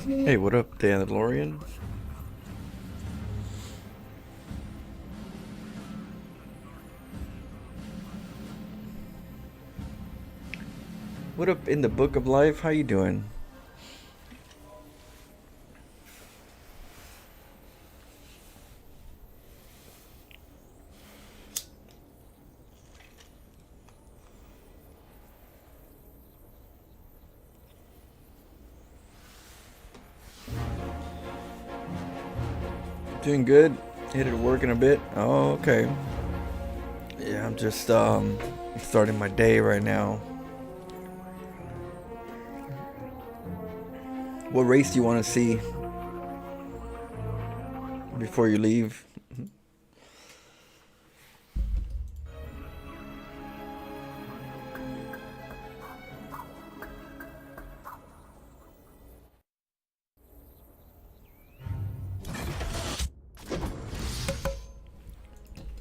Hey, what up, Dandalorian? What up in the book of life? How you doing? Doing good. Headed to work in a bit. Oh, okay. Yeah, I'm just starting my day right now. What race do you want to see before you leave?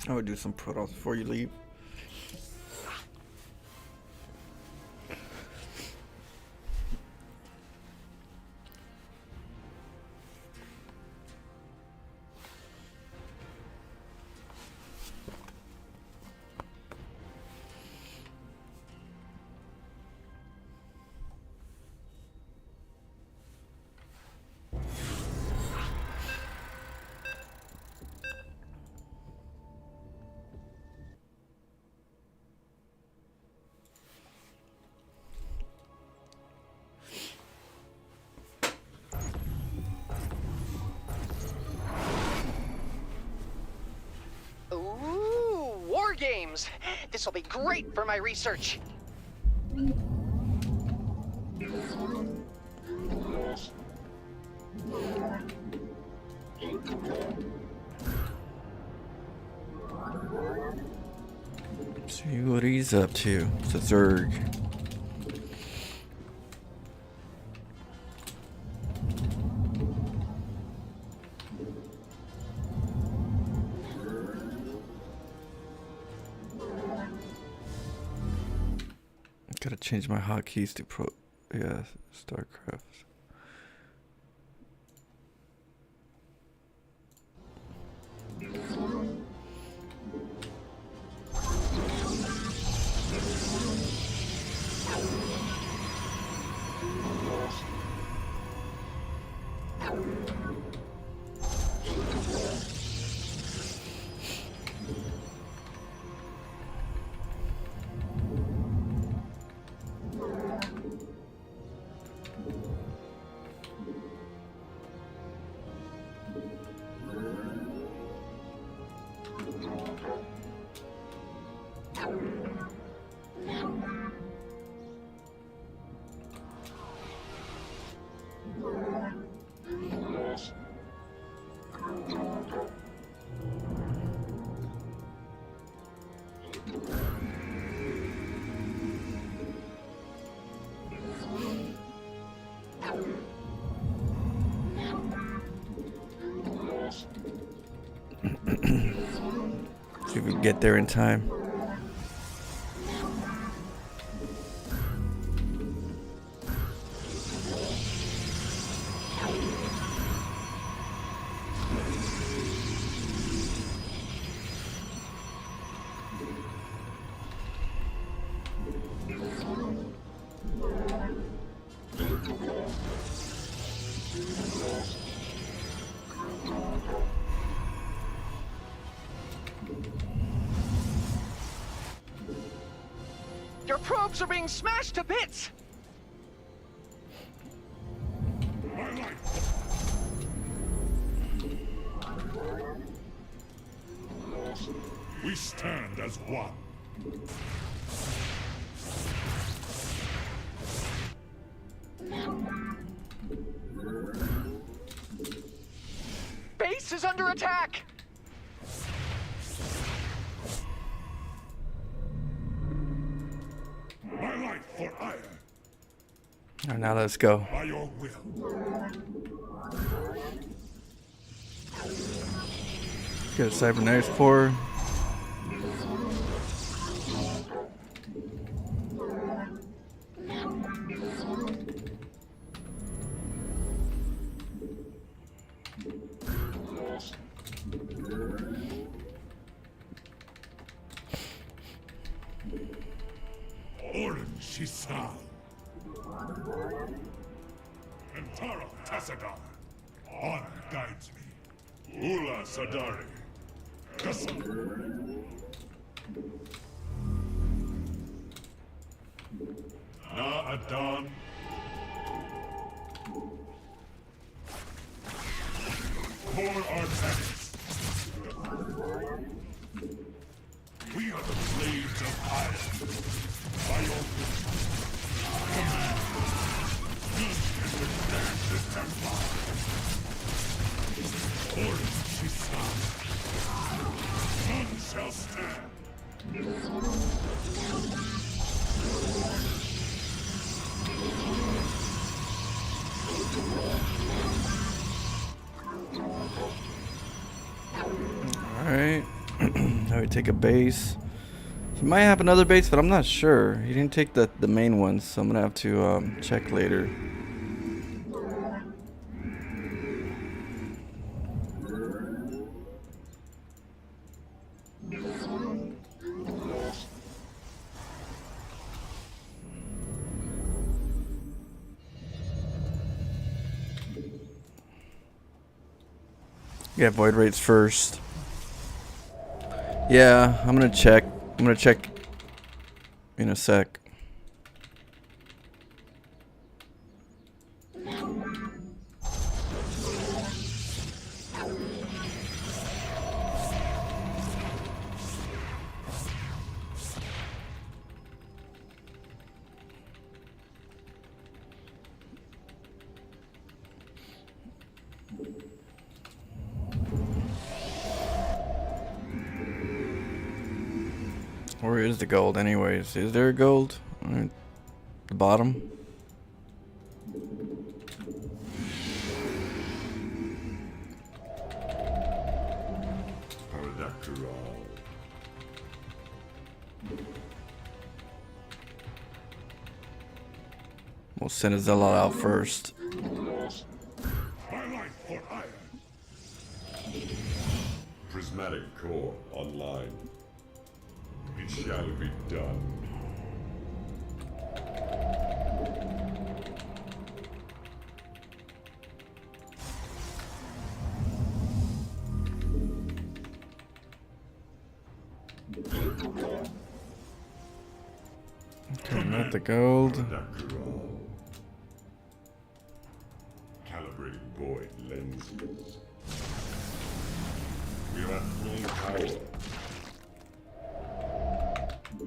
I would do some protoss before you leave. Ooh, war games. This will be great for my research. See what he's up to. It's a Zerg. Gotta change my hotkeys to StarCraft. See if we can get there in time. Your probes are being smashed to bits. We stand as one. Base is under attack. My life for ire. Alright, now let's go. By your will. Get a cybernetics core. Orin Shisal. Antara Tassadar. Honor guides me. Ula Sadari. Custome. Na Adan. For our tanks. We are the slaves of iron. By your command, none can withstand the Templar. Orin Shisal. None shall stand. Alright. Now we take a base. He might have another base, but I'm not sure. He didn't take the main one, so I'm gonna have to check later. Yeah, void rates first. Yeah, I'm gonna check. I'm gonna check in a sec. Where is the gold anyways? Is there gold? The bottom? We'll send a zealot out first. My life for iron. Prismatic core online. It shall be done. Okay, not the gold. Calibrating void lenses. We are at full power.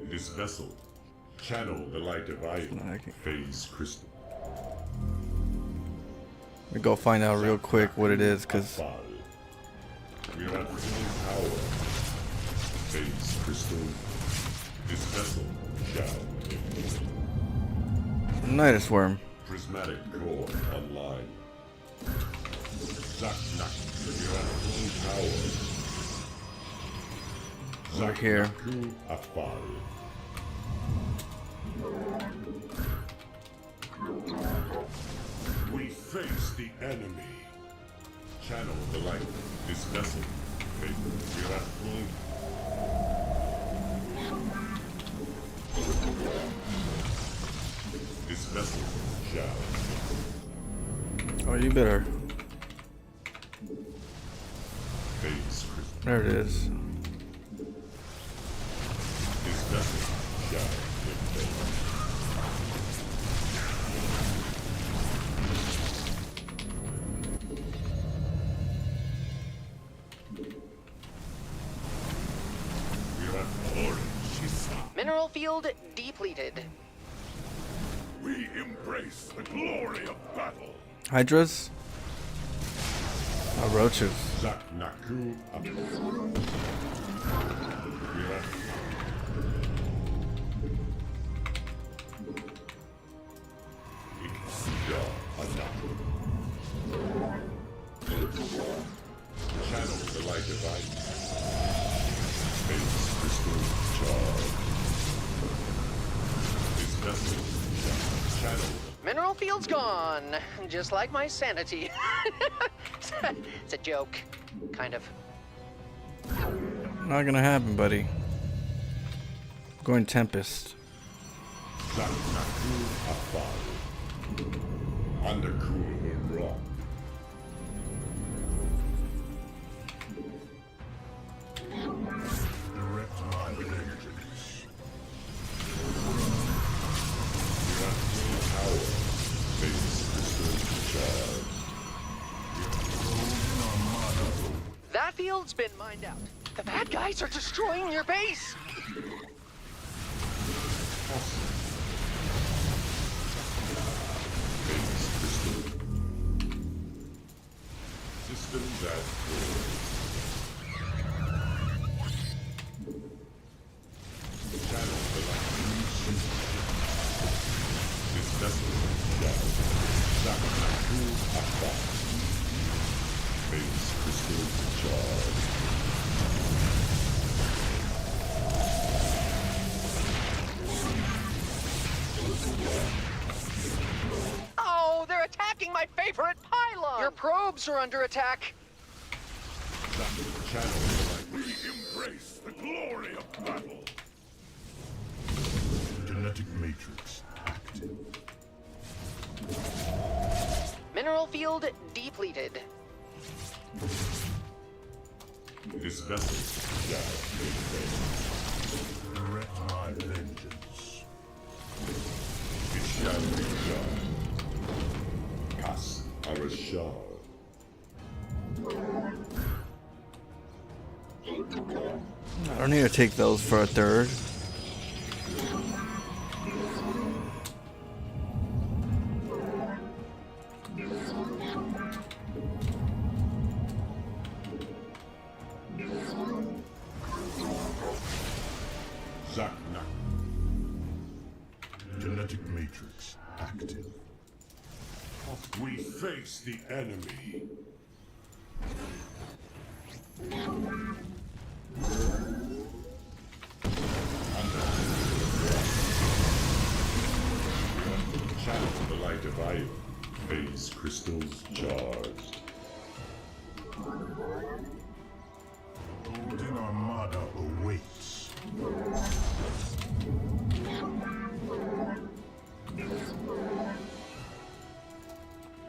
This vessel, channel the light of iron, phase crystal. We go find out real quick what it is, cause we are at full power. Phase crystal. This vessel shall Nidus worm. prismatic core online. Zack Nack, we are at full power. Over here. Zaku Afal. We face the enemy. Channel the light. This vessel. We are at full. This vessel shall. Oh, you better. Phase crystal. There it is. This vessel shall. Mineral field depleted. We embrace the glory of battle. Hydras? Oh, roaches. Zack Naku Afal. We are. Iksuga Anaku. Channel the light of ice. Phase crystal charge. This vessel channel. Mineral field's gone, just like my sanity. It's a joke, kind of. Not gonna happen, buddy. Going Tempest. Zaknaku Afar. Undercool Rock. Direct my vengeance. Power. Base crystal charge. That field's been mined out. The bad guys are destroying your base. Base crystal. Systems at full. Channel the light. This vessel shall Zaknaku Afar. Base crystal charge. Oh, they're attacking my favorite pylon. Your probes are under attack. Channel the light. We embrace the glory of battle. Genetic matrix active. Mineral field depleted. This vessel shall be Direct my vengeance. It shall be done. Kas Arashar. I don't need to take those for a third. Zaknak. Genetic matrix active. We face the enemy. Channel the light of iron. Base crystals charged. Golden Armada awaits.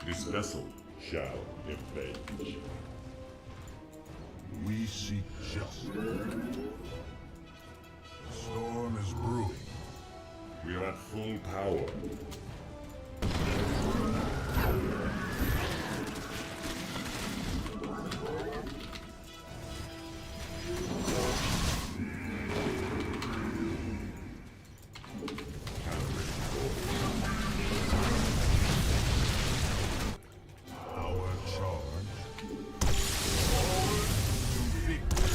This vessel shall avenge. We seek justice. The storm is brewing. We are at full power. Our charge. Forward to victory.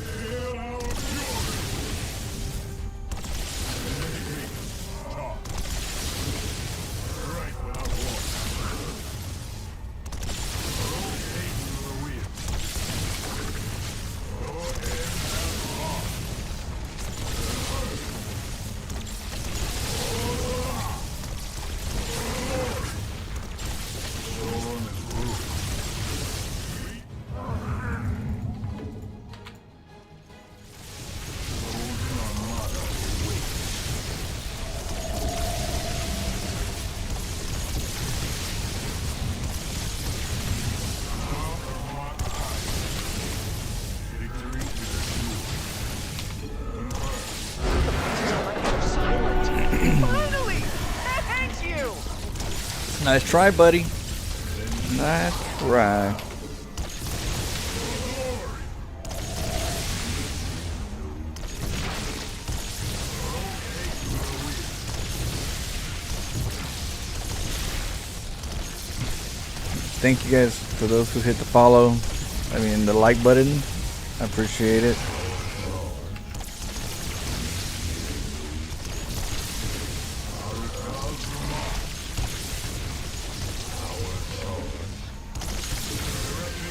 Feel our fury. Enemy stop. Right without warning. Rotate to the wind. Your end has lost. Storm is brewing. Golden Armada awaits. Out of my eyes. Victory is assured. Finally! Thank you! Nice try, buddy. Nice try. Thank you guys for those who hit the follow. I mean the like button. I appreciate it.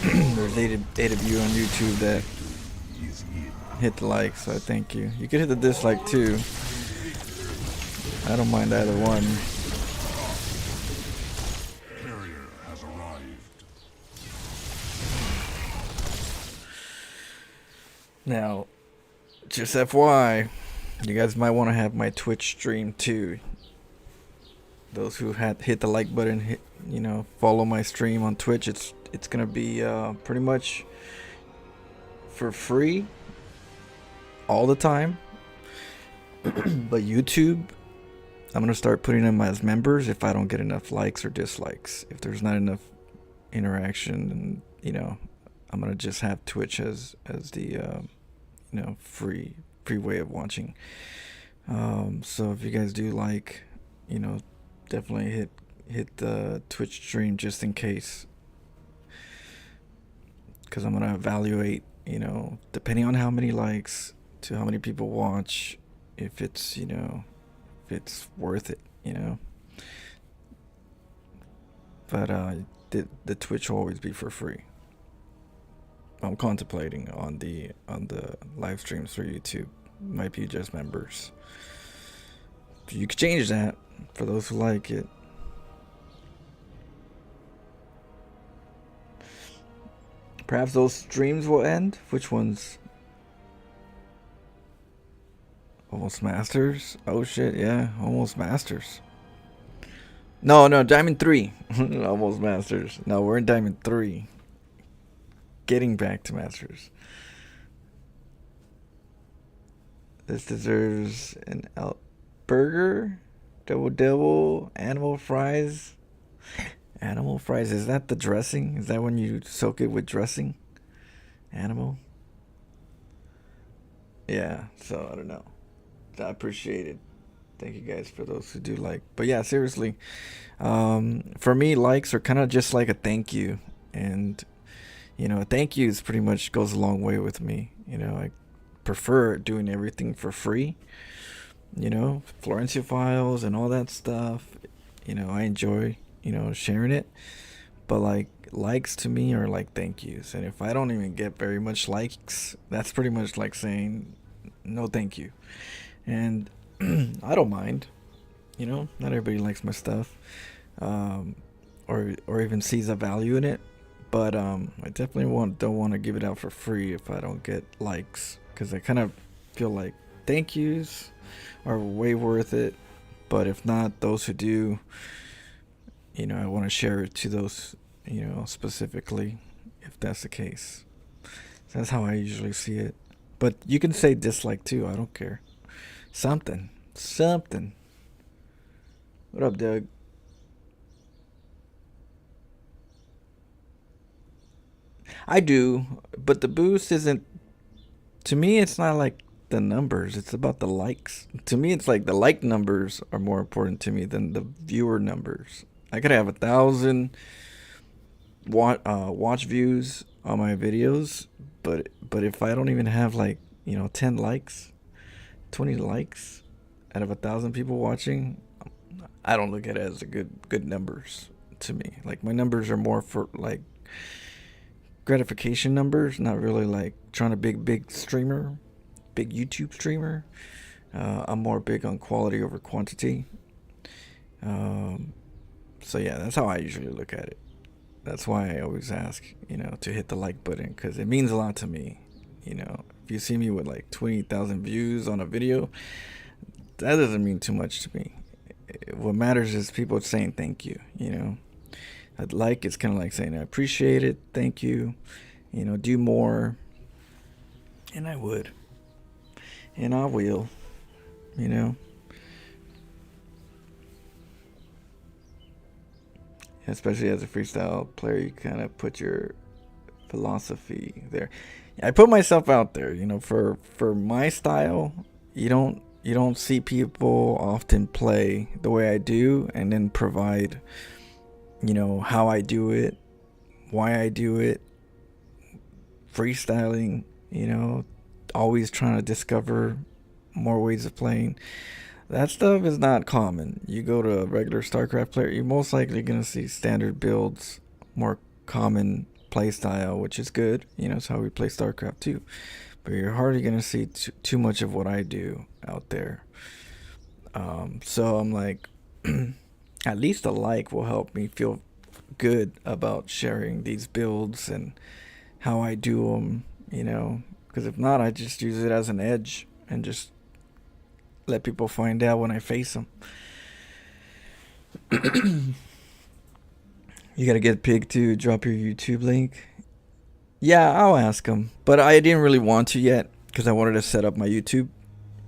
There's eight of you on YouTube that hit the like, so I thank you. You can hit the dislike too. I don't mind either one. Carrier has arrived. Now, just FYI, You guys might want to have my Twitch stream too. Those who had hit the like button, follow my stream on Twitch. It's gonna be pretty much for free all the time. But YouTube, I'm gonna start putting them as members if I don't get enough likes or dislikes. If there's not enough interaction, and I'm gonna just have Twitch as the free way of watching. So if you guys do like, definitely hit the Twitch stream just in case, because I'm gonna evaluate, depending on how many likes to how many people watch, if it's worth it, But the Twitch will always be for free. I'm contemplating on the live streams for YouTube. Might be just members. You could change that for those who like it. Perhaps those streams will end. Which ones? Almost Masters? Oh shit, yeah, Almost Masters. No, Diamond 3. Almost Masters. No, we're in Diamond 3. Getting back to Masters. This deserves an burger, double, animal fries. Animal fries, is that the dressing? Is that when you soak it with dressing? Animal? Yeah, so I don't know. I appreciate it. Thank you guys for those who do like. But yeah, seriously, for me, likes are kind of just like a thank you. And, a thank you is pretty much goes a long way with me. I prefer doing everything for free. Florencia files and all that stuff. I enjoy, sharing it. But like likes to me are like thank yous. And if I don't even get very much likes, that's pretty much like saying no thank you. And I don't mind, not everybody likes my stuff, or even sees a value in it, but I definitely don't want to give it out for free if I don't get likes, because I kind of feel like thank yous are way worth it, but if not, those who do, I want to share it to those, specifically, if that's the case. So that's how I usually see it, but you can say dislike too, I don't care. Something. What up, Doug? I do, but the boost isn't. To me, it's not like the numbers. It's about the likes. To me, it's like the like numbers are more important to me than the viewer numbers. I could have 1,000 watch views on my videos, but if I don't even have 10 likes, 20 likes out of 1,000 people watching, I don't look at it as a good numbers to me. Like, my numbers are more for like gratification numbers, not really like trying to big streamer, big YouTube streamer. I'm more big on quality over quantity. So yeah, that's how I usually look at it. That's why I always ask, to hit the like button, because it means a lot to me. If you see me with like 20,000 views on a video, that doesn't mean too much to me. What matters is people saying thank you. I'd like, it's kind of like saying I appreciate it, thank you, do more, and I would, and I will, especially as a freestyle player, you kind of put your philosophy there. I put myself out there, for my style. You don't see people often play the way I do and then provide, how I do it, why I do it, freestyling, always trying to discover more ways of playing. That stuff is not common. You go to a regular StarCraft player, you're most likely going to see standard builds, more common play style, which is good. It's how we play StarCraft too. But you're hardly going to see too much of what I do out there. So I'm like, at least a like will help me feel good about sharing these builds and how I do them, because if not, I just use it as an edge and just let people find out when I face them. You gotta get Pig to drop your YouTube link. Yeah, I'll ask him, but I didn't really want to yet because I wanted to set up my YouTube.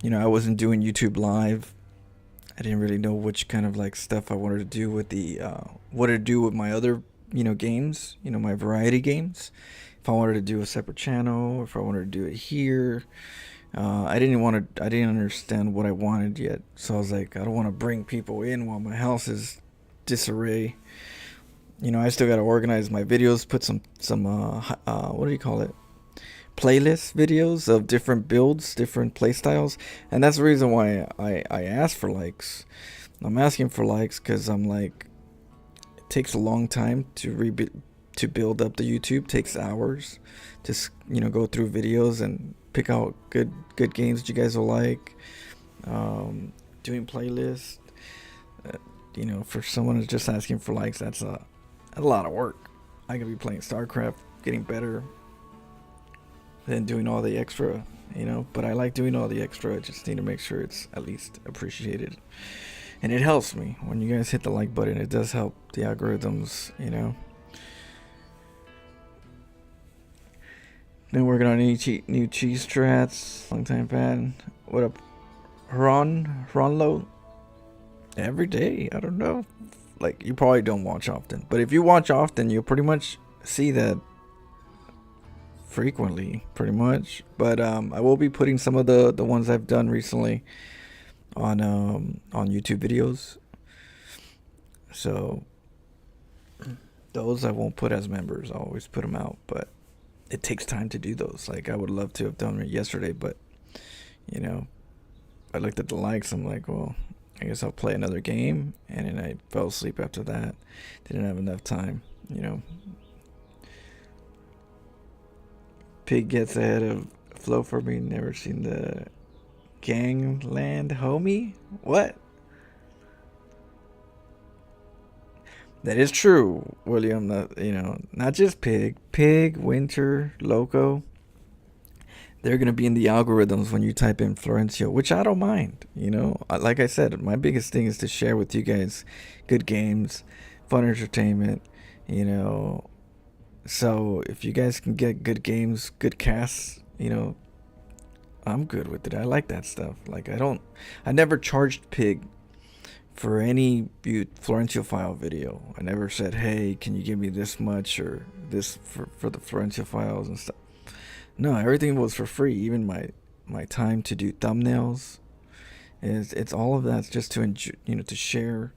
You know, I wasn't doing YouTube live. I didn't really know which kind of like stuff I wanted to do with the what to do with my other, you know, games, you know, my variety games. If I wanted to do a separate channel, if I wanted to do it here. I didn't understand what I wanted yet. So I was like, I don't want to bring people in while my house is disarray. You know, I still got to organize my videos, put some what do you call it? Playlist videos of different builds, different playstyles. And that's the reason why I asked for likes. I'm asking for likes because I'm like, it takes a long time to build up the YouTube. It takes hours to, you know, go through videos and pick out good games that you guys will like. Doing playlists. You know, for someone who's just asking for likes, that's a lot of work. I could be playing StarCraft, getting better, than doing all the extra, you know. But I like doing all the extra. I just need to make sure it's at least appreciated. And it helps me. When you guys hit the like button, it does help the algorithms, you know. Been working on new cheese strats. Long time fan. What up? Ronlo? Every day. I don't know. Like, you probably don't watch often. But if you watch often, you'll pretty much see that frequently, pretty much. But I will be putting some of the ones I've done recently on YouTube videos. So those I won't put as members. I'll always put them out. But it takes time to do those. Like, I would love to have done it yesterday. But, you know, I looked at the likes. I'm like, well, I guess I'll play another game, and then I fell asleep after that. Didn't have enough time, you know. Pig gets ahead of Flow for me. Never seen the Gangland homie? What? That is true, William. You know, not just Pig, Winter, Loco. They're going to be in the algorithms when you type in Florencio, which I don't mind. You know, like I said, my biggest thing is to share with you guys good games, fun entertainment, you know. So if you guys can get good games, good casts, you know, I'm good with it. I like that stuff. Like, I never charged Pig for any Florencio file video. I never said, hey, can you give me this much or this for the Florencio files and stuff. No, everything was for free. Even my time to do thumbnails, it's all of that's just to enjoy, you know, to share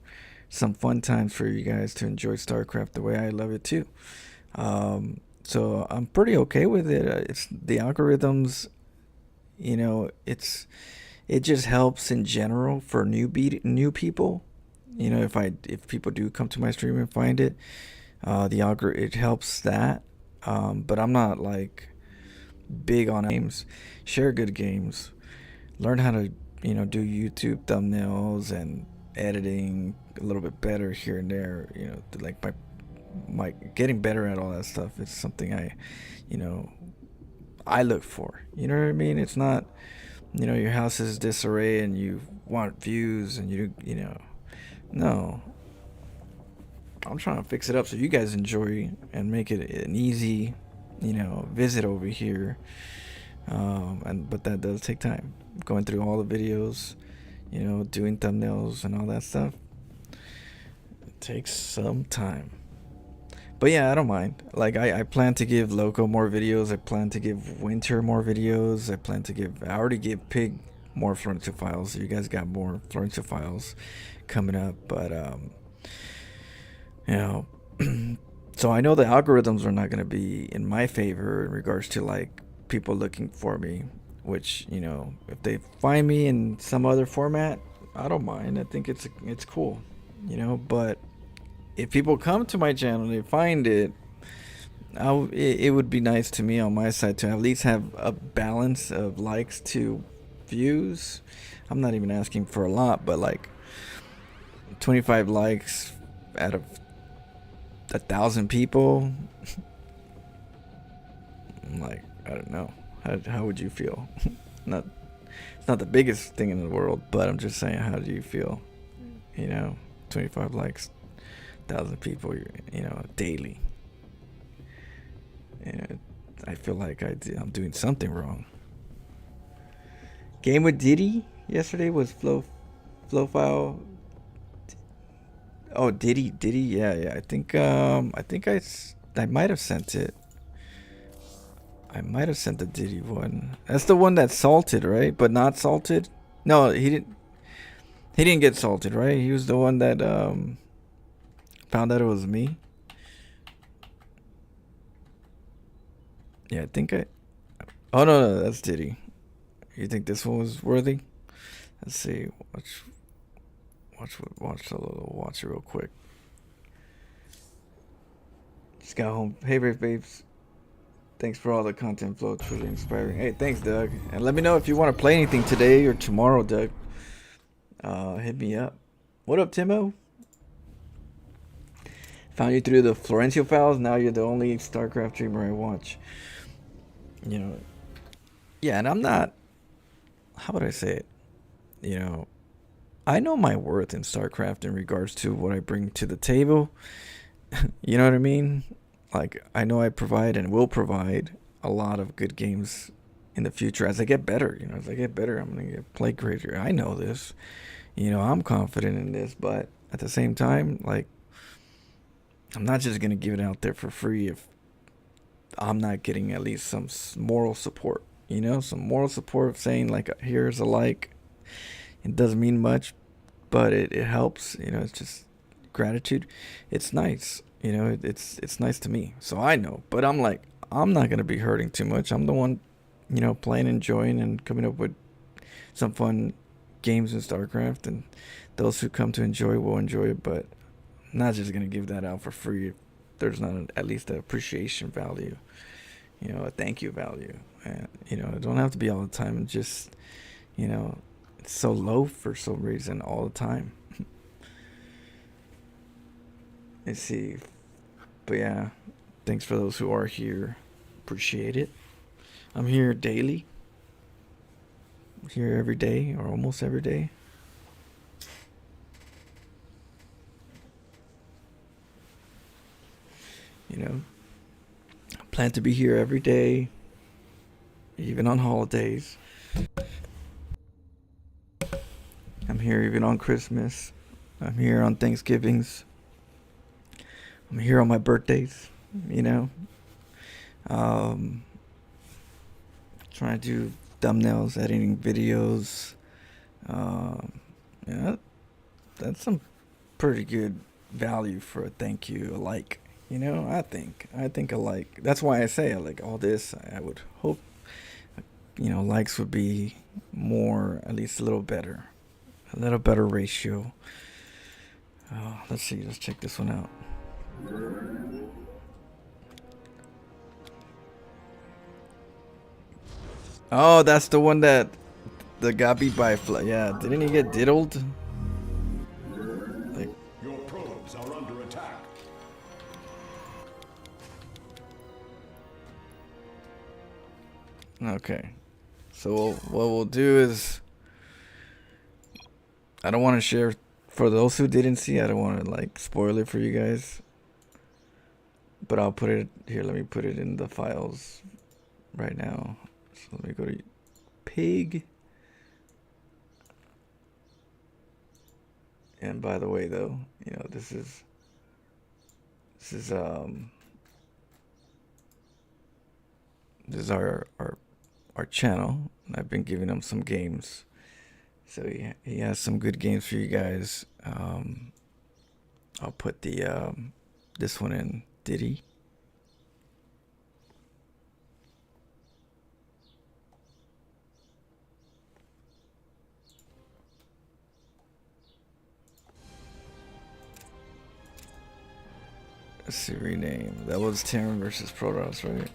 some fun times for you guys to enjoy StarCraft the way I love it too. So I'm pretty okay with it. It's the algorithms, you know. It just helps in general for new people. You know, if people do come to my stream and find it, it helps that. But I'm not like big on games. Share good games. Learn how to, you know, do YouTube thumbnails and editing a little bit better here and there. You know, like my getting better at all that stuff. It's something I look for. You know what I mean? It's not, you know, your house is disarray and you want views and you know, no. I'm trying to fix it up so you guys enjoy and make it an easy, you know, visit over here. But that does take time. Going through all the videos, you know, doing thumbnails and all that stuff. It takes some time. But yeah, I don't mind. Like, I plan to give Loco more videos. I plan to give Winter more videos. I already gave Pig more Florencio files. So you guys got more Florencio files coming up. But, you know, so I know the algorithms are not going to be in my favor in regards to, like, people looking for me. Which, you know, if they find me in some other format, I don't mind. I think it's cool, you know. But if people come to my channel and they find it, it would be nice to me on my side to at least have a balance of likes to views. I'm not even asking for a lot, but like 25 likes out of 1,000 people. I'm like, I don't know. How would you feel? Not It's not the biggest thing in the world, but I'm just saying, how do you feel? You know, 25 likes, 1,000 people, you know, daily. And I feel like I'm doing something wrong. Game with Diddy yesterday was flow file. Oh, Diddy, yeah. I think I might have sent it. I might have sent the Diddy one. That's the one that's salted, right? But not salted. No, he didn't. He didn't get salted, right? He was the one that found out it was me. Yeah, I think I. Oh no, that's Diddy. You think this one was worthy? Let's see. Watch it real quick. Just got home. Hey, Brave Babes. Thanks for all the content flow. It's really inspiring. Hey, thanks, Doug. And let me know if you want to play anything today or tomorrow, Doug. Hit me up. What up, Timo? Found you through the Florencio files. Now you're the only StarCraft streamer I watch. You know. Yeah, and I'm not. How would I say it? You know, I know my worth in StarCraft in regards to what I bring to the table. You know what I mean? Like, I know I provide and will provide a lot of good games in the future as I get better. You know, as I get better, I'm going to play greater. I know this. You know, I'm confident in this, but at the same time, like, I'm not just going to give it out there for free if I'm not getting at least some moral support. You know, some moral support of saying, like, here's a like. It doesn't mean much, but it helps. You know, it's just gratitude. It's nice. You know, it's nice to me. So I know. But I'm like, I'm not going to be hurting too much. I'm the one, you know, playing, enjoying, and coming up with some fun games in StarCraft. And those who come to enjoy will enjoy it. But I'm not just going to give that out for free if there's not at least an appreciation value. You know, a thank you value. And, you know, it don't have to be all the time. Just, you know, it's so low for some reason all the time. Let's see. But yeah, thanks for those who are here. Appreciate it. I'm here daily. I'm here every day or almost every day. You know, I plan to be here every day, even on holidays. I'm here even on Christmas. I'm here on Thanksgivings. I'm here on my birthdays, you know. Trying to do thumbnails, editing videos. Yeah, that's some pretty good value for a thank you, a like. You know, I think a like. That's why I say I like all this. I would hope, you know, likes would be more, at least a little better ratio. Let's see. Let's check this one out. Oh, that's the one that got beat by a fly. Yeah, didn't he get diddled? Like, Your probes are under attack. okay. So what we'll do is, I don't want to share for those who didn't see. I don't want to like spoil it for you guys. But I'll put it here. Let me put it in the files right now. So let me go to pig. And by the way, though, you know, this is our channel. I've been giving him some games, so he has some good games for you guys. I'll put the this one in. Diddy. Let's see, rename. That was Terran versus Protoss, right?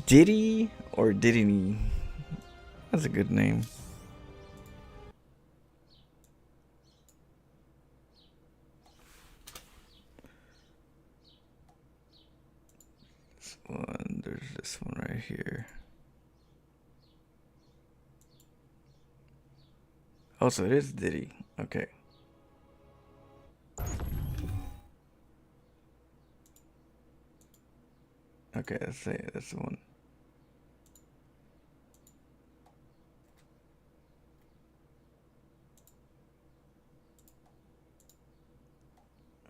Diddy or Diddy? That's a good name. one. There's this one right here. Oh, so it is Diddy. Okay. Okay, let's say that's the one.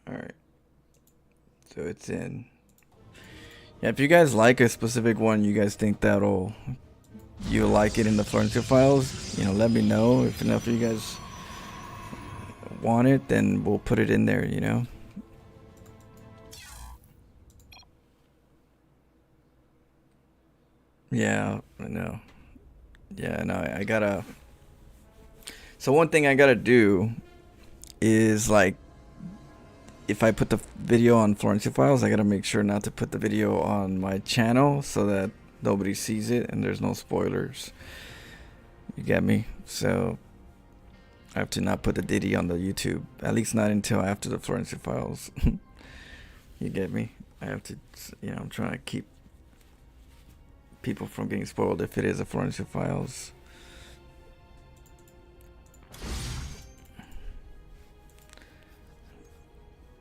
Alright. So it's in. Yeah, if you guys like a specific one, you guys think you'll like it in the Florence files, you know, let me know. If enough of you guys want it, then we'll put it in there, you know. Yeah, I know. Yeah, no, I gotta. So one thing I gotta do is, like, if I put the video on Florence Files, I gotta make sure not to put the video on my channel so that nobody sees it and there's no spoilers. You get me? So I have to not put the Diddy on the YouTube, at least not until after the Florence Files. You get me? I have to, you know, I'm trying to keep people from getting spoiled if it is a Florence Files.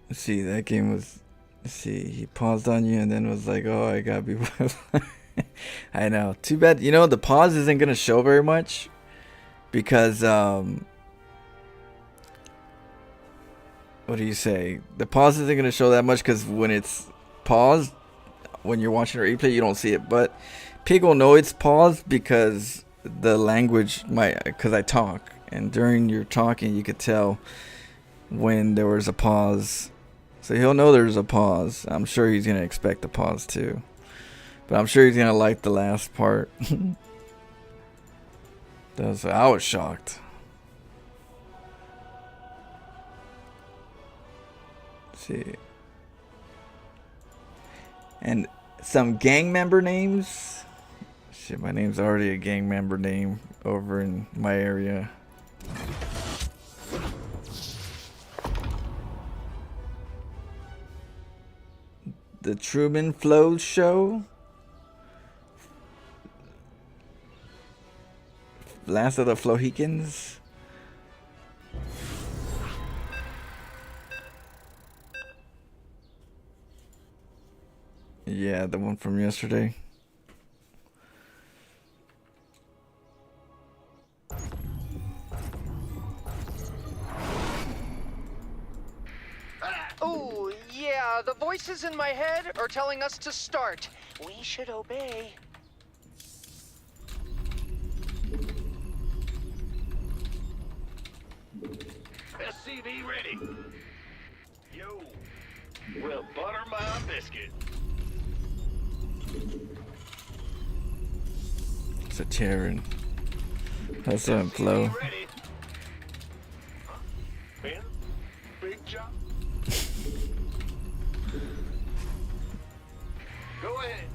Let's see, that game was, let's see, he paused on you and then was like, oh, I gotta be. I know. Too bad, you know, the pause isn't gonna show very much because what do you say? The pause isn't gonna show that much because when it's paused, when you're watching a replay, you don't see it. But Pig will know it's paused because the language might, because I talk, and during your talking, you could tell when there was a pause. So he'll know there's a pause. I'm sure he's gonna expect the pause too. But I'm sure he's gonna like the last part. I was shocked. Let's see. And some gang member names. Shit, my name's already a gang member name over in my area. The Truman Flow Show. Last of the Flohicans. Yeah, the one from yesterday. Oh, yeah, the voices in my head are telling us to start. We should obey. SCV ready. Yo, well, butter my biscuit. It's a Terran. That's a flow. Ready. Huh? Ben, big job. Go ahead.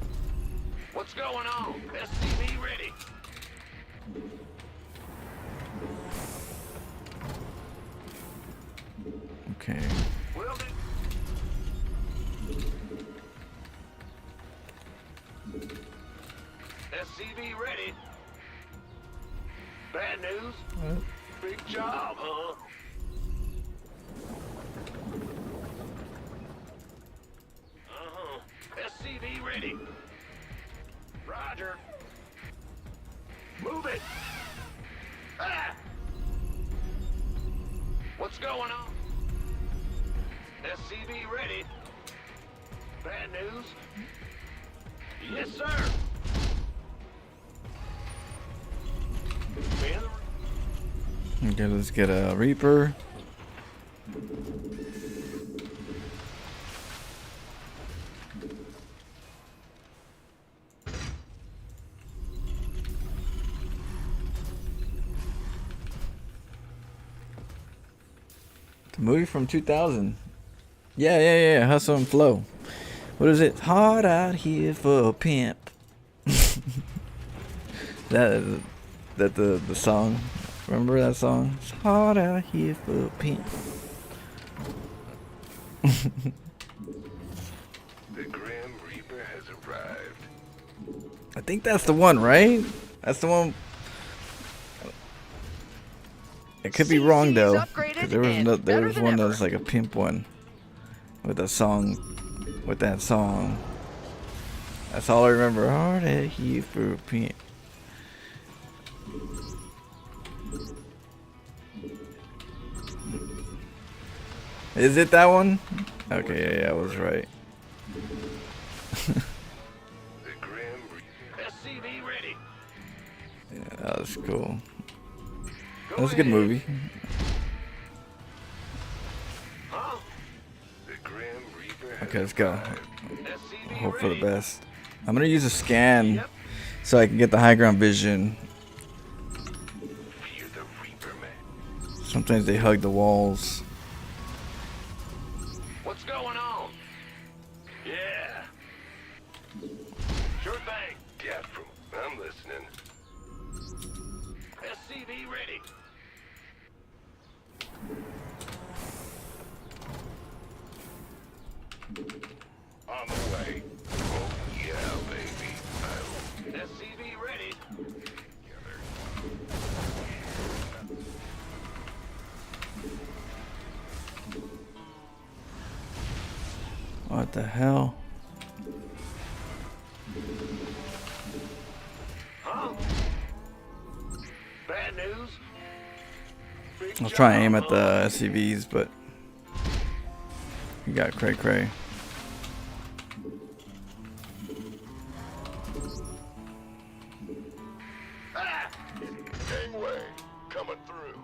What's going on? SCV ready. Okay. Will do. SCV ready. Bad news? What? Big job, huh? Uh-huh. SCV ready. Roger. Move it. Ah! What's going on? SCV ready. Bad news? Yes, sir. Okay, let's get a Reaper. The movie from 2000. Yeah. Hustle and Flow. What is it? Hard out here for a pimp. that the song. Remember that song? It's hard out here for a pimp. The Grim Reaper has deprived. I think that's the one, right? That's the one. It could be wrong CC's though, upgraded because there was and there better was than one that ever. was like a pimp one, with a song, with that song. That's all I remember. Hard at he for a pimp. Is it that one? Okay, yeah, I was right. The Grim Reaper. SCV ready. Yeah, that was cool. Go That was a good ahead. movie. Huh? The Grim Reaper. Okay, let's go. SCV Hope for the ready. best. I'm gonna use a scan Yep. so I can get the high ground vision. Fear the Reaper, man. Sometimes they hug the walls. What's going on? Yeah. Sure thing. Yeah, I'm listening. SCV ready. On the way. Oh, yeah, baby. SCV ready. What the hell? Huh? Bad news? Big I'll try and aim job, at the SCVs, but you got cray cray. Ah! Gangway, coming through.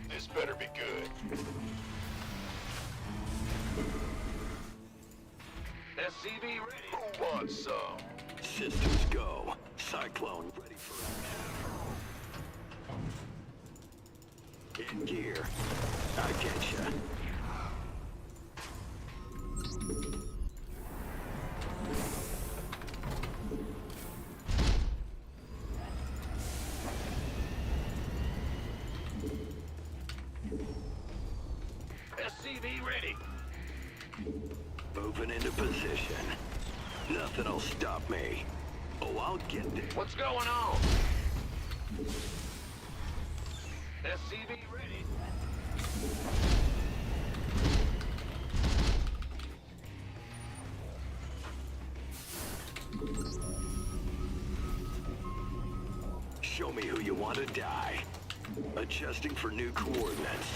This better be good. SCV ready. Who wants some? Systems go. Cyclone ready for action. In gear. I getcha. SCV ready. Moving into position. Nothing'll stop me. Oh, I'll get there. What's going on? SCV ready. Show me who you want to die. Adjusting for new coordinates.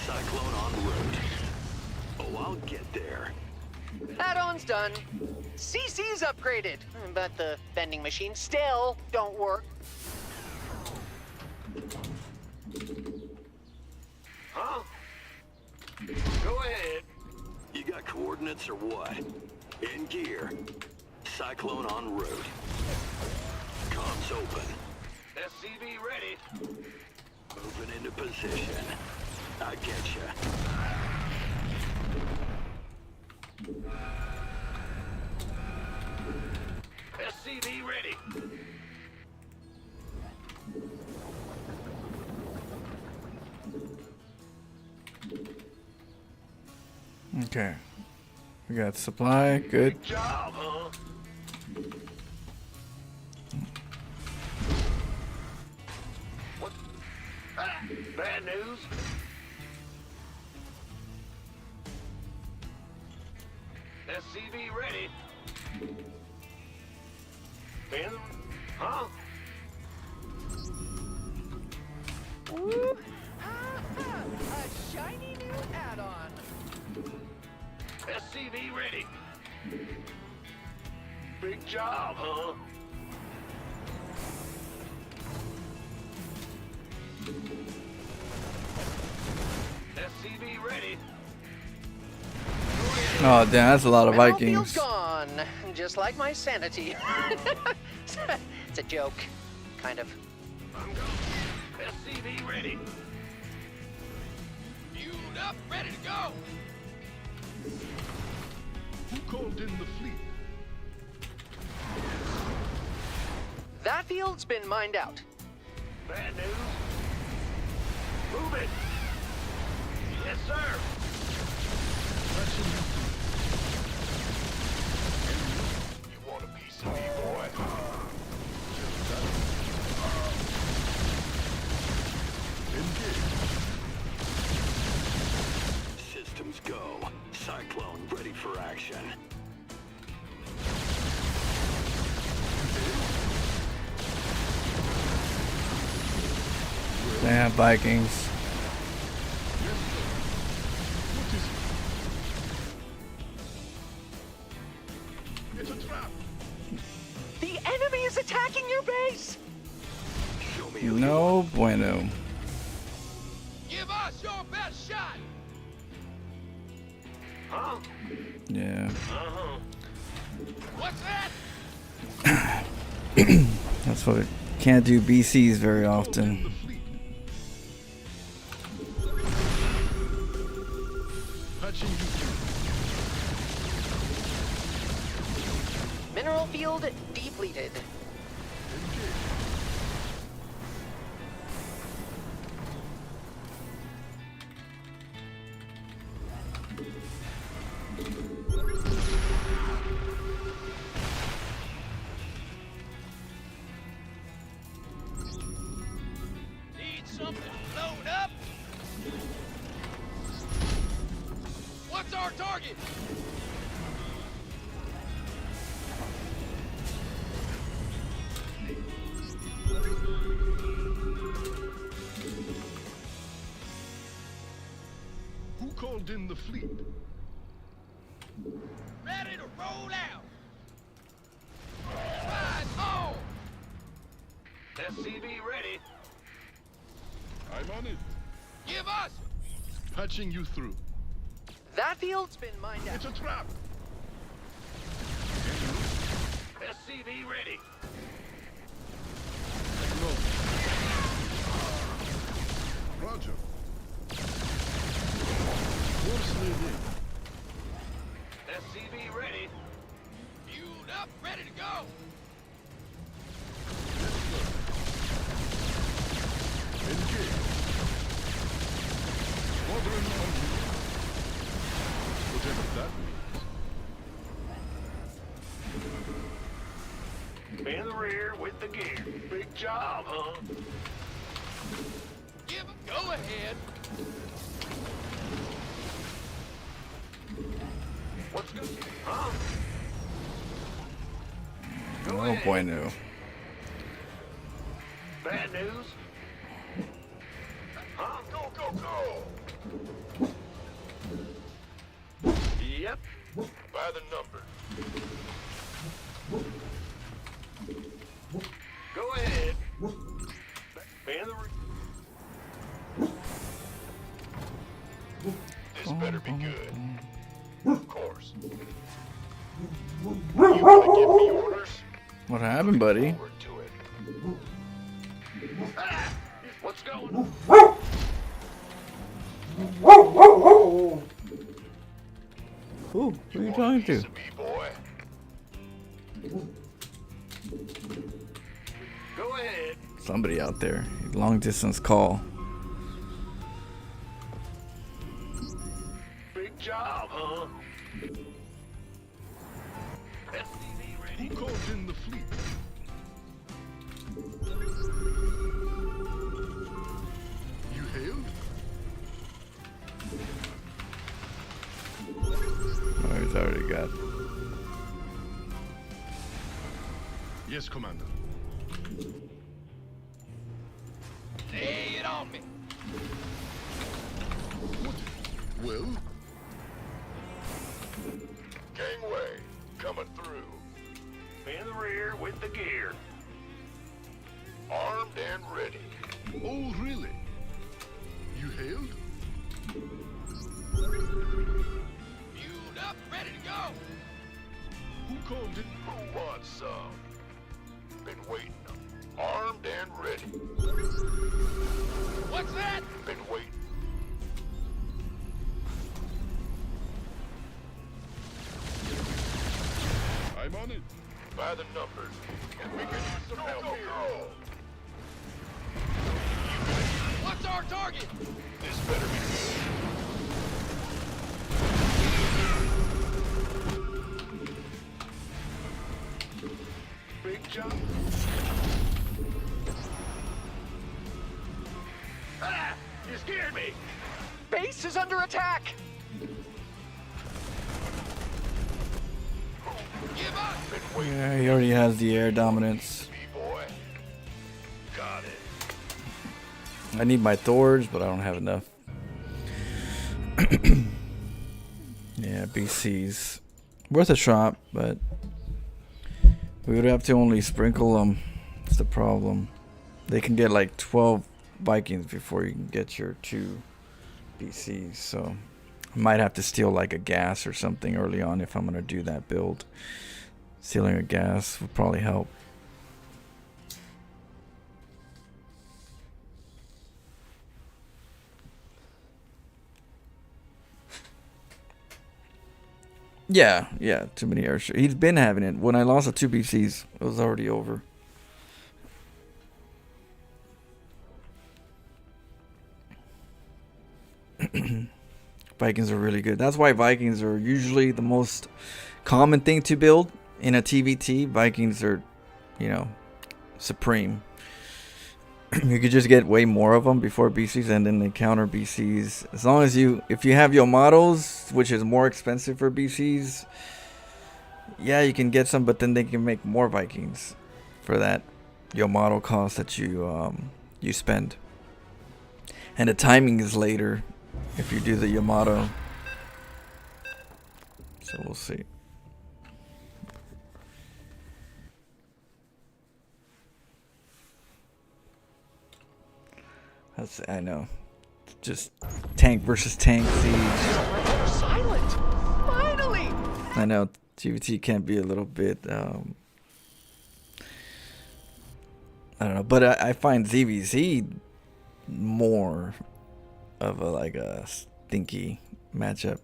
Cyclone en route. Oh, I'll get there. Add-on's done. CC's upgraded, but the vending machines still don't work. Huh? Go ahead. You got coordinates or what? In gear. Cyclone en route. Comms open. SCV ready. Moving into position. I getcha. SCV ready. Okay. We got supply. Good. Good job, huh? What? Ah, bad news? SCV ready. Ben? Huh? Woo! A shiny new add-on. SCV ready. Big job, huh? SCV ready. Oh damn, that's a lot of Battlefield's Vikings. gone, just like my sanity. It's a joke, kind of. I'm going. SCV ready. Fueled up, ready to go. Who called in the fleet? That field's been mined out. Bad news. Move it. Yes, sir. Russian You Damn Vikings. It's a trap. The enemy is attacking your base! Show me who No bueno. Give us your best shot. Huh? Yeah. Uh-huh. What's that? That's what can't do BCs very often. The fleet. Patching you through. Mineral field depleted. Engage. Need something blown up? What's our target? Who called in the fleet? Ready to roll out. Rise on! SCV ready. I'm on it. Give us! Patching you through. That field's been mined out. It's a trap. SCV ready. Roger. Force laid in. SCV ready. Fueled up, ready to go. Engage. Squadron on route. Whatever that means. In the rear with the gear. Big job, huh? Go ahead. What's good? Huh? Go No ahead. bueno. Bad news? Huh? Go, go, go! Yep. By the number. Go ahead. In the rear. This better be good. Of course. You want to give me orders? What happened, buddy? We're to it. Ah! What's going on? Who are you talking to? Piece of me, boy. Go ahead. Somebody out there. Long distance call. Big job, huh? SCV ready. Who called in the fleet? You hailed? Oh, he's already got. Yes, Commander. Lay it on me. What? Well, Gangway, coming through. In the rear with the gear. Armed and ready. oh really? You hailed? Fueled up, ready to go. Who called it? Who wants some? Been waiting. Armed and ready. What's that? Been waiting. I'm on it. By the numbers. And we can use some help here. What's our target? This better be good. Big jump. Ah! You scared me. Base is under attack! Give up. Been waiting. Yeah, he already has the air dominance. Me, boy. Got it. I need my Thors, but I don't have enough. Yeah, BC's worth a shot, but we would have to only sprinkle them. That's the problem. They can get like 12 Vikings before you can get your 2 BCs, so I might have to steal like a gas or something early on if I'm gonna do that build. Stealing a gas would probably help. Yeah, too many airships. He's been having it. When I lost the 2 BCs, it was already over. Vikings are really good. That's why Vikings are usually the most common thing to build in a TVT. Vikings are, you know, supreme. You could just get way more of them before BCs, and then they counter BCs. As long as if you have your models, which is more expensive for BCs, yeah, you can get some, but then they can make more Vikings for that your model cost that you spend. And the timing is later if you do the Yamato. So we'll see. I know. Just tank versus tank siege. Silent. Finally. I know GVT can be a little bit I don't know, but I find ZVZ more of a stinky matchup.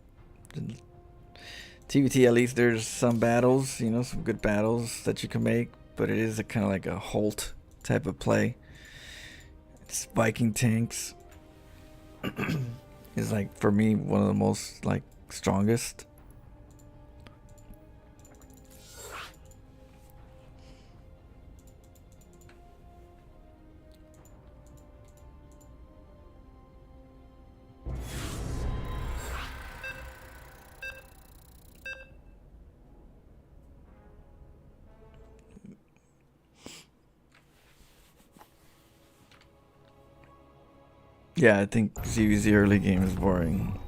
TVT, at least there's some battles, you know, some good battles that you can make, but it is a kind of like a Holt type of play. It's Viking tanks is like, for me, one of the most like strongest. Yeah, I think ZVZ early game is boring.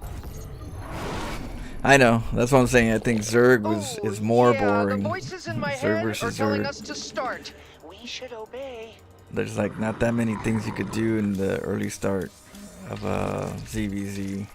I know, that's what I'm saying. I think Zerg is more boring. The voices in my Zerg head versus are telling Zerg. us to start. We should obey. There's like not that many things you could do in the early start of ZVZ.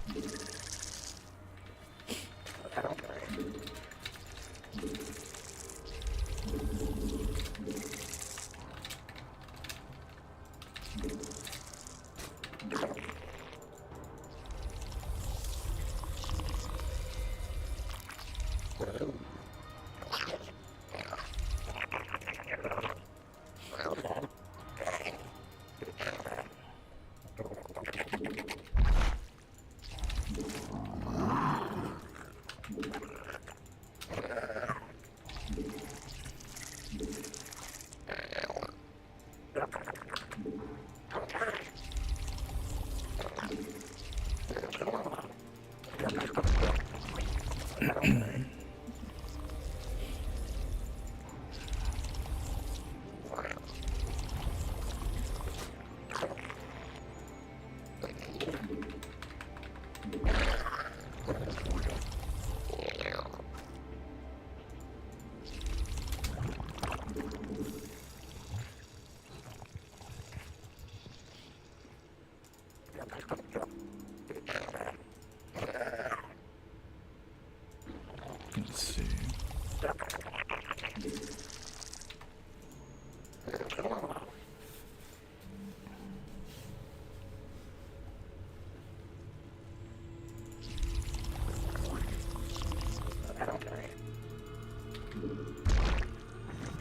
Let's see.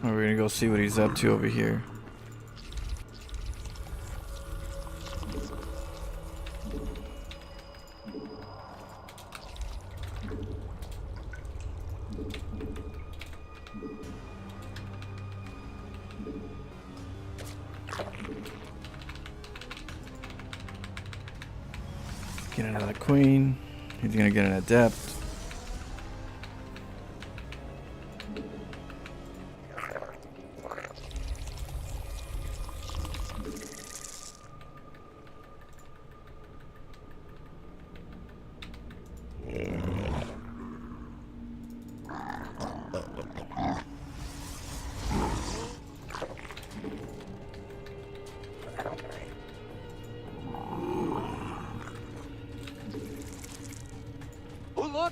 We're gonna go see what he's up to over here. Get another queen. He's gonna get an adept.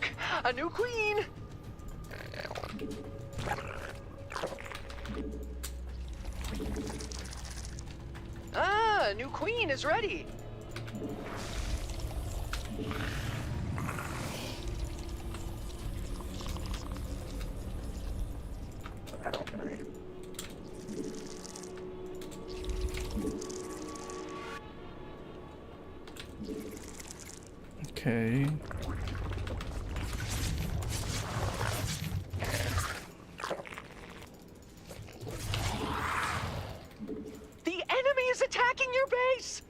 Look, a new queen. Ah, a new queen is ready. Okay. The enemy is attacking your base.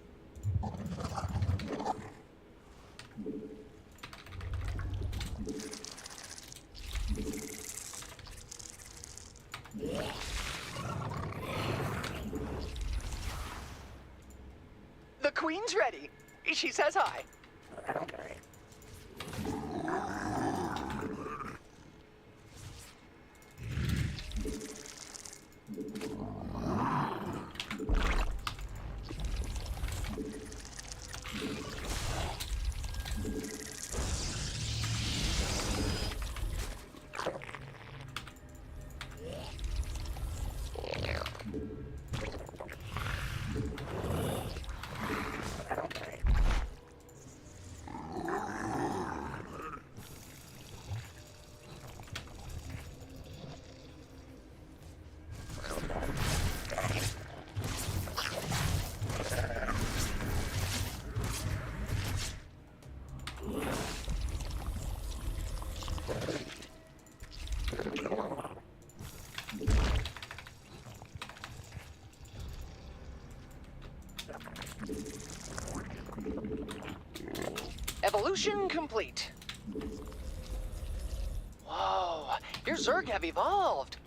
The queen's ready. She says hi. Evolution complete. Whoa, your Zerg have evolved.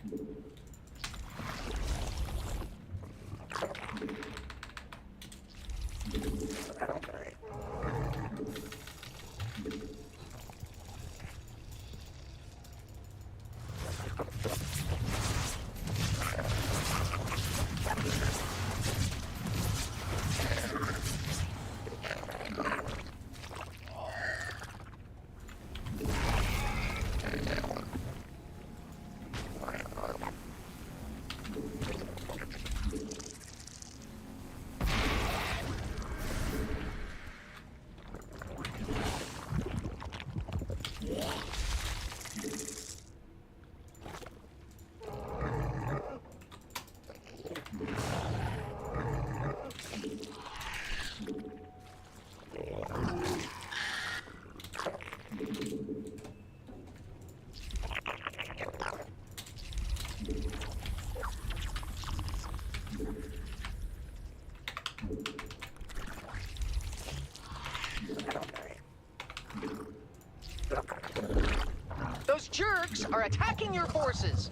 Those jerks are attacking your forces.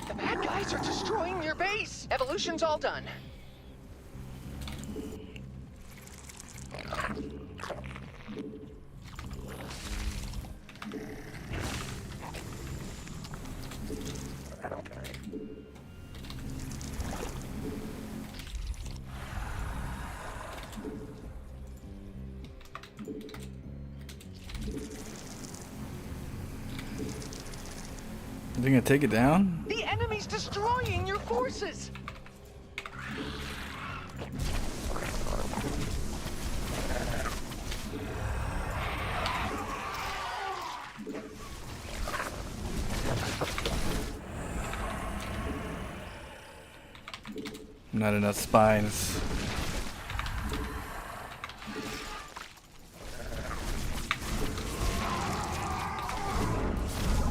The bad guys are destroying your base. Evolution's all done. Is he gonna take it down? The enemy's destroying your forces! Not enough spines.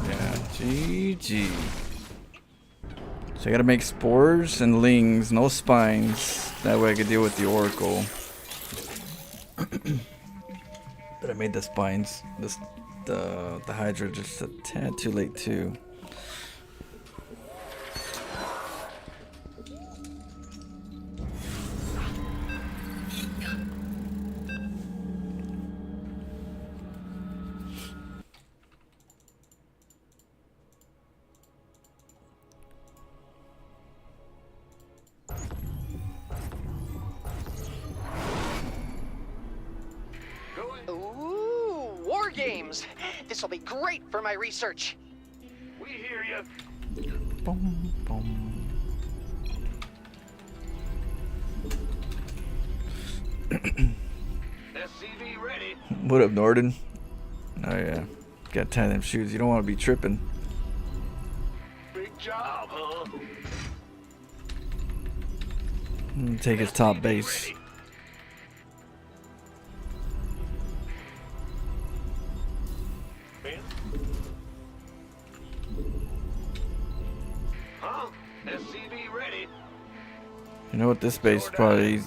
Yeah, GG. So I gotta make spores and lings, no spines. That way I can deal with the oracle. But I made the spines. The Hydra just a tad too late too. Ooh, war games. This'll be great for my research. We hear you. Boom, boom. SCV ready. What up, Norden? Oh yeah, got 10 of them shoes. You don't want to be tripping. Big job, huh? Take his top SCV base. ready. Huh? SCV ready. You know what? This base probably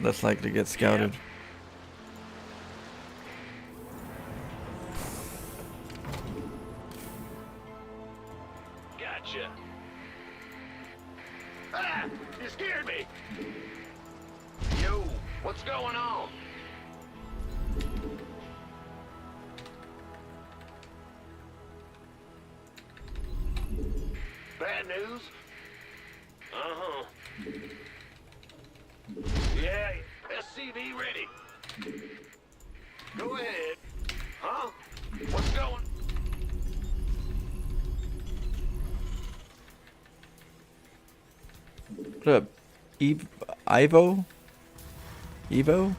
less likely to get scouted. Gotcha. Ah! You scared me! Yo, what's going on? Bad news? Uh-huh. Yeah, SCV ready. Go ahead. Huh? What's going? What up, Ivo? Evo?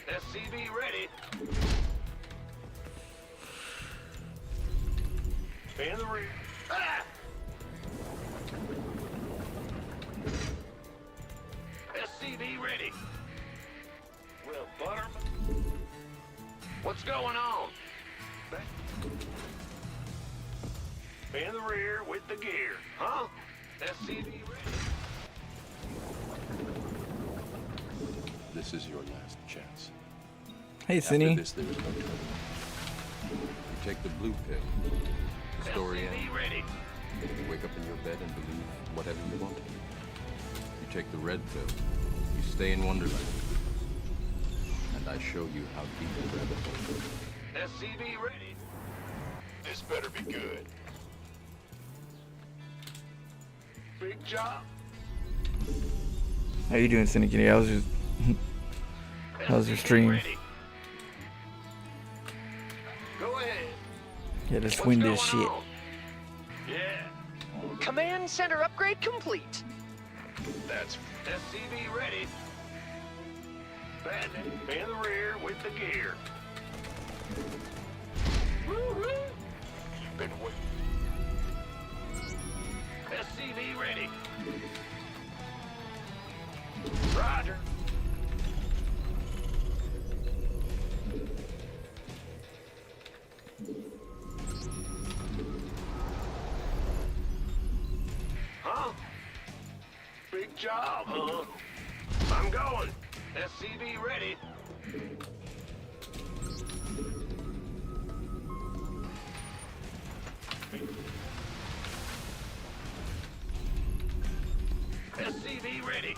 SCV ready. In the rear. Ah! SCV ready. Well, butter. What's going on? In the rear with the gear. Huh? SCV ready. This is your last chance. Hey, After Cindy. this, there is no turning. You take the blue pill. The story SCV ends. ready. You wake up in your bed and believe whatever you want. You take the red pill. You stay in Wonderland. And I show you how deep the rabbit hole goes. SCV ready. This better be good. Big job. How you doing, Cindy Kitty? How's your How's your SCV stream? ready. Go ahead. Yeah, this What's wind going is shit. on? Yeah. Command center upgrade complete. That's SCV ready. Bandit in the rear with the gear. Woo-hoo. you've been waiting. SCV ready. Roger. Huh? Big job, huh? I'm going. SCV ready. SCV ready.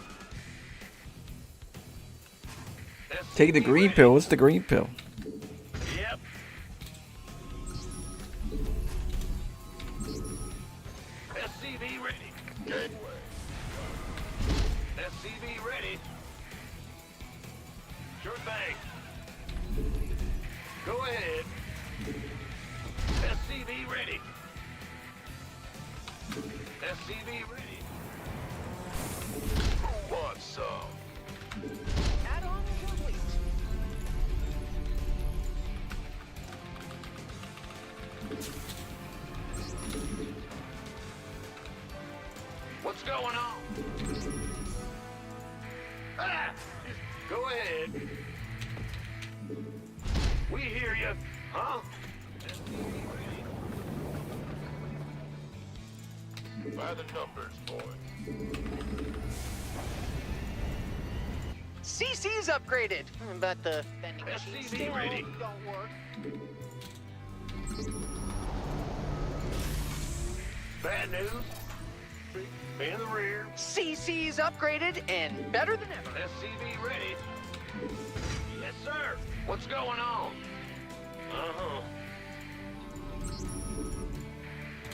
Take the SCV green ready. pill. What's the green pill? Yep. SCV ready. Gateway. SCV ready. Sure thing. Go ahead. SCV ready. SCV ready. Who wants some? Add-on complete. What's going on? Ah! Go ahead. We hear you. Huh? By the numbers, boy. CC's upgraded, but the vending machines SCV still ready. don't work. Bad news. In the rear. CC's upgraded and better than ever. SCV ready. Yes, sir. What's going on? Uh-huh.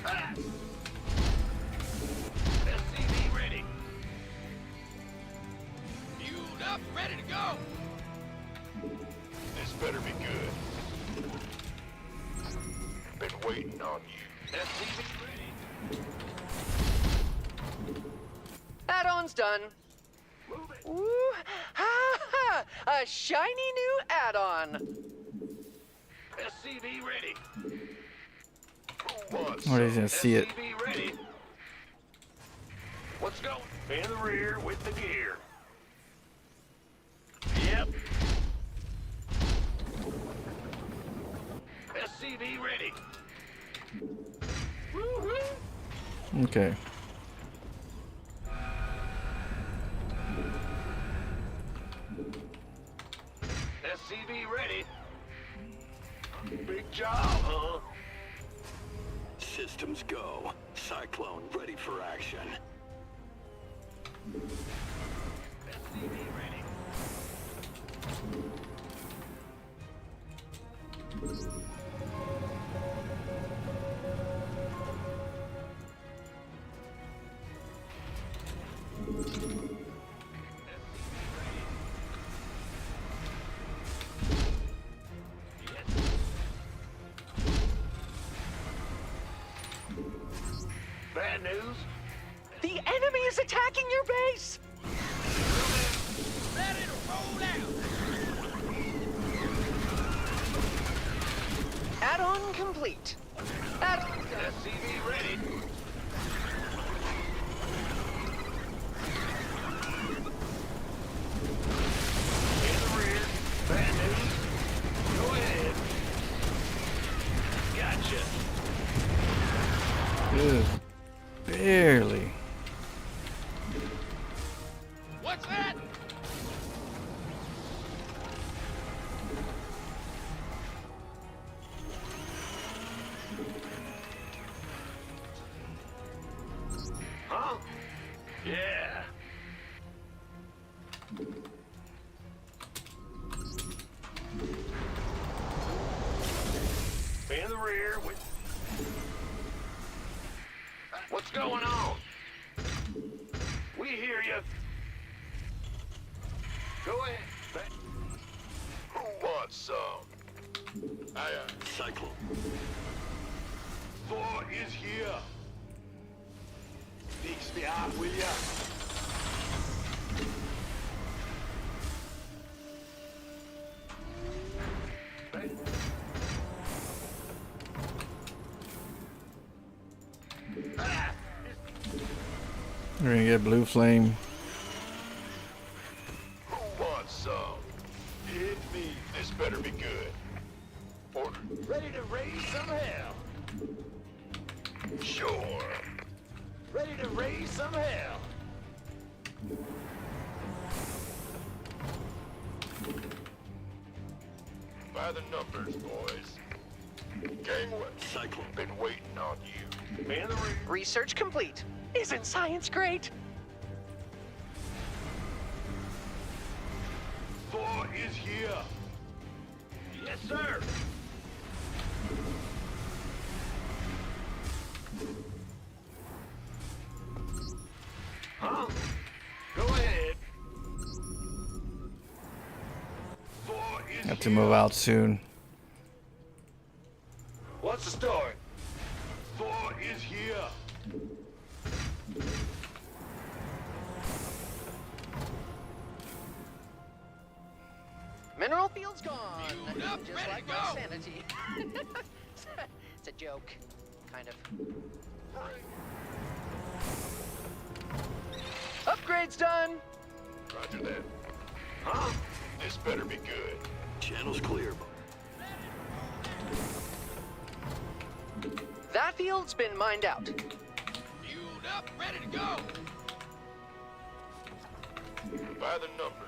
Ah! SCV ready. Fueled up, ready to go. This better be good. Been waiting on you. SCV ready. Add-on's done. Move it. Ooh, ha ha! A shiny new add-on. SCV ready. Who wants What is it? See it. SCV ready. What's going? In the rear with the gear. Yep. SCV ready. Woo-hoo. Okay. SCV ready. Big job, huh? Systems go. Cyclone ready for action. SCV ready. Bad news. The enemy is attacking your base. Ready to roll out. Add-on complete. Add-on done. SCV ready. In the rear. Bad news. Go ahead. Gotcha. Good. Barely. What's that? Huh? Yeah. In the rear with... What's going on? We hear you. Go ahead. Who wants some? Aye, aye. Cyclone. Thor is here. Fix me up, will ya? We're gonna get blue flame. Who wants some? Hit me. This better be good. Order. Ready to raise some hell. Sure. Ready to raise some hell. By the numbers, boys. Gangway. Cyclone. Been waiting on you. In the rear. Research complete. Isn't science great? Thor is here. Yes, sir. Huh? Go ahead. Thor is Have to here. move out soon. What's the story? Thor is here. Mineral field's gone. Just like my sanity. It's a joke. Kind of. Upgrade's done. Roger that. Huh? This better be good. Channel's clear. That field's been mined out. Fueled up, ready to go. By the number.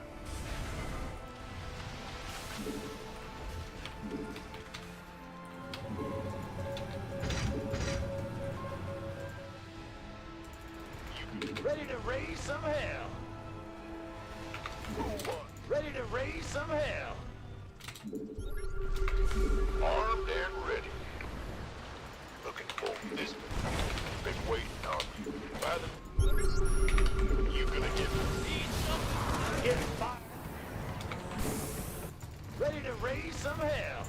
Ready to raise some hell. Ready to raise some hell. Armed and ready. Looking for this. Been waiting on you. By the... You gonna get fired. Ready to raise some hell.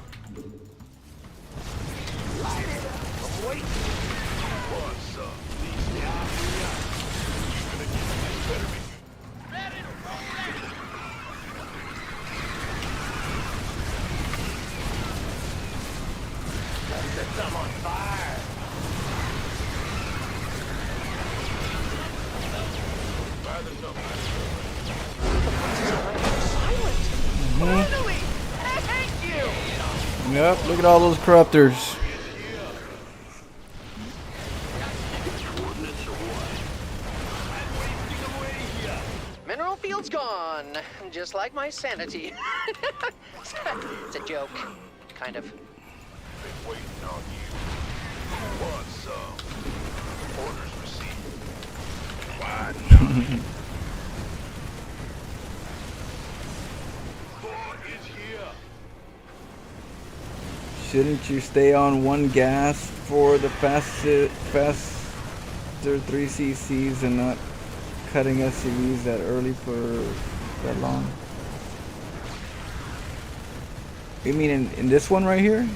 Light it up. I'm waiting. What's up? You gonna get this better be. Ready to roll. Set some on fire. By the number. Finally! Thank you! Yep, look at all those corruptors. Mineral field's gone. Just like my sanity. It's a joke. Kind of. Been waiting on you. What's up? Orders received. Why not? Thor is here. Shouldn't you stay on one gas for the faster 3CCs and not cutting SCVs that early for that long? You mean in this one right here?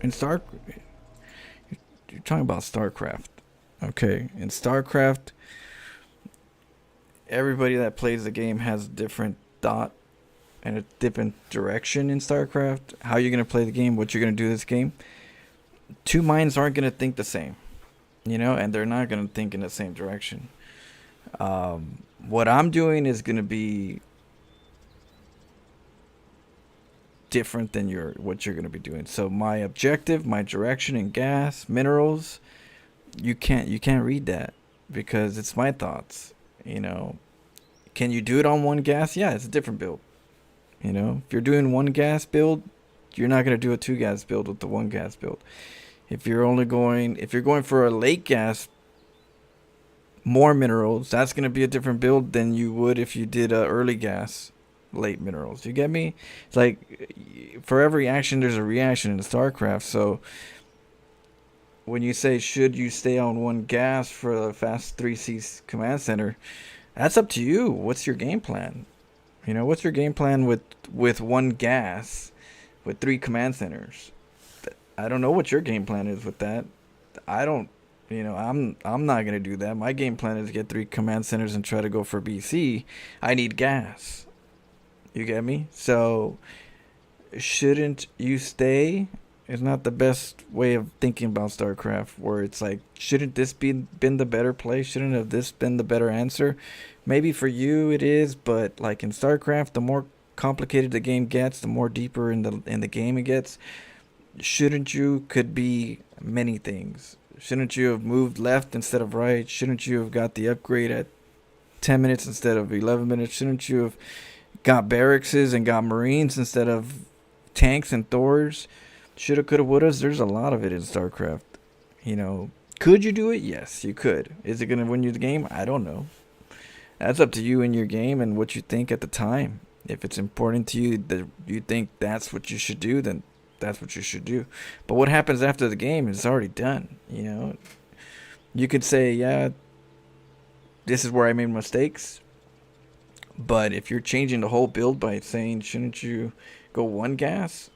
In Star... You're talking about StarCraft. Okay, in StarCraft, everybody that plays the game has a different thought and a different direction in StarCraft. How you're going to play the game, what you're going to do this game. Two minds aren't going to think the same, you know, and they're not going to think in the same direction. What I'm doing is going to be different than what you're going to be doing. So my objective, my direction in gas, minerals, you can't read that because it's my thoughts, you know. Can you do it on one gas? Yeah, it's a different build. You know, if you're doing one gas build, you're not going to do a two gas build with the one gas build. If you're going for a late gas, more minerals, that's going to be a different build than you would if you did a early gas, late minerals. You get me? It's like for every action, there's a reaction in StarCraft. So when you say, should you stay on one gas for the fast 3C command center, that's up to you. What's your game plan? You know, what's your game plan with one gas with 3 command centers? I don't know what your game plan is with that. I don't, you know, I'm not going to do that. My game plan is to get 3 command centers and try to go for BC. I need gas. You get me? So shouldn't you stay? Is not the best way of thinking about StarCraft, where it's like, shouldn't this been the better play? Shouldn't have this been the better answer? Maybe for you it is, but like in StarCraft, the more complicated the game gets, the more deeper in the game it gets. Shouldn't you could be many things. Shouldn't you have moved left instead of right? Shouldn't you have got the upgrade at 10 minutes instead of 11 minutes? Shouldn't you have got barracks and got marines instead of tanks and Thors? Shoulda, coulda, wouldas. There's a lot of it in StarCraft. You know, could you do it? Yes, you could. Is it going to win you the game? I don't know. That's up to you in your game and what you think at the time. If it's important to you that you think that's what you should do, then that's what you should do. But what happens after the game is already done. You know, you could say, yeah, this is where I made mistakes. But if you're changing the whole build by saying, shouldn't you go one gas?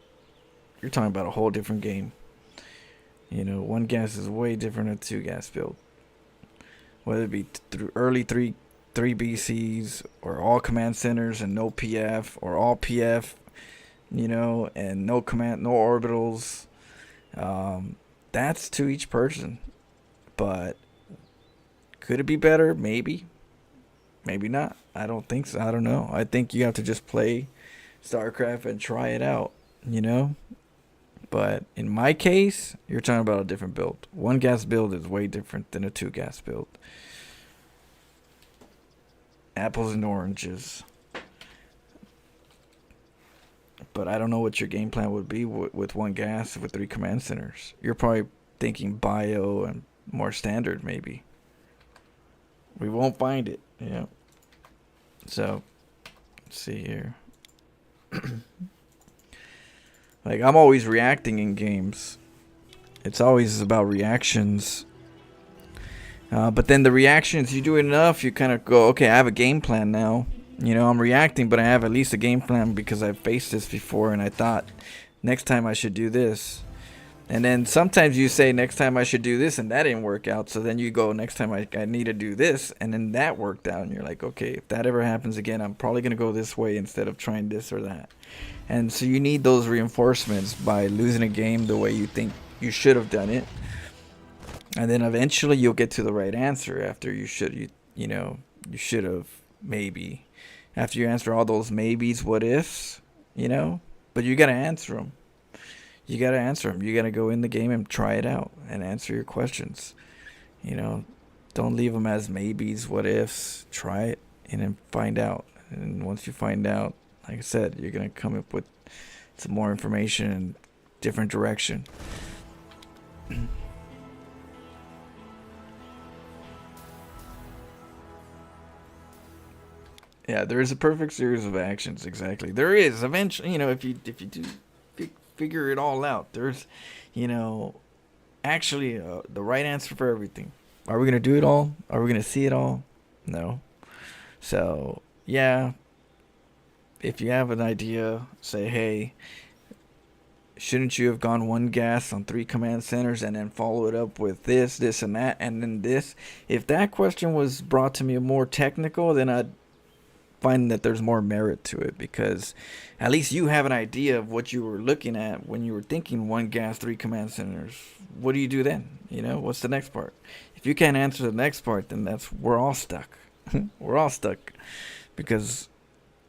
you're talking about a whole different game. You know, 1 gas is way different than 2 gas build. Whether it be through early 3 BCs or all command centers and no PF, or all PF, you know, and no orbitals. That's to each person. But could it be better? Maybe. Maybe not. I don't think so. I don't know. I think you have to just play StarCraft and try it out, you know? But in my case, you're talking about a different build. 1 gas build is way different than a 2 gas build. Apples and oranges. But I don't know what your game plan would be with 1 gas with 3 command centers. You're probably thinking bio and more standard, maybe. We won't find it, you know. So, let's see here. Like, I'm always reacting in games. It's always about reactions. But then the reactions, you do it enough, you kind of go, okay, I have a game plan now. You know, I'm reacting, but I have at least a game plan because I've faced this before, and I thought next time I should do this. And then sometimes you say next time I should do this, and that didn't work out. So then you go, next time I need to do this, and then that worked out. And you're like, okay, if that ever happens again, I'm probably going to go this way instead of trying this or that. And so you need those reinforcements by losing a game the way you think you should have done it. And then eventually you'll get to the right answer after you should have maybe. After you answer all those maybes, what ifs, you know. But you got to answer them. You got to answer them. You got to go in the game and try it out and answer your questions. You know, don't leave them as maybes, what ifs. Try it and then find out. And once you find out, like I said, you're going to come up with some more information and different direction. Yeah, there is a perfect series of actions. Exactly, there is. Eventually, you know, if you do figure it all out, there's, you know, actually the right answer for everything. Are we gonna do it all? Are we gonna see it all? No. So yeah, if you have an idea, say, hey, shouldn't you have gone 1 gas on 3 command centers and then follow it up with this, this, and that, and then this? If that question was brought to me more technical, then I'd find that there's more merit to it, because at least you have an idea of what you were looking at when you were thinking 1 gas 3 command centers. What do you do then? You know, what's the next part? If you can't answer the next part, then we're all stuck. We're all stuck, because,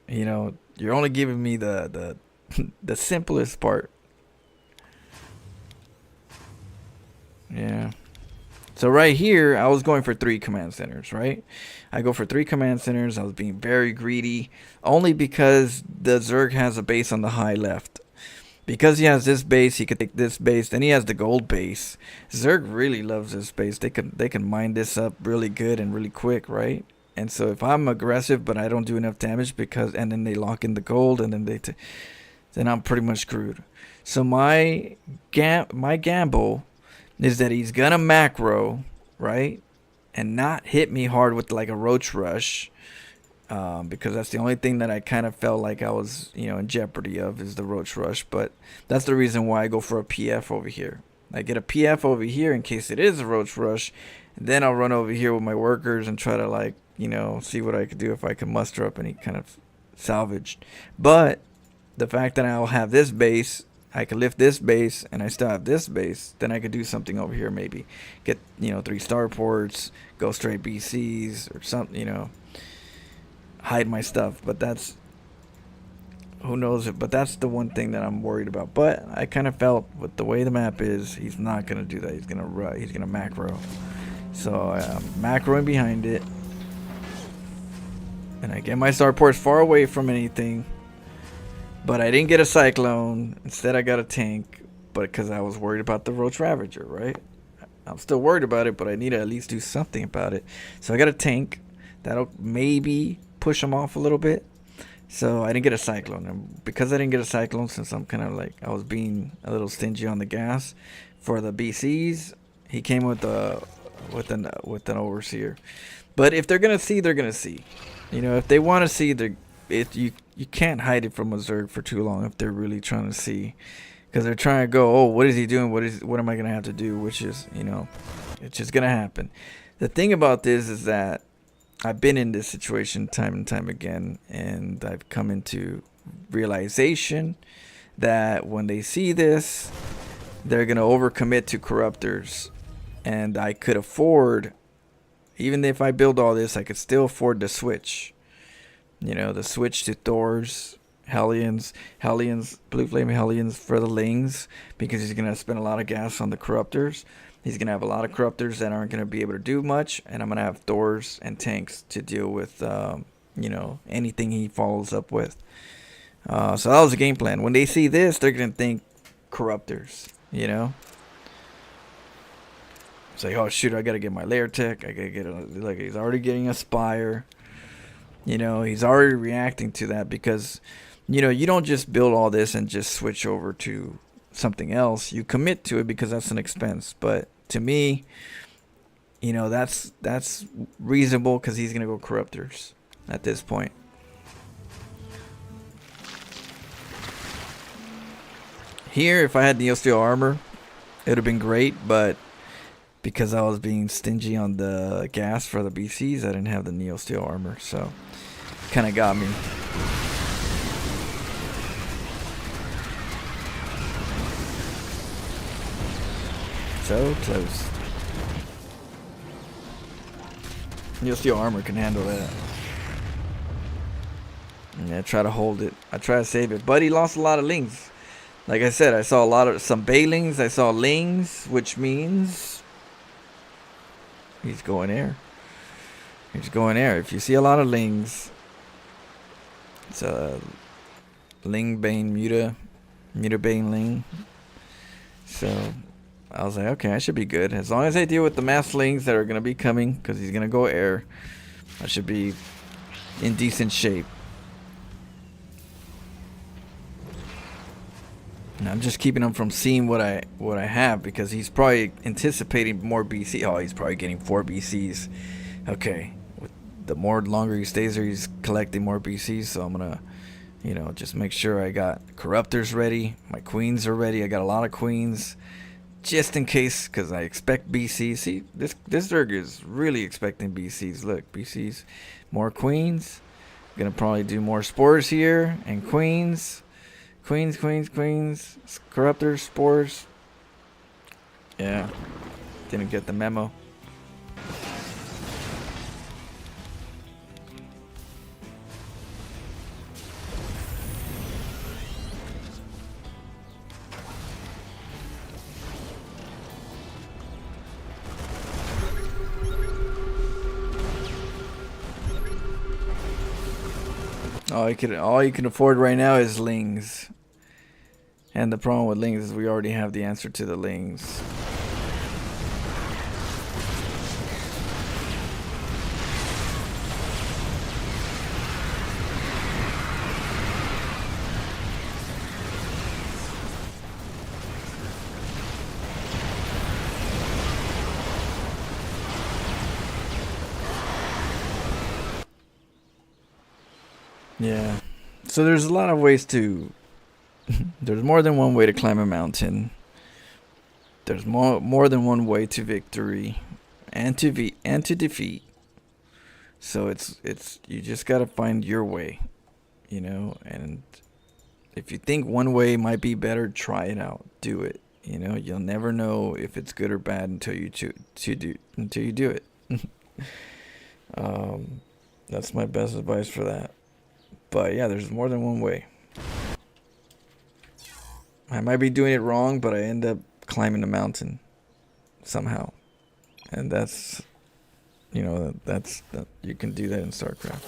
you know, you're only giving me the the simplest part. Yeah. So right here, I was going for 3 command centers, right? I go for 3 command centers. I was being very greedy, only because the Zerg has a base on the high left. Because he has this base, he could take this base. Then he has the gold base. Zerg really loves this base. They can mine this up really good and really quick, right? And so if I'm aggressive, but I don't do enough damage, and then they lock in the gold, and then then I'm pretty much screwed. So my gamble is that he's gonna macro, right, and not hit me hard with like a roach rush, because that's the only thing that I kind of felt like I was, you know, in jeopardy of, is the roach rush. But that's the reason why I go for a PF over here. I get a PF over here in case it is a roach rush, and then I'll run over here with my workers and try to, like, you know, see what I could do, if I could muster up any kind of salvage. But the fact that I'll have this base, I could lift this base, and I still have this base, then I could do something over here, maybe get, you know, 3 starports, go straight BCs or something, you know, hide my stuff. But that's, who knows it, but that's the one thing that I'm worried about. But I kind of felt with the way the map is, he's not going to do that. He's going to macro. So I'm macroing behind it, and I get my starports far away from anything. But I didn't get a Cyclone. Instead, I got a tank. But because I was worried about the Roach Ravager, right? I'm still worried about it, but I need to at least do something about it. So I got a tank. That'll maybe push him off a little bit. So I didn't get a Cyclone. And because I didn't get a Cyclone, since I'm kind of like, I was being a little stingy on the gas for the BCs, he came with an Overseer. But if they're going to see, they're going to see. You know, if they want to see, you can't hide it from a Zerg for too long if they're really trying to see. because they're trying to go, oh, what is he doing? What am I gonna have to do? Which is, you know, it's just gonna happen. The thing about this is that I've been in this situation time and time again, and I've come into realization that when they see this, they're gonna overcommit to corruptors, and I could afford, even if I build all this, I could still afford the switch. You know, the switch to Thor's, Hellions, Blue Flame Hellions for the Lings, because he's gonna spend a lot of gas on the corruptors. He's gonna have a lot of corruptors that aren't gonna be able to do much, and I'm gonna have Thors and tanks to deal with, you know, anything he follows up with. So that was the game plan. When they see this, they're gonna think corruptors. You know, it's like, oh shoot, I gotta get my lair tech. I gotta get like he's already getting a spire. You know, he's already reacting to that because, you know, you don't just build all this and just switch over to something else. You commit to it because that's an expense. But to me, you know, that's reasonable because he's gonna go corruptors at this point. Here, if I had Neo Steel armor, it would have been great, but because I was being stingy on the gas for the BCs, I didn't have the Neo Steel armor, so kind of got me. So close. Neo Steel armor can handle that. Yeah, try to hold it. I try to save it, but he lost a lot of lings. Like I said, I saw some Bailings, I saw Lings, which means he's going air. He's going air. If you see a lot of Lings, it's a Ling Bane Muta Bane Ling. So I was like, okay, I should be good. As long as I deal with the mass Lings that are going to be coming, because he's going to go air, I should be in decent shape. And I'm just keeping him from seeing what I have, because he's probably anticipating more BC. Oh, he's probably getting 4 BCs. Okay, with the longer he stays there, he's collecting more BCs. So I'm gonna, you know, just make sure I got corruptors ready. My queens are ready. I got a lot of queens, just in case, because I expect BCs. See, this Zerg is really expecting BCs. Look, BCs, more queens. Gonna probably do more spores here and queens. Queens, corruptors, spores. Yeah, didn't get the memo. All you can afford right now is Lings. And the problem with Lings is we already have the answer to the Lings. Yeah. So there's a lot of ways to... There's more than one way to climb a mountain. There's more than one way to victory and to defeat. So it's you just gotta find your way, you know. And if you think one way might be better, try it out. Do it. You know, you'll never know if it's good or bad until you do it. That's my best advice for that. But yeah, there's more than one way. I might be doing it wrong, but I end up climbing the mountain somehow. And that's, you know, you can do that in StarCraft.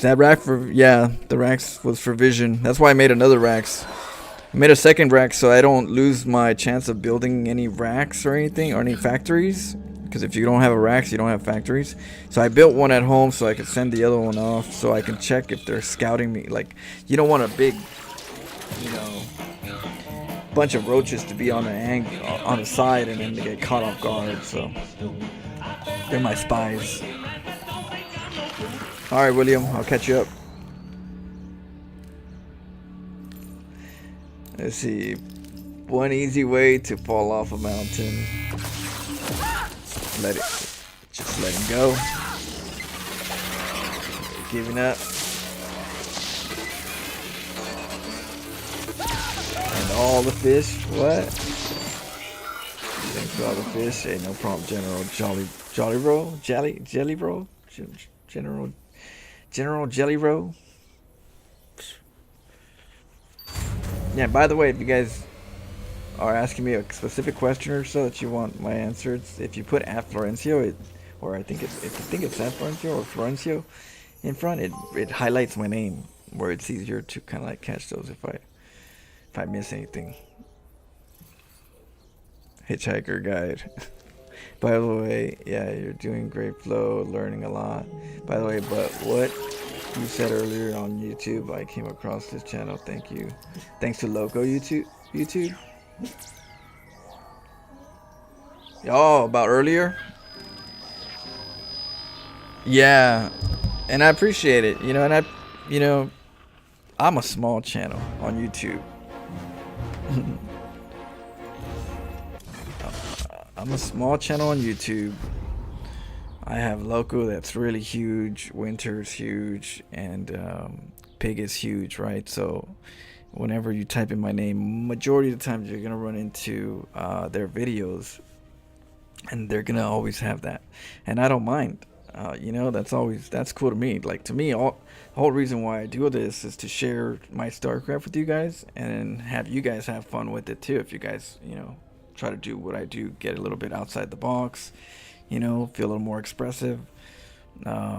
That rack the racks was for vision. That's why I made another racks. I made a second rack so I don't lose my chance of building any racks or anything, or any factories. Because if you don't have a racks, you don't have factories. So I built one at home so I could send the other one off so I can check if they're scouting me. Like, you don't want a big, you know, bunch of roaches to be on the side and then to get caught off guard. So they're my spies. All right, William, I'll catch you up. Let's see. One easy way to fall off a mountain. Just let him go. Giving up. And all the fish. What? Thanks for all the fish. Hey, no problem, General Jolly Roll? Jelly Roll? General Jelly Roll? Yeah, by the way, if you guys are asking me a specific question or so that you want my answers, if you put at Florencio, or if you think it's at Florencio or Florencio in front, it highlights my name, where it's easier to kind of like catch those if I miss anything. Hitchhiker guide. By the way, yeah, you're doing great, Flo, learning a lot. By the way, but what you said earlier on YouTube, I came across this channel. Thank you. Thanks to Loco YouTube. Oh, about earlier? Yeah, and I appreciate it. I'm a small channel on YouTube. I'm a small channel on YouTube. I have Loco that's really huge, Winter's huge, and Pig is huge, right? So whenever you type in my name, majority of the time you're gonna run into their videos, and they're gonna always have that, and I don't mind. That's cool to me. Like, to me, the whole reason why I do this is to share my StarCraft with you guys and have you guys have fun with it too. If you guys, try to do what I do, get a little bit outside the box, feel a little more expressive,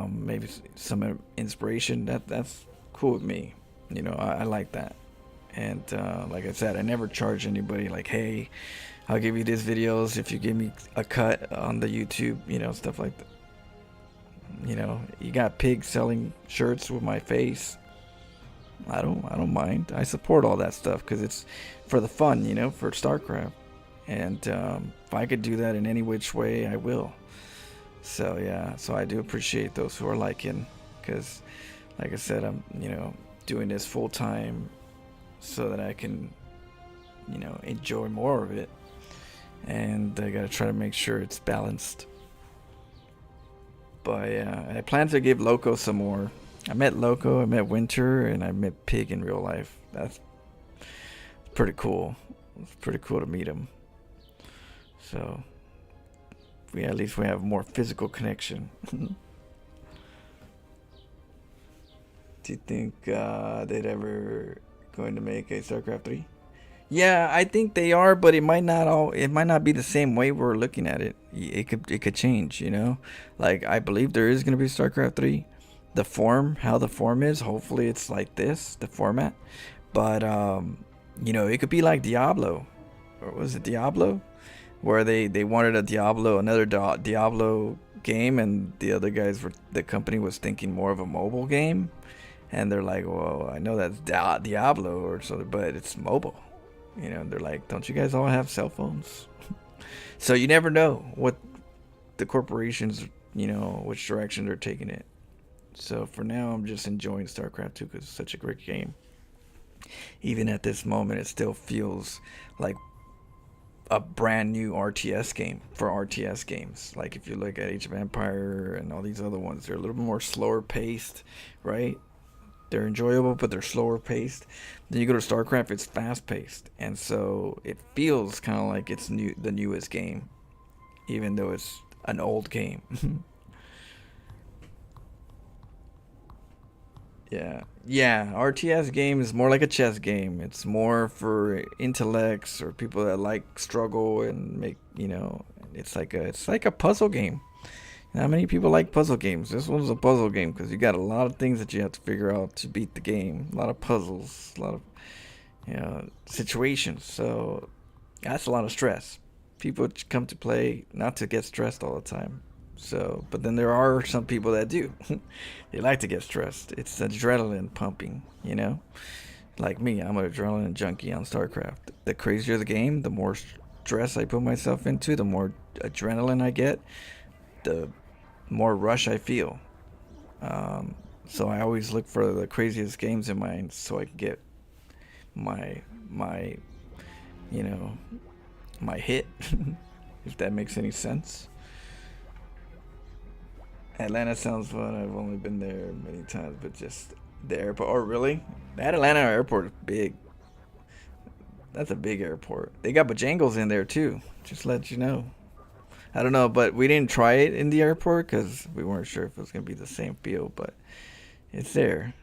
maybe some inspiration. That's cool with me. I like that. And like I said, I never charge anybody like, hey, I'll give you these videos if you give me a cut on the YouTube, stuff like that. You got Pig selling shirts with my face. I don't mind. I support all that stuff because it's for the fun, for StarCraft. And if I could do that in any which way, I will. So yeah, so I do appreciate those who are liking, because like I said, I'm doing this full time so that I can enjoy more of it, and I gotta try to make sure it's balanced. But yeah, I plan to give Loco some more. I met Loco, I met Winter, and I met Pig in real life. That's pretty cool. It's pretty cool to meet him. So at least we have more physical connection. Do you think they'd ever going to make a StarCraft 3? Yeah, I think they are, but it might not be the same way we're looking at it. It could change, Like, I believe there is going to be StarCraft 3. How the form is, hopefully it's like this, the format. But it could be like Diablo. Or was it Diablo? Where they wanted another Diablo game, and the company was thinking more of a mobile game, and they're like, well, I know that's Diablo or something, but it's mobile. They're like, don't you guys all have cell phones? So you never know what the corporations, which direction they're taking it. So for now, I'm just enjoying StarCraft 2 because it's such a great game. Even at this moment, it still feels like a brand new RTS game for RTS games. Like, if you look at Age of Empire and all these other ones, they're a little bit more slower paced, right? They're enjoyable, but they're slower paced. Then you go to StarCraft, it's fast paced, and so it feels kind of like it's the newest game, even though it's an old game. Yeah, RTS game is more like a chess game. It's more for intellects or people that like struggle and make, it's like a puzzle game. How many people like puzzle games? This one's a puzzle game because you got a lot of things that you have to figure out to beat the game. A lot of puzzles, a lot of situations. So that's a lot of stress. People come to play not to get stressed all the time. So, but then there are some people that do. They like to get stressed. It's adrenaline pumping, Like me, I'm an adrenaline junkie on StarCraft. The crazier the game, the more stress I put myself into, the more adrenaline I get, the more rush I feel. So I always look for the craziest games in mind so I can get my you know, my hit, if that makes any sense. Atlanta sounds fun. I've only been there many times, but just the airport. Oh, really? That Atlanta airport is big. That's a big airport. They got Bojangles in there too. Just let you know. I don't know, but we didn't try it in the airport because we weren't sure if it was gonna be the same feel. But it's there.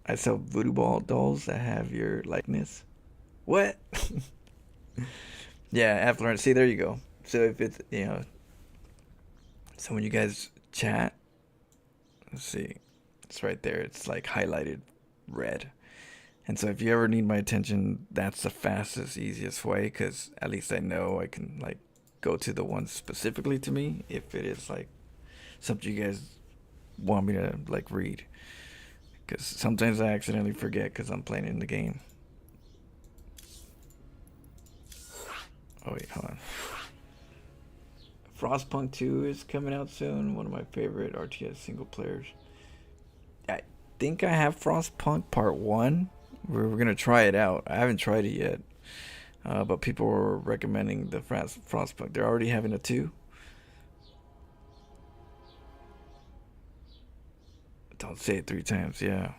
I sell voodoo ball dolls that have your likeness. What? Yeah, affluent. See, there you go. So if it's, you know, so when you guys chat, let's see, it's right there. It's like highlighted red. And so if you ever need my attention, that's the fastest, easiest way, because at least I know I can like go to the one specifically to me if it is like something you guys want me to like read. Because sometimes I accidentally forget because I'm playing in the game. Oh wait, hold on. Frostpunk 2 is coming out soon. One of my favorite RTS single players. I think I have Frostpunk Part 1. We're gonna try it out. I haven't tried it yet. But people were recommending the Frostpunk. They're already having a 2. Don't say it 3 times, yeah.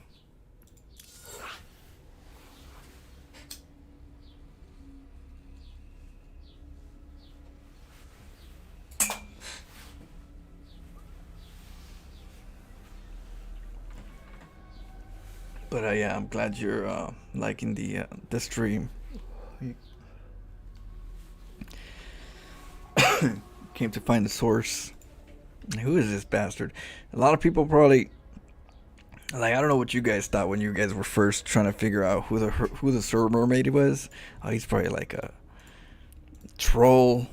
But yeah, I'm glad you're liking the stream. Came to find the source. Who is this bastard? A lot of people probably like. I don't know what you guys thought when you guys were first trying to figure out who the Sir Mermaid was. Oh, he's probably like a troll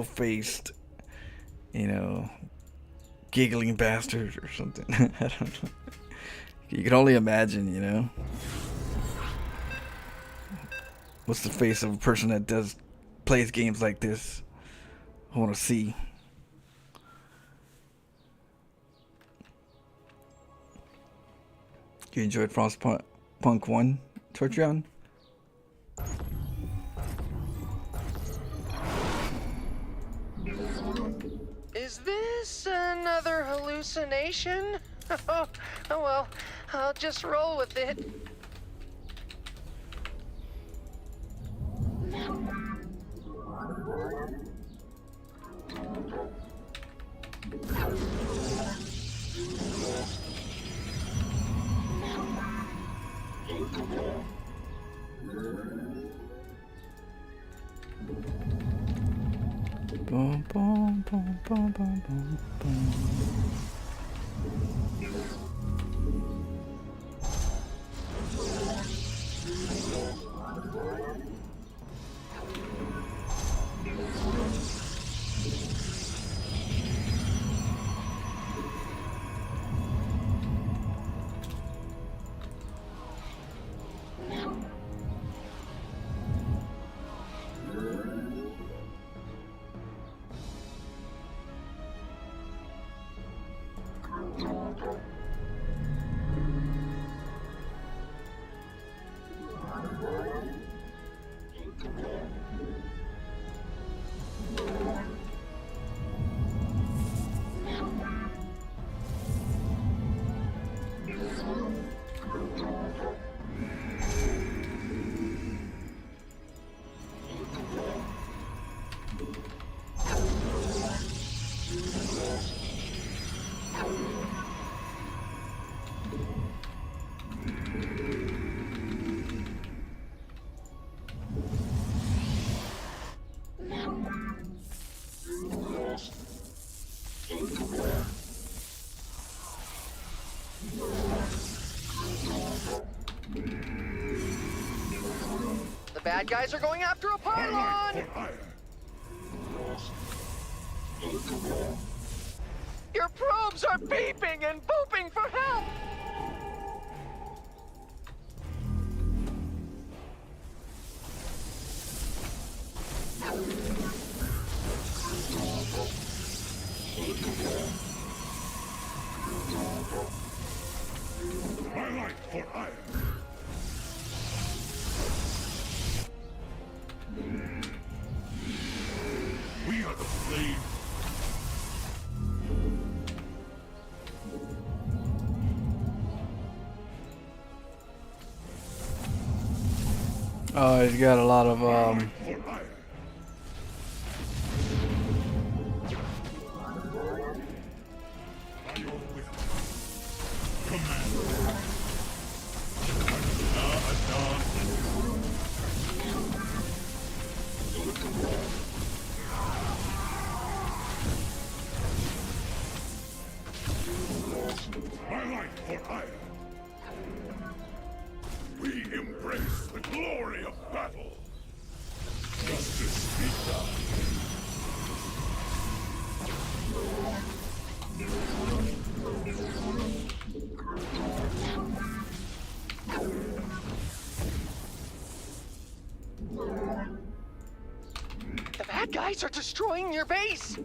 faced, you know, giggling bastard or something. I don't know. You can only imagine, you know. What's the face of a person that plays games like this? I want to see. You enjoyed Frostpunk 1, Tortrion? Is this another hallucination? Oh, well, I'll just roll with it. Boom, boom, boom, boom, boom, boom, boom. The bad guys are going after a pylon! Your probes are beeping and booping for help! are the blade. Oh, he's got a lot of For hire. By your will. Command. My life for hire. We embrace the glory of battle. Justice be done. The bad guys are destroying your base.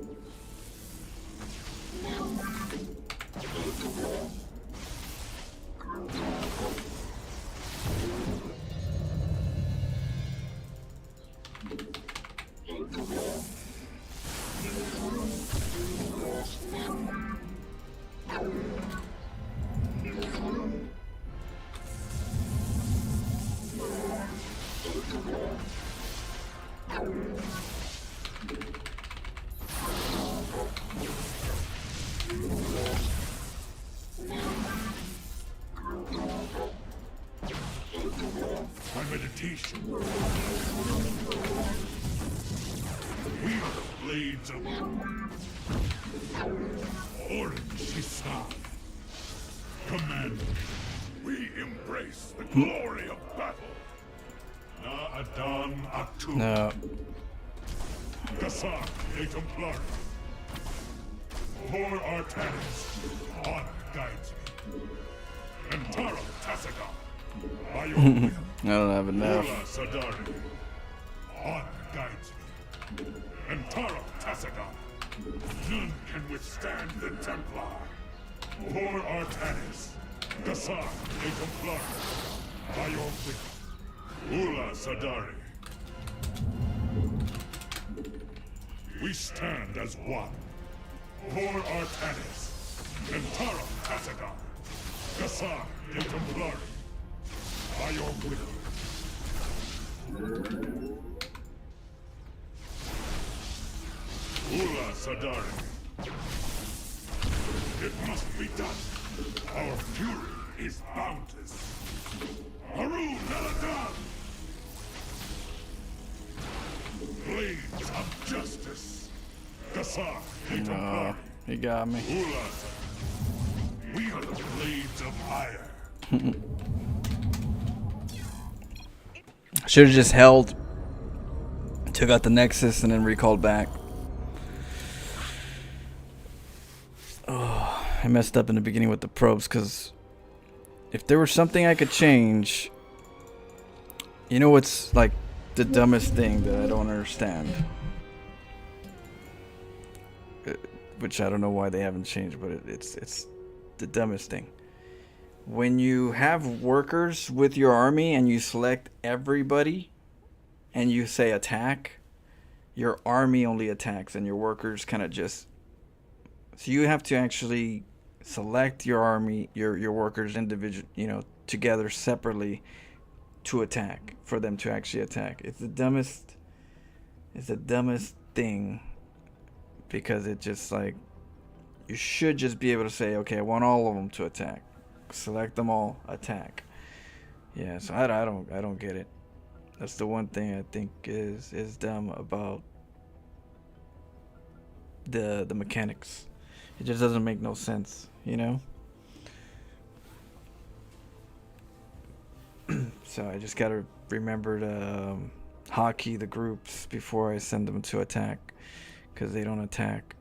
My meditation. We are the blades of Orange Islam. Commander, we embrace the glory of battle. Na Adan Atu. no. Gassar de Templar. For Artanis, honor guides me. And Taro Tassaga, by your will. I don't have enough. Ola Sadari, honor guides me. And Taro Tassaga, none can withstand the Templar. For Artanis, Gassar de Templar, by your will. Ola Sadari. We stand as one. For Artanis, and Taro Tassaga, Gassar de Templar, by your will. Ula Sadari. It must be done. Our fury is boundless. Haru Naladan! Blades of justice. Gassar de Templar. He got me. Ula. We are the blades of fire. Should have just held, took out the Nexus, and then recalled back. Oh, I messed up in the beginning with the probes, because if there was something I could change, you know what's like the dumbest thing that I don't understand? Which I don't know why they haven't changed, but it's the dumbest thing. When you have workers with your army and you select everybody and you say attack, your army only attacks and your workers kind of just... So you have to actually select your army, your workers individual, together separately to attack, for them to actually attack. It's the dumbest thing, because it just like, you should just be able to say, okay, I want all of them to attack. Select them all, attack. Yeah, so I don't get it. That's the one thing I think is dumb about the mechanics. It just doesn't make no sense, So I just gotta remember to hotkey the groups before I send them to attack, because they don't attack.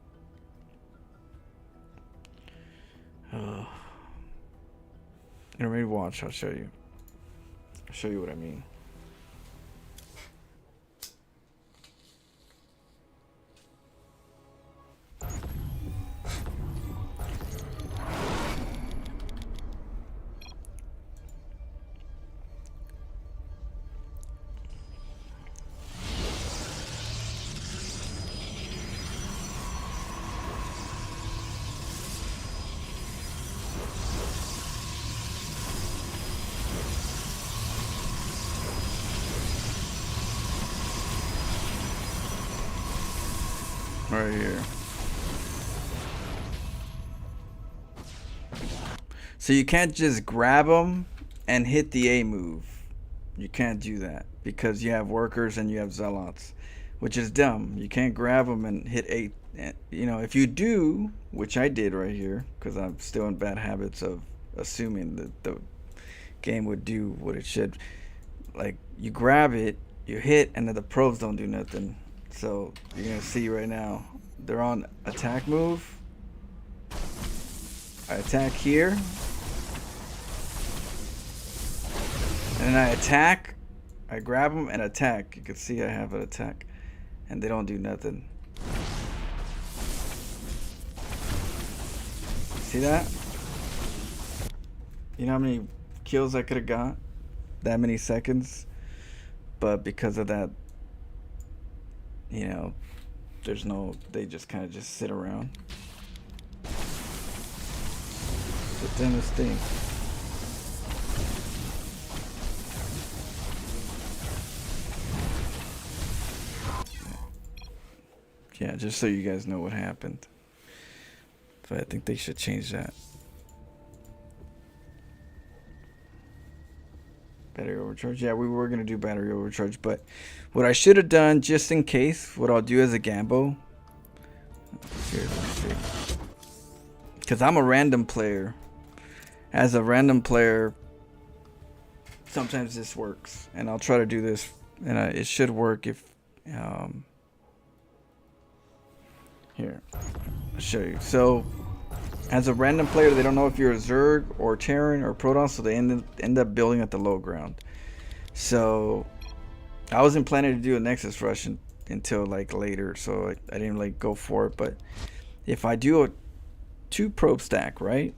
Maybe watch, I'll show you what I mean. right here. So you can't just grab them and hit the A move. You can't do that because you have workers and you have zealots, which is dumb. You can't grab them and hit A. You know, if you do, which I did right here, because I'm still in bad habits of assuming that the game would do what it should. Like, you grab it, you hit, and then the probes don't do nothing. So you're gonna see right now, they're on attack move. I attack here, and then I attack. I grab them and attack. You can see I have an attack, and they don't do nothing. See that? You know how many kills I could have got? That many seconds? But because of that, you know, there's no, they just kind of just sit around. The dumbest thing. Yeah, just so you guys know what happened. But I think they should change that. Battery overcharge. Yeah, we were going to do battery overcharge. But what I should have done, just in case, what I'll do as a gambo. Here, let me see. Because I'm a random player. As a random player, sometimes this works. And I'll try to do this. And it should work if... here. I'll show you. So, as a random player, they don't know if you're a Zerg or Terran or Protoss, so they end up building at the low ground. So, I wasn't planning to do a Nexus rush until like later, so I didn't like go for it. But if I do a 2 probe stack, right?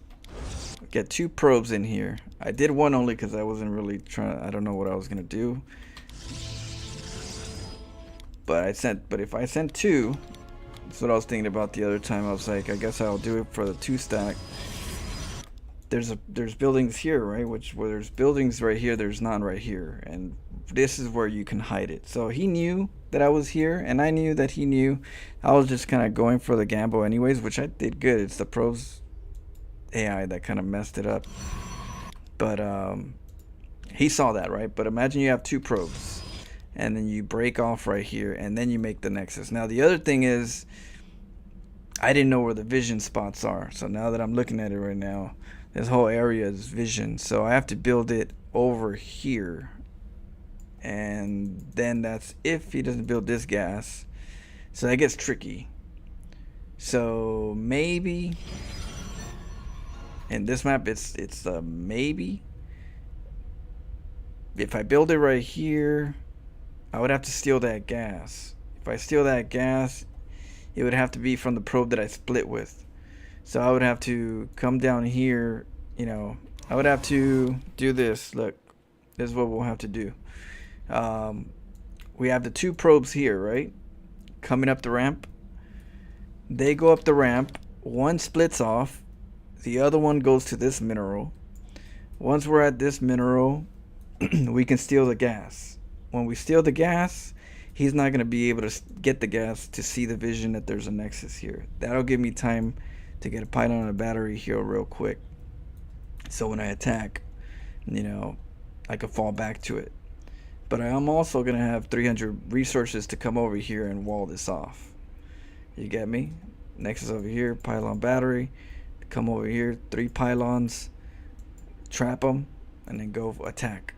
Get 2 probes in here. I did one only because I wasn't really trying. I don't know what I was gonna do. But if I sent 2. That's what I was thinking about the other time. I was like, I guess I'll do it for the 2 stack. There's buildings here, right? Where there's buildings right here, there's none right here, and this is where you can hide it. So he knew that I was here, and I knew that he knew. I was just kind of going for the gambo anyways, which I did good. It's the pros AI that kind of messed it up, but he saw that, right? But imagine you have 2 probes. And then you break off right here, and then you make the nexus. Now the other thing is, I didn't know where the vision spots are. So now that I'm looking at it right now, this whole area is vision. So I have to build it over here. And then that's if he doesn't build this gas. So that gets tricky. So maybe, in this map, it's a maybe. If I build it right here, I would have to steal that gas. If I steal that gas, it would have to be from the probe that I split with. So I would have to come down here, you know, I would have to do this. Look, this is what we'll have to do. We have the 2 probes here, right? Coming up the ramp. They go up the ramp. One splits off. The other one goes to this mineral. Once we're at this mineral, we can steal the gas. When we steal the gas, he's not going to be able to get the gas to see the vision that there's a nexus here. That'll give me time to get a pylon and a battery here real quick. So when I attack, you know, I can fall back to it. But I'm also going to have 300 resources to come over here and wall this off. You get me? Nexus over here, pylon battery. Come over here, 3 pylons. Trap them, and then go attack.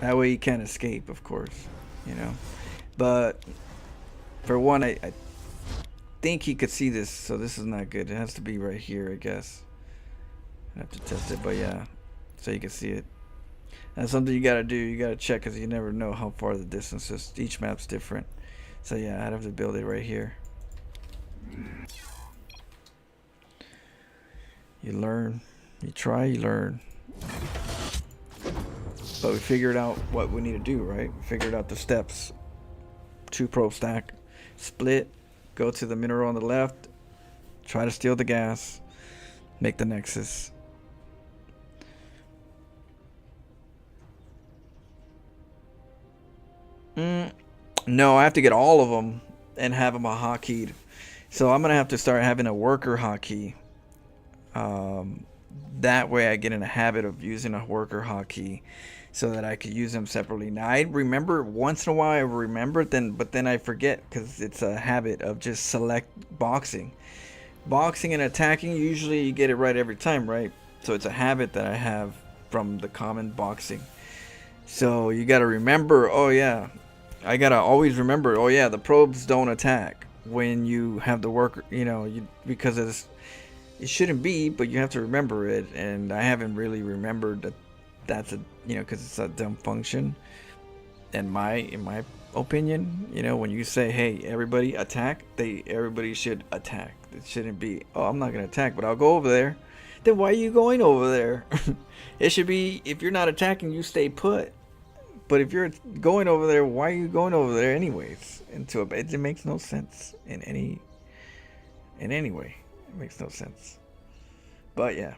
That way he can't escape, of course, you know. But for one, I think he could see this, so this is not good. It has to be right here, I guess. I have to test it, but yeah, so you can see it. That's something you gotta do. You gotta check, because you never know how far the distance is. Each map's different. So yeah, I'd have to build it right here. You learn. You try, you learn. But we figured out what we need to do, right? We figured out the steps. 2 probe stack, split, go to the mineral on the left, try to steal the gas, make the nexus. No, I have to get all of them and have them a hotkeyed. So I'm gonna have to start having a worker hotkey. That way I get in a habit of using a worker hotkey, so that I could use them separately. Now I remember once in a while, I remember but then I forget because it's a habit of just select boxing. Boxing and attacking, usually you get it right every time, right? So it's a habit that I have from the common boxing. So you gotta remember, oh yeah, I gotta always remember, oh yeah, the probes don't attack when you have the worker, because it shouldn't be, but you have to remember it, and I haven't really remembered that that's a, because it's a dumb function. In my opinion, when you say, hey, everybody attack, everybody should attack. It shouldn't be, oh, I'm not gonna attack, but I'll go over there. Then why are you going over there? It should be, if you're not attacking, you stay put. But if you're going over there, why are you going over there anyways? It makes no sense in any way. It makes no sense. But yeah.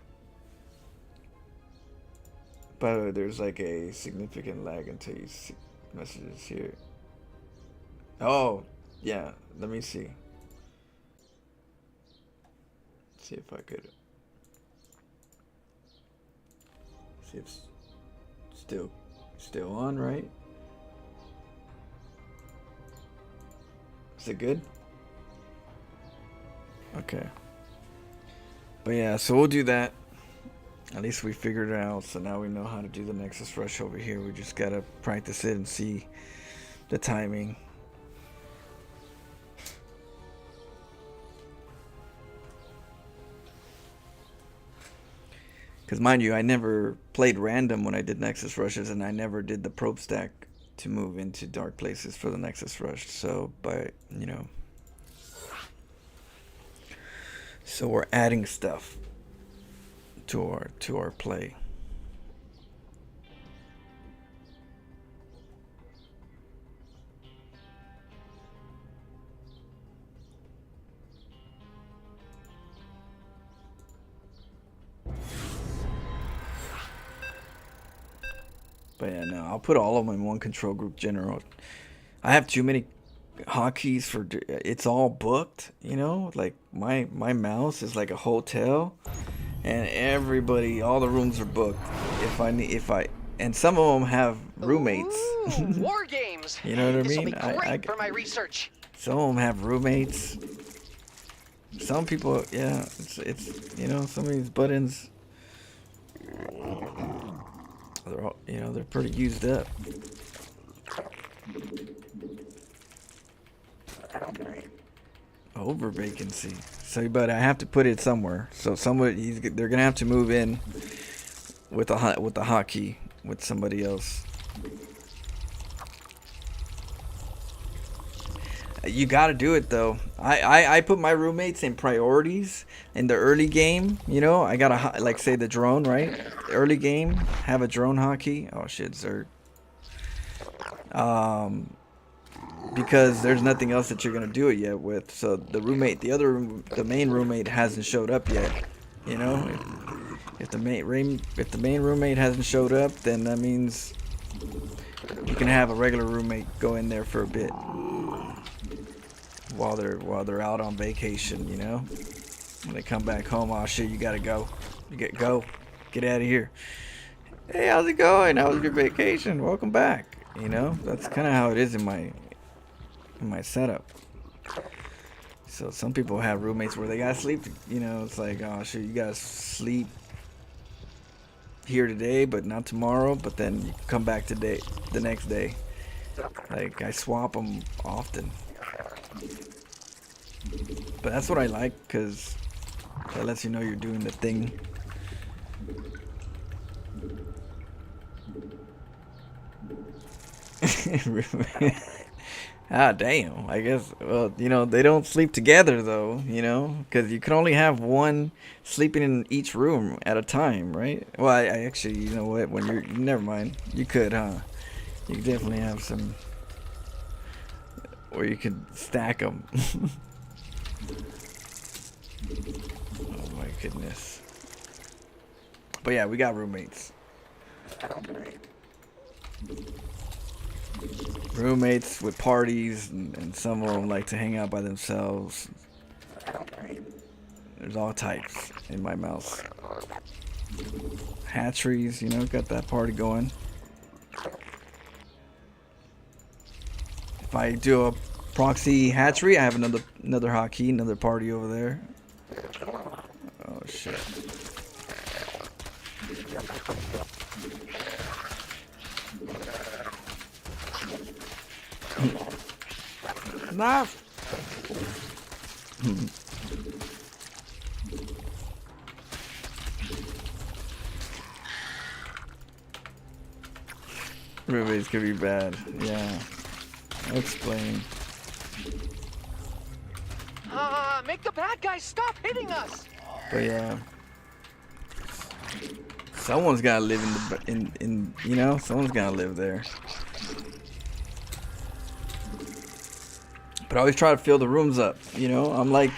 But there's like a significant lag until you see messages here. Oh, yeah. Let me see. See if I could. See if it's still on, right? Is it good? Okay. But yeah, so we'll do that. At least we figured it out, so now we know how to do the Nexus Rush over here. We just gotta practice it and see the timing. Because mind you, I never played random when I did Nexus Rushes, and I never did the probe stack to move into dark places for the Nexus Rush. So, so we're adding stuff to our play. But yeah, no, I'll put all of them in one control group general. I have too many hotkeys for it's all booked, like my mouse is like a hotel, and all the rooms are booked. And some of them have roommates. Ooh, war games. You know what I This'll mean? be great for my research. Some of them have roommates. Some people, yeah, it's some of these buttons, they're all, they're pretty used up. Over vacancy. So, but I have to put it somewhere. So they're gonna have to move in with the hotkey with somebody else. You gotta do it though. I put my roommates in priorities in the early game. I gotta like say the drone, right? Early game, have a drone hotkey. Oh shit, Zerg. Because there's nothing else that you're gonna do it yet with. So the main roommate hasn't showed up yet. If the main roommate hasn't showed up, then that means you can have a regular roommate go in there for a bit while they're out on vacation. When they come back home, oh shit, you gotta go. Get out of here. Hey, how's it going? How was your vacation? Welcome back. That's kind of how it is in my setup. So some people have roommates where they gotta sleep. It's like, oh shit, you gotta sleep here today, but not tomorrow. But then you come back the next day. Like I swap them often. But that's what I like, because that lets you know you're doing the thing. Ah, damn. I guess, well, they don't sleep together, though, because you can only have one sleeping in each room at a time, right? Well, I actually, you know what, never mind. You could, huh? You could definitely have some, or you could stack them. Oh, my goodness. But yeah, we got roommates. roommates with parties, and some of them like to hang out by themselves. There's all types in my mouse. Hatcheries, you know, got that party going. If I do a proxy hatchery, I have another hotkey, another party over there. Oh shit. Enough. Roommates could be bad. Yeah. I'll explain. Make the bad guys stop hitting us. But yeah. Someone's gotta live in you know, someone's gotta live there. But I always try to fill the rooms up, you know? I'm like,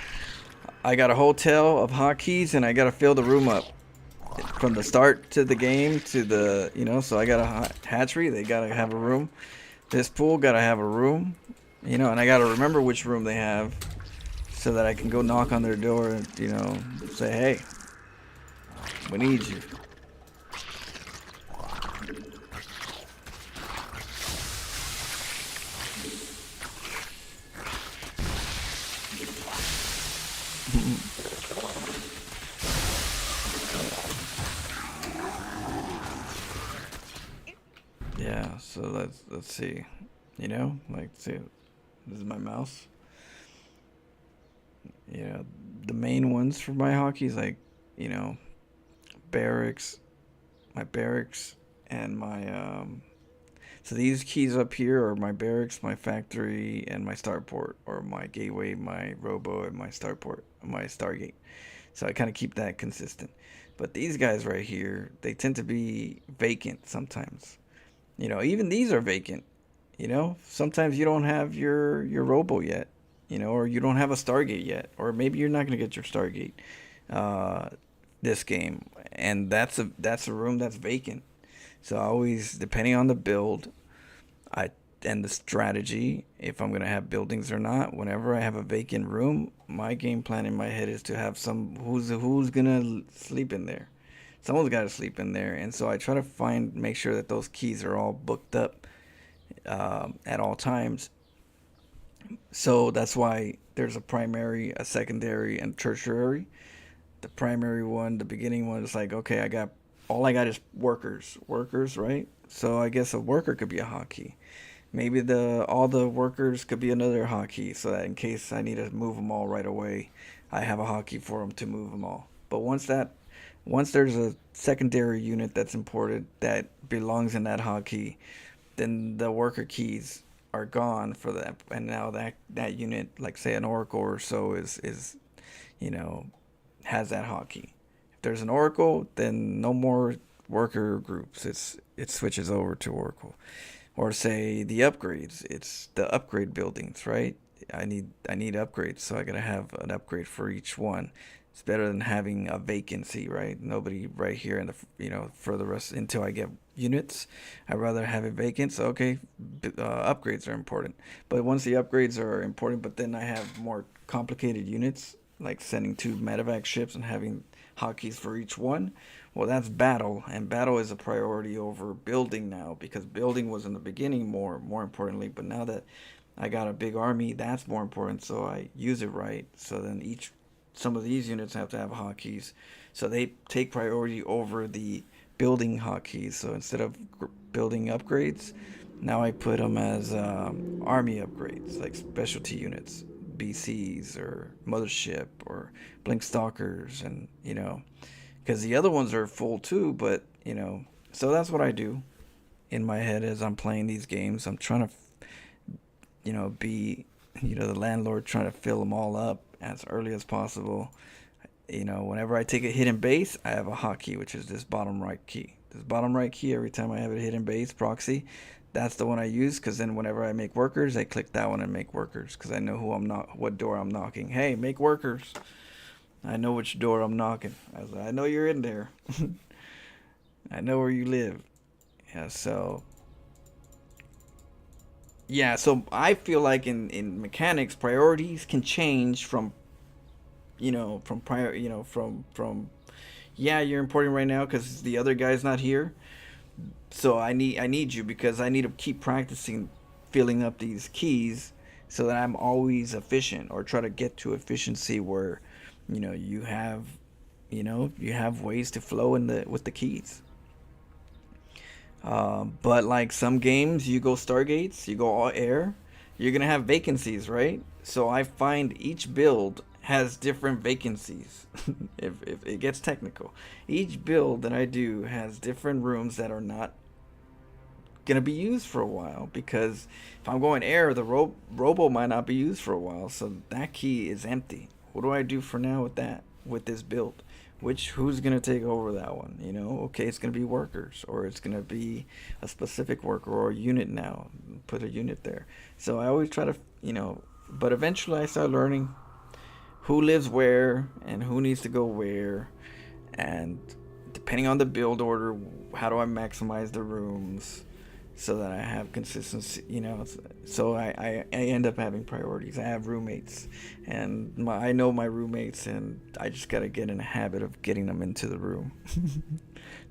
I got a hotel of hotkeys and I gotta fill the room up. From the start to the game to the, you know, so I got a hatchery, they gotta have a room. This pool gotta have a room, you know, and I gotta remember which room they have so that I can go knock on their door and, you know, say, hey, we need you. Yeah, so let's see, you know, like, see, this is my mouse. Yeah, the main ones for my hockey is like, you know, barracks, my barracks, and my so these keys up here are my barracks, my factory, and my starport, or my gateway, my robo, and my starport, my stargate. So I kind of keep that consistent. But these guys right here, they tend to be vacant sometimes. You know, even these are vacant. You know, sometimes you don't have your robo yet. You know, or you don't have a Stargate yet, or maybe you're not gonna get your Stargate this game, and that's a room that's vacant. So I always, depending on the build, and the strategy, if I'm gonna have buildings or not, whenever I have a vacant room, my game plan in my head is to have who's gonna sleep in there. Someone's got to sleep in there, and so I try to make sure that those keys are all booked up at all times. So that's why there's a primary, a secondary, and tertiary. The primary one, the beginning one, is like, okay, all I got is workers, right? So I guess a worker could be a hotkey. Maybe all the workers could be another hotkey, so that in case I need to move them all right away, I have a hotkey for them to move them all. But once there's a secondary unit that's imported that belongs in that hotkey, then the worker keys are gone for that, and now that unit, like say an oracle or so, is you know, has that hotkey. If there's an oracle, then no more worker groups. It switches over to oracle. Or say the upgrades, it's the upgrade buildings, right? I need upgrades, so I gotta have an upgrade for each one. It's better than having a vacancy, right? Nobody right here in the, you know, for the rest until I get units. I'd rather have it vacant. So okay, upgrades are important. But once the upgrades are important, but then I have more complicated units, like sending 2 medevac ships and having hotkeys for each one. Well, that's battle, and battle is a priority over building now, because building was in the beginning more importantly, but now that I got a big army, that's more important. So I use it right. So then some of these units have to have hotkeys, so they take priority over the building hotkeys. So instead of building upgrades, now I put them as army upgrades, like specialty units, BCs or mothership or blink stalkers, and you know, because the other ones are full too. But you know, so that's what I do in my head as I'm playing these games. I'm trying to, you know, be, you know, the landlord, trying to fill them all up as early as possible. You know, whenever I take a hidden base, I have a hotkey, which is this bottom right key. This bottom right key, every time I have a hidden base proxy, that's the one I use, because then whenever I make workers, I click that one and make workers, because I know what door I'm knocking. Hey, make workers. I know which door I'm knocking. I know you're in there. I know where you live. Yeah, so Yeah, so I feel like in mechanics, priorities can change from, from prior, from yeah, you're importing right now because the other guy's not here. So I need you because I need to keep practicing filling up these keys so that I'm always efficient, or try to get to efficiency where, you have, you have ways to flow in the with the keys. But like some games, you go Stargates, you go all air, you're gonna have vacancies, right? So I find each build has different vacancies. if it gets technical, each build that I do has different rooms that are not gonna be used for a while, because if I'm going air, the robo might not be used for a while, so that key is empty. What do I do for now with that, with this build? Who's gonna take over that one? Okay, it's gonna be workers, or it's gonna be a specific worker or a unit now. Put a unit there. So I always try to, but eventually I start learning who lives where and who needs to go where, and depending on the build order, how do I maximize the rooms so that I have consistency. So I end up having priorities. I have roommates, and I know my roommates, and I just got to get in a habit of getting them into the room.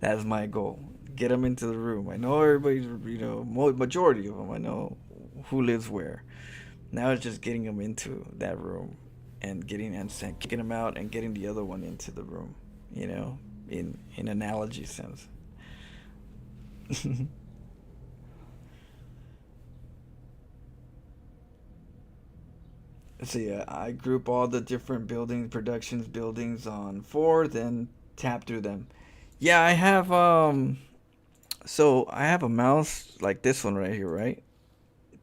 That's my goal. Get them into the room. I know everybody's, majority of them, I know who lives where. Now it's just getting them into that room, and kicking them out and getting the other one into the room, in analogy sense. So yeah, I group all the different buildings on 4, then tap through them. Yeah, I have so I have a mouse like this one right here, right?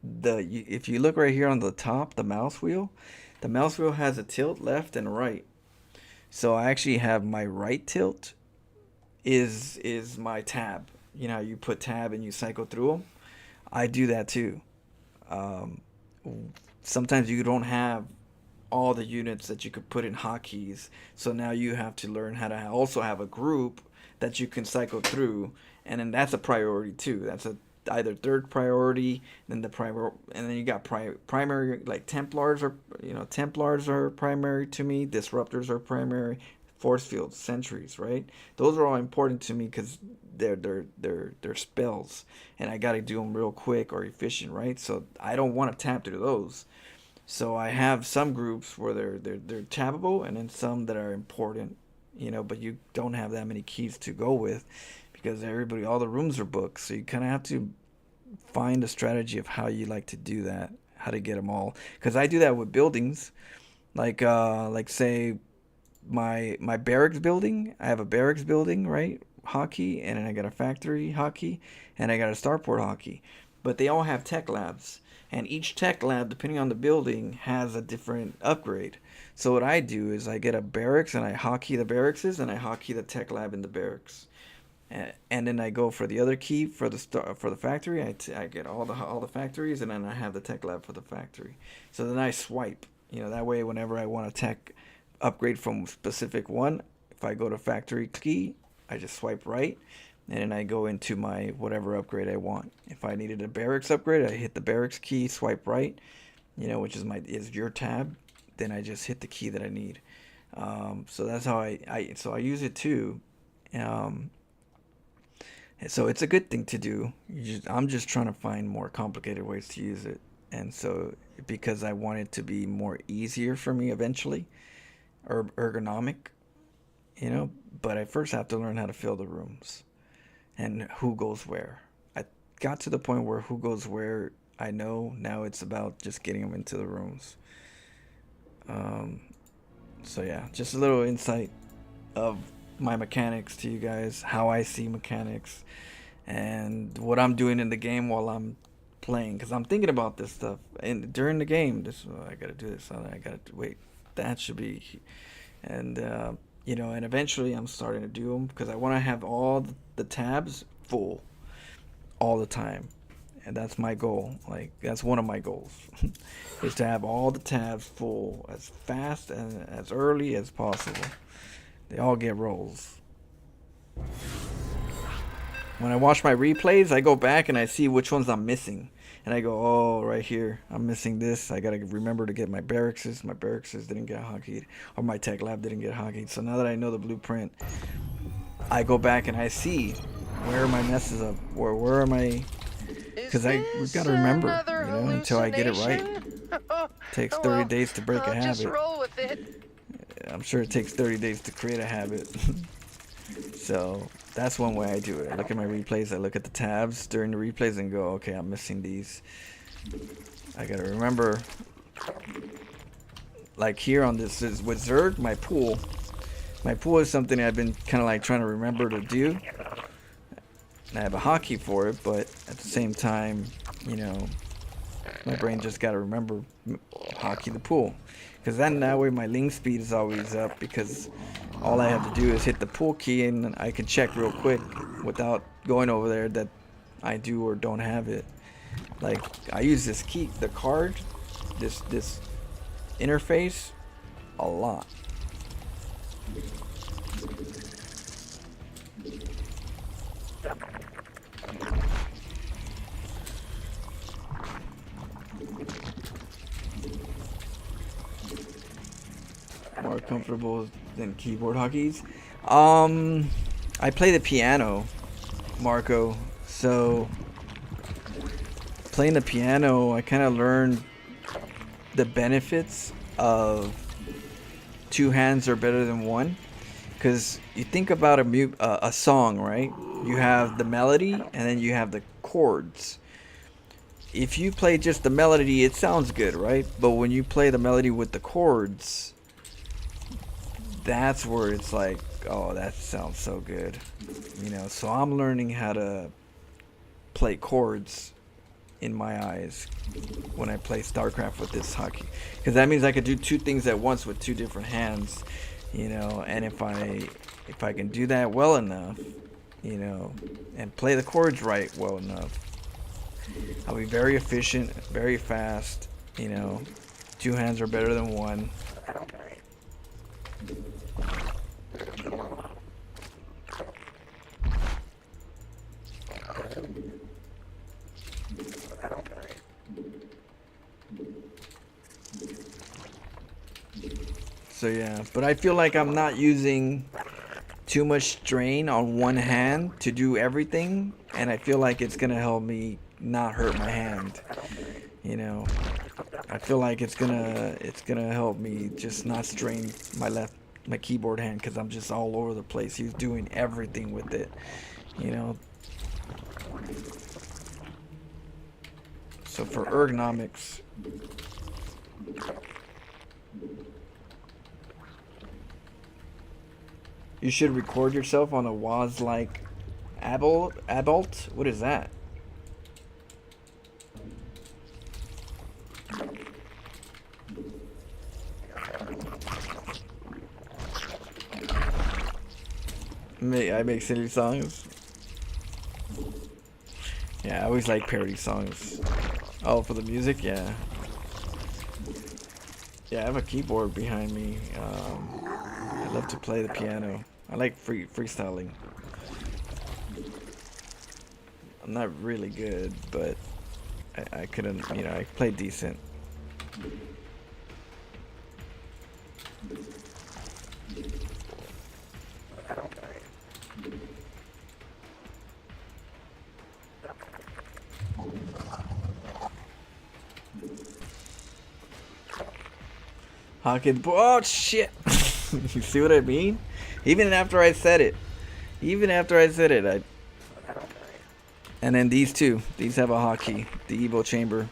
If you look right here on the top, the mouse wheel has a tilt left and right. So I actually have my right tilt is my tab. You put tab and you cycle through them. I do that too. Um, Sometimes you don't have all the units that you could put in hotkeys, so now you have to learn how to also have a group that you can cycle through, and then that's a priority too. That's a either third priority, then and then you got primary, like Templars are primary to me, disruptors are primary, force fields, sentries, right? Those are all important to me because they're spells, and I got to do them real quick or efficient, right? So I don't want to tap through those. So I have some groups where they're tappable, and then some that are important, but you don't have that many keys to go with because all the rooms are booked. So you kind of have to find a strategy of how you like to do that, how to get them all. Because I do that with buildings, like say my barracks building. I have a barracks building, right? Hotkey, and then I got a factory hotkey, and I got a starport hotkey. But they all have tech labs, and each tech lab, depending on the building, has a different upgrade. So what I do is I get a barracks and I hotkey the barracks, and I hotkey the tech lab in the barracks. And then I go for the other key for the factory. I get all the factories, and then I have the tech lab for the factory. So then I swipe. That way whenever I want a tech upgrade from specific one, if I go to factory key, I just swipe right, and then I go into my whatever upgrade I want. If I needed a barracks upgrade, I hit the barracks key, swipe right, which is your tab. Then I just hit the key that I need. So that's how I use it too. So it's a good thing to do. I'm just trying to find more complicated ways to use it, and so because I want it to be more easier for me eventually, or ergonomic, but I first have to learn how to fill the rooms and who goes where. I got to the point where who goes where I know. Now it's about just getting them into the rooms. So yeah, just a little insight of my mechanics to you guys, how I see mechanics, and what I'm doing in the game while I'm playing, because I'm thinking about this stuff and during the game. I gotta do this, I gotta wait, that should be, and and eventually I'm starting to do them because I want to have all the tabs full all the time, and that's my goal. Like, that's one of my goals is to have all the tabs full as fast and as early as possible. They all get rolls. When I watch my replays, I go back and I see which ones I'm missing, and I go, oh, right here, I'm missing this. I gotta remember to get my barracks. My barracks didn't get hotkeyed, or my tech lab didn't get hotkeyed. So now that I know the blueprint, I go back and I see where are my messes up, or where are my, because we've got to remember, you know, until I get it right. It takes 30 days to break a habit. Just roll with it. I'm sure it takes 30 days to create a habit. So that's one way I do it. I look at my replays, I look at the tabs during the replays and go, okay, I'm missing these. I gotta remember, like here on this is with Zerg, my pool is something I've been kind of like trying to remember to do. And I have a hotkey for it, but at the same time, you know, my brain just gotta remember hotkey the pool. Because then that way my link speed is always up, because all I have to do is hit the pool key and I can check real quick without going over there that I do or don't have it. Like I use this key, the card, this interface a lot. More comfortable than keyboard hotkeys. I play the piano, Marco. So playing the piano, I kind of learned the benefits of two hands are better than one. Because you think about a song, right? You have the melody and then you have the chords. If you play just the melody, it sounds good, right? But when you play the melody with the chords, that's where it's like, oh, that sounds so good, you know. So I'm learning how to play chords in my eyes when I play StarCraft with this hotkey, because that means I could do two things at once with two different hands, you know. And if I can do that well enough, you know, and play the chords right well enough, I'll be very efficient, very fast, you know. Two hands are better than one. So yeah, but I feel like I'm not using too much strain on one hand to do everything, and I feel like it's gonna help me not hurt my hand, you know. I feel like it's gonna help me just not strain my keyboard hand, because I'm just all over the place. He's doing everything with it, you know. So for ergonomics, you should record yourself on a WAS like Abalt. What is that? I make silly songs. Yeah, I always like parody songs. Oh, for the music, yeah. Yeah, I have a keyboard behind me. I love to play the piano. I like freestyling. I'm not really good, but I couldn't, you know, I play decent. Oh shit! You see what I mean? Even after I said it, and then these two, these have a hotkey, the Evo chamber,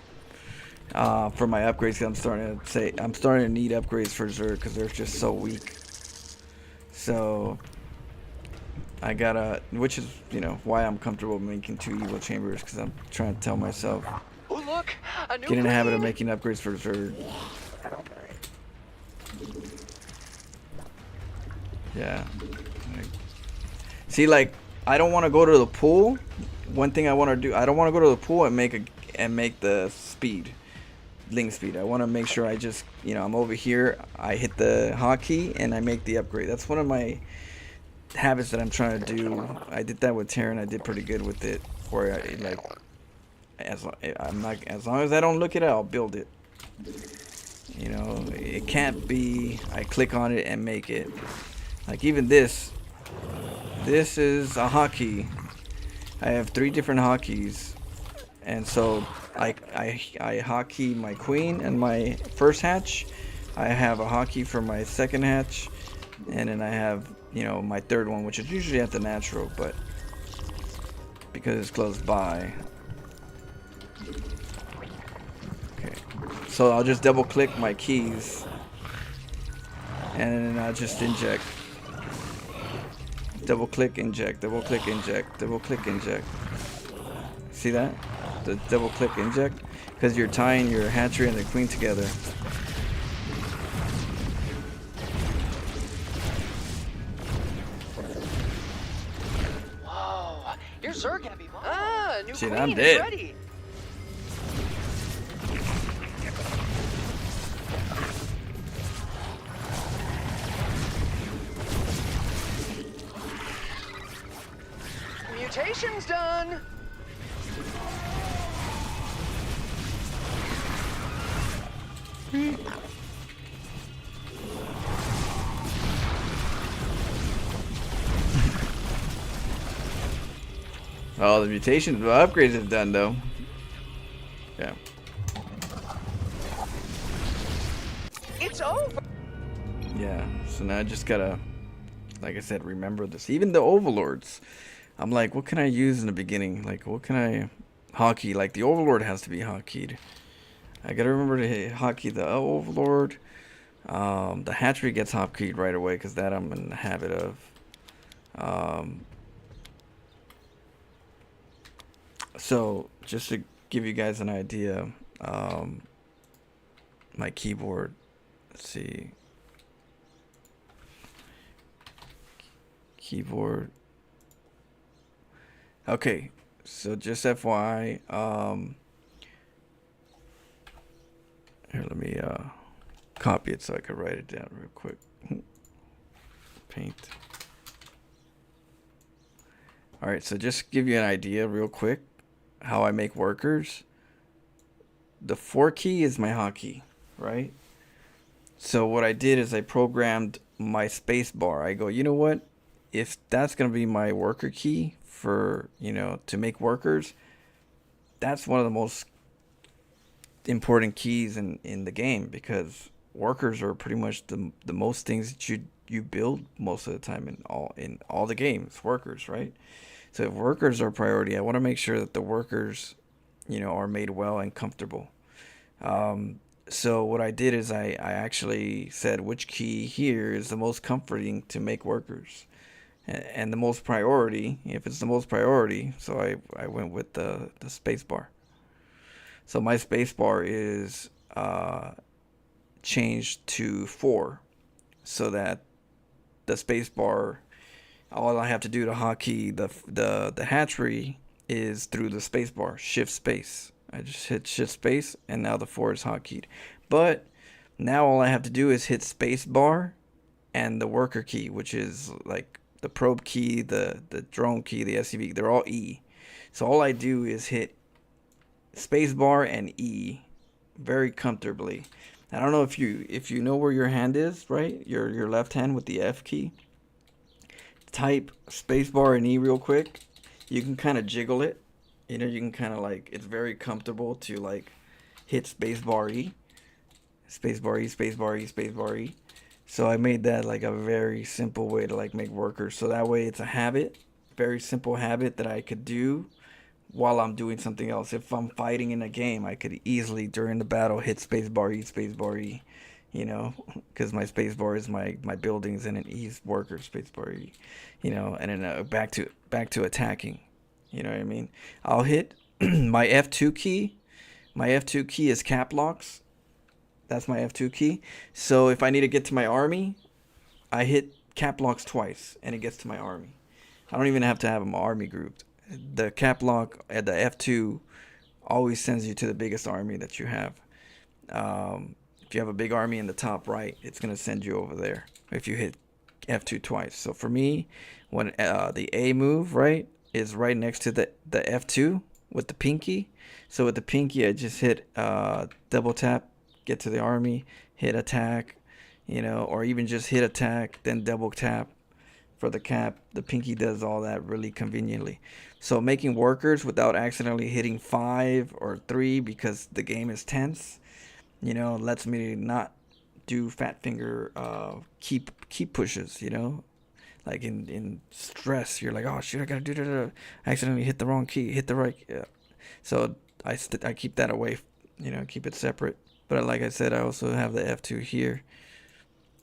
for my upgrades. 'Cause I'm starting to need upgrades for Zerg because they're just so weak. So I gotta, which is, you know, why I'm comfortable making two Evo chambers, because I'm trying to tell myself, Oh, look, a new get in the habit of plane. making upgrades for Zerg. Yeah. See, like, I don't want to go to the pool. One thing I want to do, I don't want to go to the pool and make the speed, link speed. I want to make sure I just, you know, I'm over here, I hit the hotkey and I make the upgrade. That's one of my habits that I'm trying to do. I did that with Terran. I did pretty good with it, where I'm not, as long as I don't look at it, I'll build it. You know, it can't be I click on it and make it. Like even this is a hotkey. I have 3 different hotkeys, and so I hotkey my queen and my first hatch. I have a hotkey for my second hatch, and then I have, you know, my third one, which is usually at the natural, but because it's close by. Okay, so I'll just double click my keys, and then I'll just inject. Double click, inject, double click, inject, double click, inject. See that? The double click, inject? Because you're tying your hatchery and the queen together. Whoa, your Zerg gonna be mine. Ah, new Shit, queen I'm is dead. ready. Mutation's done. Oh, the mutation, the upgrades is done though. Yeah. It's over. Yeah. So now I just gotta, like I said, remember this. Even the overlords. I'm like, what can I use in the beginning? Like, what can I hotkey? Like, the overlord has to be hotkeyed. I gotta remember to hotkey the overlord. The hatchery gets hotkeyed right away because that I'm in the habit of. So just to give you guys an idea, my keyboard. Let's see. Keyboard. Okay, so just FYI, here, let me copy it so I can write it down real quick. Paint. All right, so just to give you an idea real quick how I make workers. The 4 key is my hotkey, right? So what I did is I programmed my space bar. I go, you know what? If that's going to be my worker key for, you know, to make workers, that's one of the most important keys in the game, because workers are pretty much the most things that you build most of the time in all the games. Workers, right? So if workers are a priority, I want to make sure that the workers, you know, are made well and comfortable. So what I did is I actually said which key here is the most comforting to make workers. And the most priority, if it's the most priority, so I went with the space bar. So my space bar is changed to 4, so that the space bar, all I have to do to hotkey the hatchery is through the space bar, shift space. I just hit shift space, and now the 4 is hotkeyed. But now all I have to do is hit space bar and the worker key, which is like the probe key, the drone key, the SCV, they're all E. So all I do is hit spacebar and E very comfortably. I don't know if you know where your hand is, right? Your left hand with the F key. Type spacebar and E real quick. You can kind of jiggle it. You know, you can kind of like, it's very comfortable to like hit spacebar E. Spacebar E, spacebar E, spacebar E. So I made that like a very simple way to like make workers. So that way it's a habit, very simple habit that I could do while I'm doing something else. If I'm fighting in a game, I could easily during the battle hit spacebar E, you know, because my spacebar is my buildings and an E's worker, spacebar E, you know, and then back to attacking. You know what I mean? I'll hit my F2 key. My F2 key is cap locks. That's my F2 key. So if I need to get to my army, I hit cap locks twice and it gets to my army. I don't even have to have them army grouped. The cap lock at the F2 always sends you to the biggest army that you have. If you have a big army in the top right, it's going to send you over there if you hit F2 twice. So for me, when the A move, right, is right next to the F2, with the pinky. So with the pinky, I just hit double tap, get to the army, hit attack, or even just hit attack, then double tap for the cap. The pinky does all that really conveniently. So making workers without accidentally hitting 5 or 3 because the game is tense, lets me not do fat finger keep pushes, like in stress, you're like, oh shit, I gotta do that. I accidentally hit the wrong key, hit the right. So I keep that away, keep it separate. But like I said, I also have the F2 here,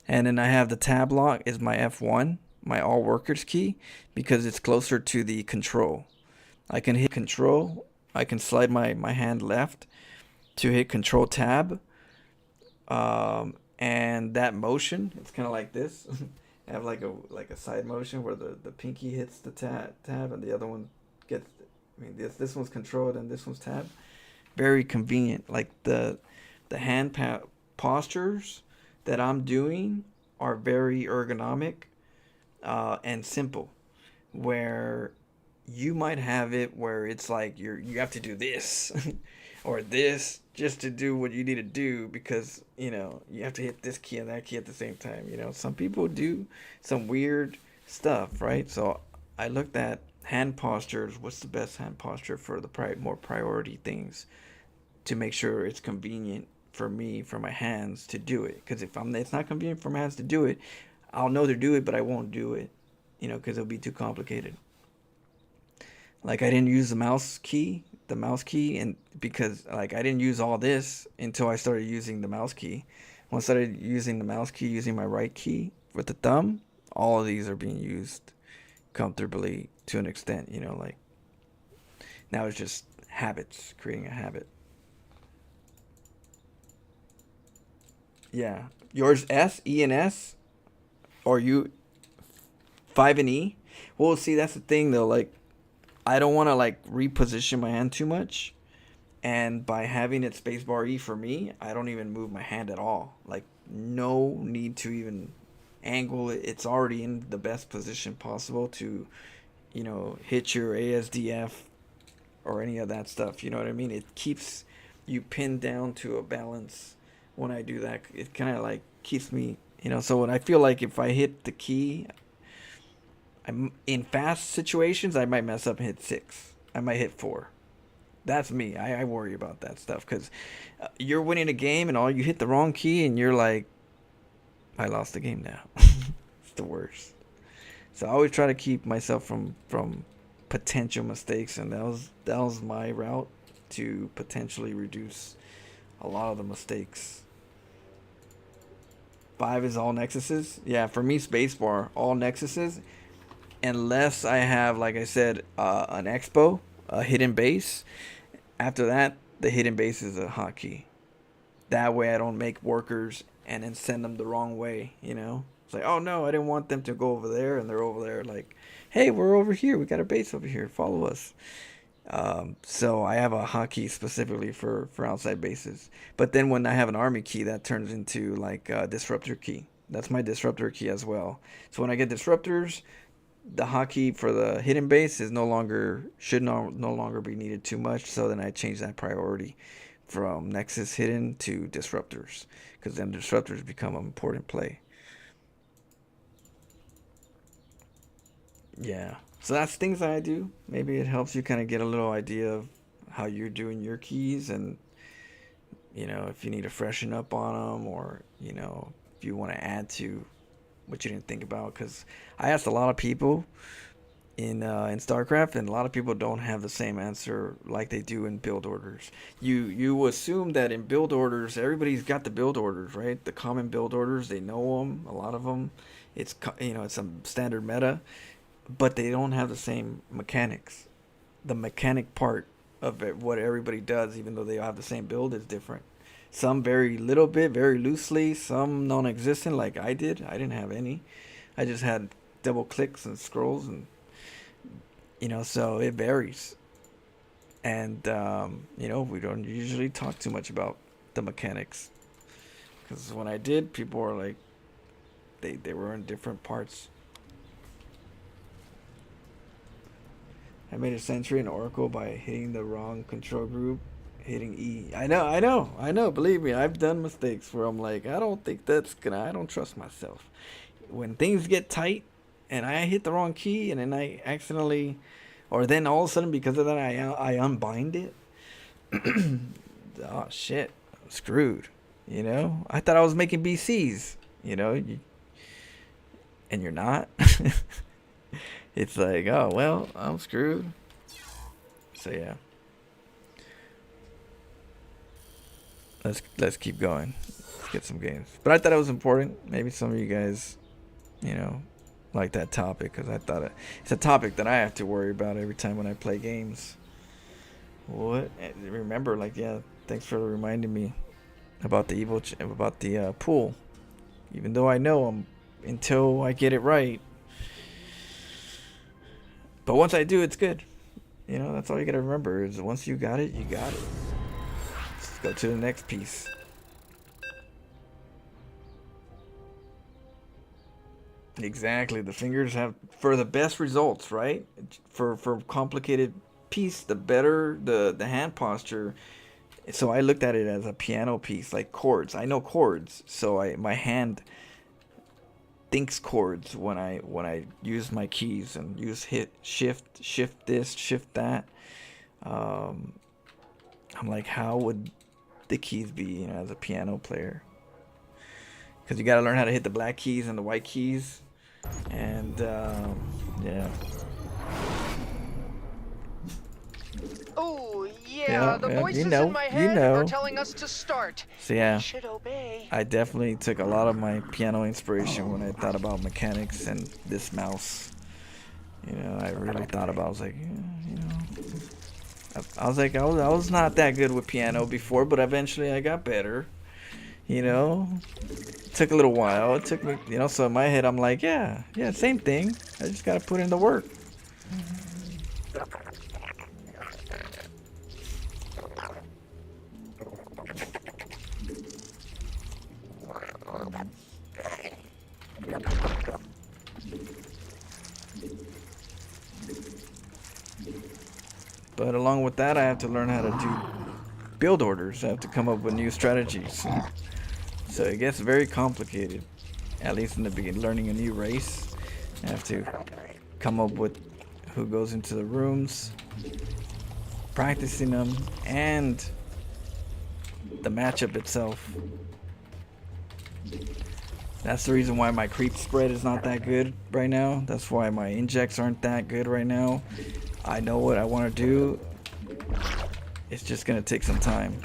and then I have the tab lock is my F1, my all workers key, because it's closer to the control. I can hit control. I can slide my hand left to hit control tab. And that motion, it's kind of like this. I have like a side motion where the pinky hits the tab and the other one gets. I mean, this one's controlled and this one's tab. Very convenient. Like the hand postures that I'm doing are very ergonomic and simple. Where you might have it where it's like you have to do this or this just to do what you need to do because you have to hit this key and that key at the same time. Some people do some weird stuff, right? So I looked at hand postures. What's the best hand posture for the more priority things to make sure it's convenient for me, for my hands to do it? Because if it's not convenient for my hands to do it, I'll know to do it, but I won't do it, because it'll be too complicated. Like I didn't use the mouse key, and because like I didn't use all this until I started using the mouse key. Once I started using the mouse key, using my right key with the thumb, all of these are being used comfortably to an extent, like now it's just habits, creating a habit. Yeah. Yours S, E and S, or you 5 and E? Well, see, that's the thing though, like I don't want to like reposition my hand too much, and by having it spacebar E for me, I don't even move my hand at all. Like no need to even angle it. It's already in the best position possible to, hit your ASDF or any of that stuff. You know what I mean? It keeps you pinned down to a balance. When I do that, it kind of like keeps me, So when I feel like if I hit the key, I'm in fast situations, I might mess up and hit 6. I might hit 4. That's me. I worry about that stuff because you're winning a game and all you hit the wrong key and you're like, I lost the game now. It's the worst. So I always try to keep myself from potential mistakes, and that was my route to potentially reduce a lot of the mistakes. 5 is all nexuses. Yeah, for me, spacebar, all nexuses. Unless I have, like I said, an expo, a hidden base. After that, the hidden base is a hotkey. That way I don't make workers and then send them the wrong way, It's like, oh no, I didn't want them to go over there, and they're over there like, hey, we're over here. We got a base over here. Follow us. So I have a hotkey specifically for outside bases. But then when I have an army key, that turns into like a disruptor key. That's my disruptor key as well. So when I get disruptors, the hotkey for the hidden base should no longer be needed too much. So then I change that priority from Nexus hidden to disruptors, because then disruptors become an important play. Yeah, so that's things that I do. Maybe it helps you kind of get a little idea of how you're doing your keys, and if you need to freshen up on them, or if you want to add to what you didn't think about. Because I asked a lot of people in StarCraft, and a lot of people don't have the same answer like they do in build orders. You assume that in build orders, everybody's got the build orders, right? The common build orders, they know them, a lot of them. It's it's a standard meta, but they don't have the same mechanics. The mechanic part of it, what everybody does, even though they all have the same build, is different. Some very little bit, very loosely, some non-existent, like I did. I didn't have any. I just had double clicks and scrolls, and so it varies. And we don't usually talk too much about the mechanics, because when I did, people were like, they were in different parts. I made a sentry in Oracle by hitting the wrong control group, hitting E. I know. Believe me, I've done mistakes where I'm like, I don't think that's gonna. I don't trust myself. When things get tight, and I hit the wrong key, and then I accidentally, or then all of a sudden because of that I unbind it. Oh shit, I'm screwed. You know, I thought I was making BCs. You know, and you're not. It's like, oh well, I'm screwed. So yeah, let's keep going. Let's get some games. But I thought it was important. Maybe some of you guys, you know, like that topic, because I thought it's a topic that I have to worry about every time when I play games. What? Remember, like, yeah. Thanks for reminding me about the about the pool. Even though I know until I get it right. But once I do, it's good. You know, that's all you gotta remember is once you got it, you got it. Let's go to the next piece. Exactly. The fingers have for the best results, right? For complicated piece, the better the hand posture. So I looked at it as a piano piece, like chords. I know chords, so my hand thinks chords when I use my keys and use shift this, shift that. I'm like, how would the keys be, you know, as a piano player? Because you got to learn how to hit the black keys and the white keys, and yeah. Oh, yeah, the voices you know, in my head are telling us to start. So yeah, We should obey. I definitely took a lot of my piano inspiration when I thought about mechanics and this mouse. You know, I really thought about. I was like, yeah, you know, I was like, I was not that good with piano before, but eventually I got better. You know, it took a little while. It took me, you know. So in my head, I'm like, yeah, same thing. I just gotta put in the work. But along with that, I have to learn how to do build orders. I have to come up with new strategies. So it gets very complicated, at least in the beginning. Learning a new race, I have to come up with who goes into the rooms, practicing them, and the matchup itself. That's the reason why my creep spread is not that good right now. That's why my injects aren't that good right now. I know what I want to do. It's just gonna take some time.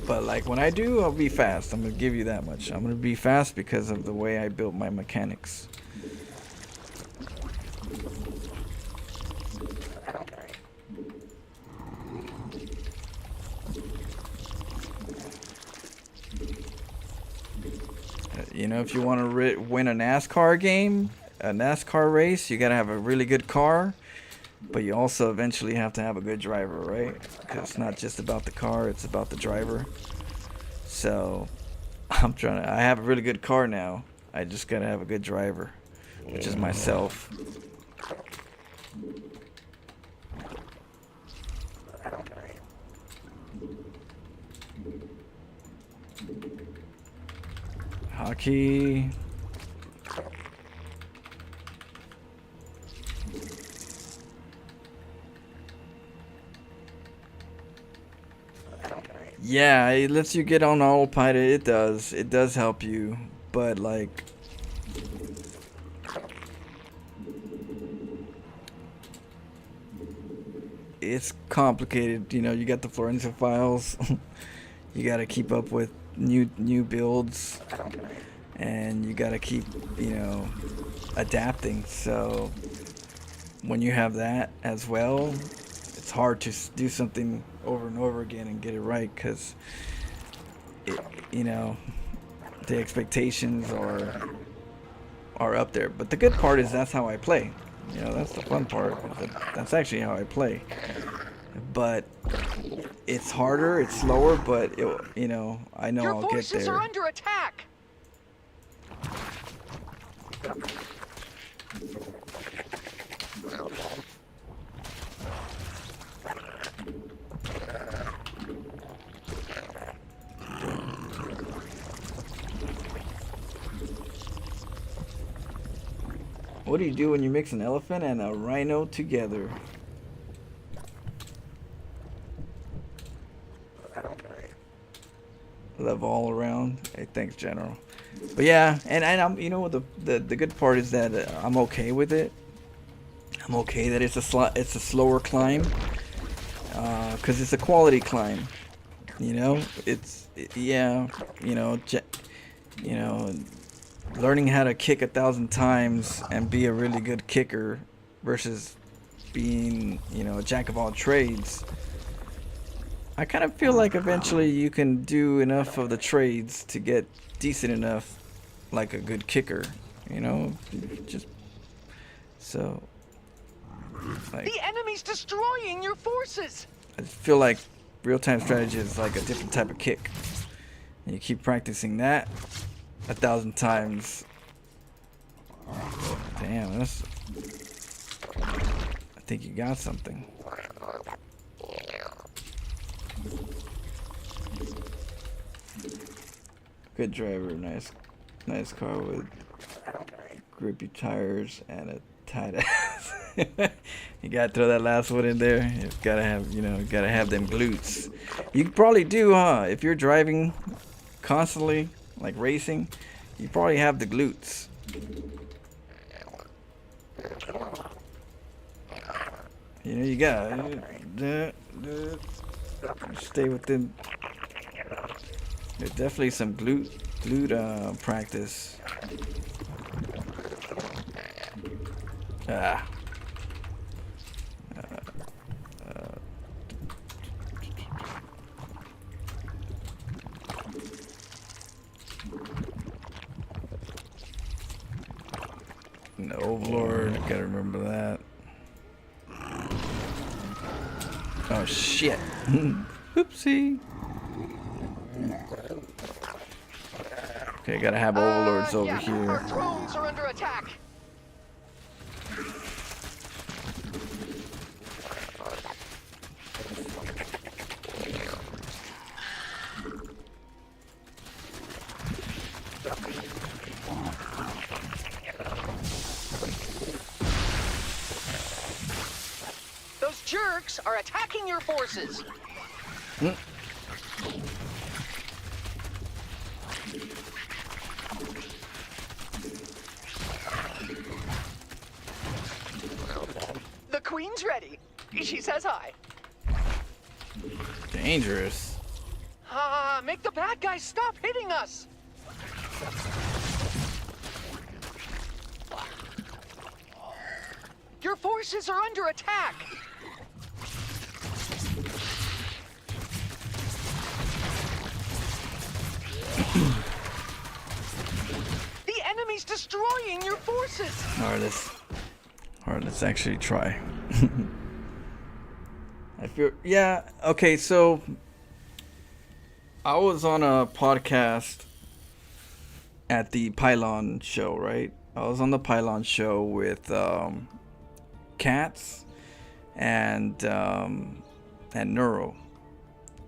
But like when I do, I'll be fast. I'm gonna give you that much. I'm gonna be fast because of the way I built my mechanics. You know, if you want to win a NASCAR game, a NASCAR race, you gotta have a really good car, but you also eventually have to have a good driver, right? Because it's not just about the car, it's about the driver. So I have a really good car now. I just gotta have a good driver, which is myself. Hockey. Yeah, it lets you get on autopilot. It does help you, but like it's complicated. You know, you got the Florenzo files. You got to keep up with new builds, and you got to keep, you know, adapting. So when you have that as well, it's hard to do something over and over again and get it right, because you know, the expectations are up there. But the good part is that's how I play. You know, that's the fun part. That's actually how I play. But it's harder, it's slower, but you know, I know I'll get there. Your forces are under attack. What do you do when you mix an elephant and a rhino together? Love all around. Hey, thanks, General. But yeah, and I'm, you know what, the good part is that I'm okay with it. I'm okay that it's a slower climb, cause it's a quality climb. You know, yeah, you know, learning how to kick 1,000 times and be a really good kicker versus being, you know, a jack of all trades. I kind of feel like eventually you can do enough of the trades to get decent enough, like a good kicker, you know, just so. Like, The enemy's destroying your forces. I feel like real-time strategy is like a different type of kick, and you keep practicing that 1,000 times. Damn, that's. I think you got something. Good driver, nice car with grippy tires and a tight ass. You gotta throw that last one in there. You gotta have, you know, gotta have them glutes. You probably do, huh? If you're driving constantly, like racing, you probably have the glutes. You know, you gotta stay within. There's definitely some glute practice. Ah. No, Overlord, gotta remember that. Oh shit. Oopsie. Okay, gotta have overlords over here. Our drones are under attack. Those jerks are attacking your forces. The queen's ready. She says hi. Dangerous. Make the bad guys stop hitting us. Your forces are under attack. The enemy's destroying your forces. Alright, let's actually try. I feel, yeah, okay, so I was on a podcast at the Pylon show, right? I was on the Pylon show with Cats and Neuro.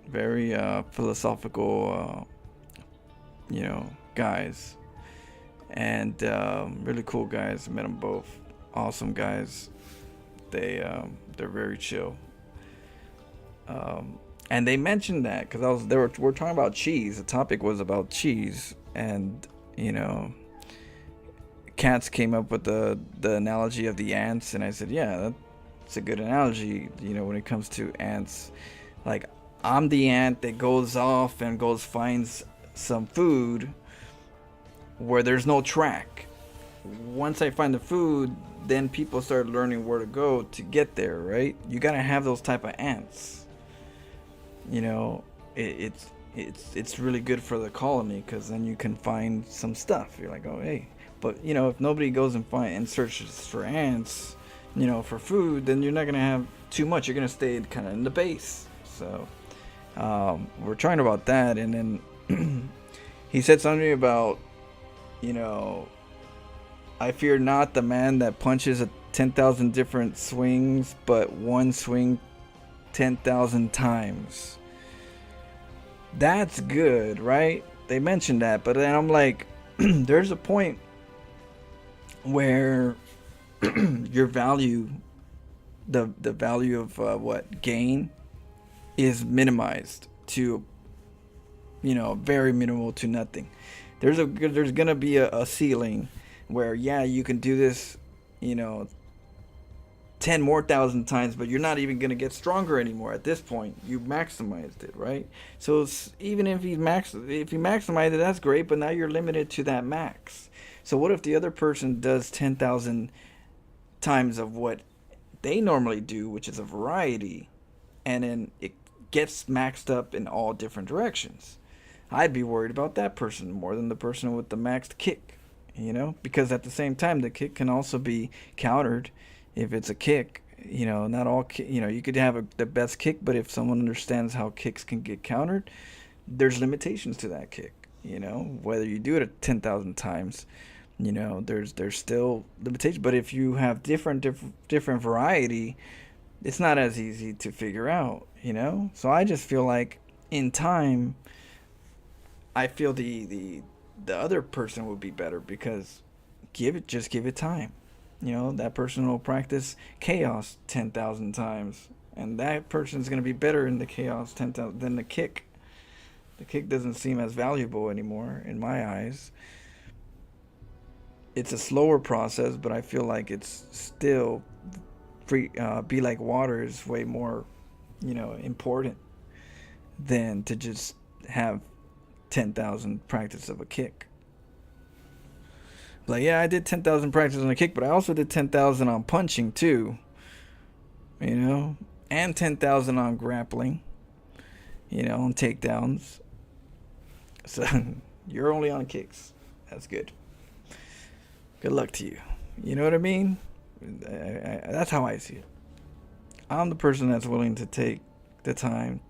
Very philosophical, you know, guys. And really cool guys. Met them both. Awesome guys. They're very chill. And they mentioned that because we're talking about cheese. The topic was about cheese, and you know, Cats came up with the analogy of the ants, and I said, yeah, that's a good analogy. You know, when it comes to ants, like I'm the ant that goes off and finds some food where there's no track. Once I find the food, then people start learning where to go to get there, right? You gotta have those type of ants. You know, it's really good for the colony because then you can find some stuff. You're like, oh hey, but you know, if nobody goes and searches for ants, you know, for food, then you're not gonna have too much. You're gonna stay kind of in the base. So we're trying about that, and then he said something about, you know, I fear not the man that punches 10,000 different swings, but one swing 10,000 times. That's good, right? They mentioned that, but then I'm like, there's a point where your value, the value of what gain is minimized to, you know, very minimal to nothing. There's gonna be a ceiling where, yeah, you can do this, you know, 10 more thousand times, but you're not even gonna get stronger anymore at this point. You maximized it, right? So even if you maximize it, that's great, but now you're limited to that max. So what if the other person does 10,000 times of what they normally do, which is a variety, and then it gets maxed up in all different directions? I'd be worried about that person more than the person with the maxed kick, you know, because at the same time, the kick can also be countered. If it's a kick, you know, not all, you know, you could have the best kick, but if someone understands how kicks can get countered, there's limitations to that kick, you know, whether you do it 10,000 times, you know, there's still limitations. But if you have different variety, it's not as easy to figure out, you know. So I just feel like in time, I feel the other person would be better, because just give it time. You know, that person will practice chaos 10,000 times, and that person's going to be better in the chaos 10,000 than the kick. The kick doesn't seem as valuable anymore in my eyes. It's a slower process, but I feel like it's still be like water is way more, you know, important than to just have 10,000 practice of a kick. Like, yeah, I did 10,000 practice on a kick, but I also did 10,000 on punching too, you know, and 10,000 on grappling, you know, on takedowns. So you're only on kicks. That's good. Good luck to you. You know what I mean? That's how I see it. I'm the person that's willing to take the time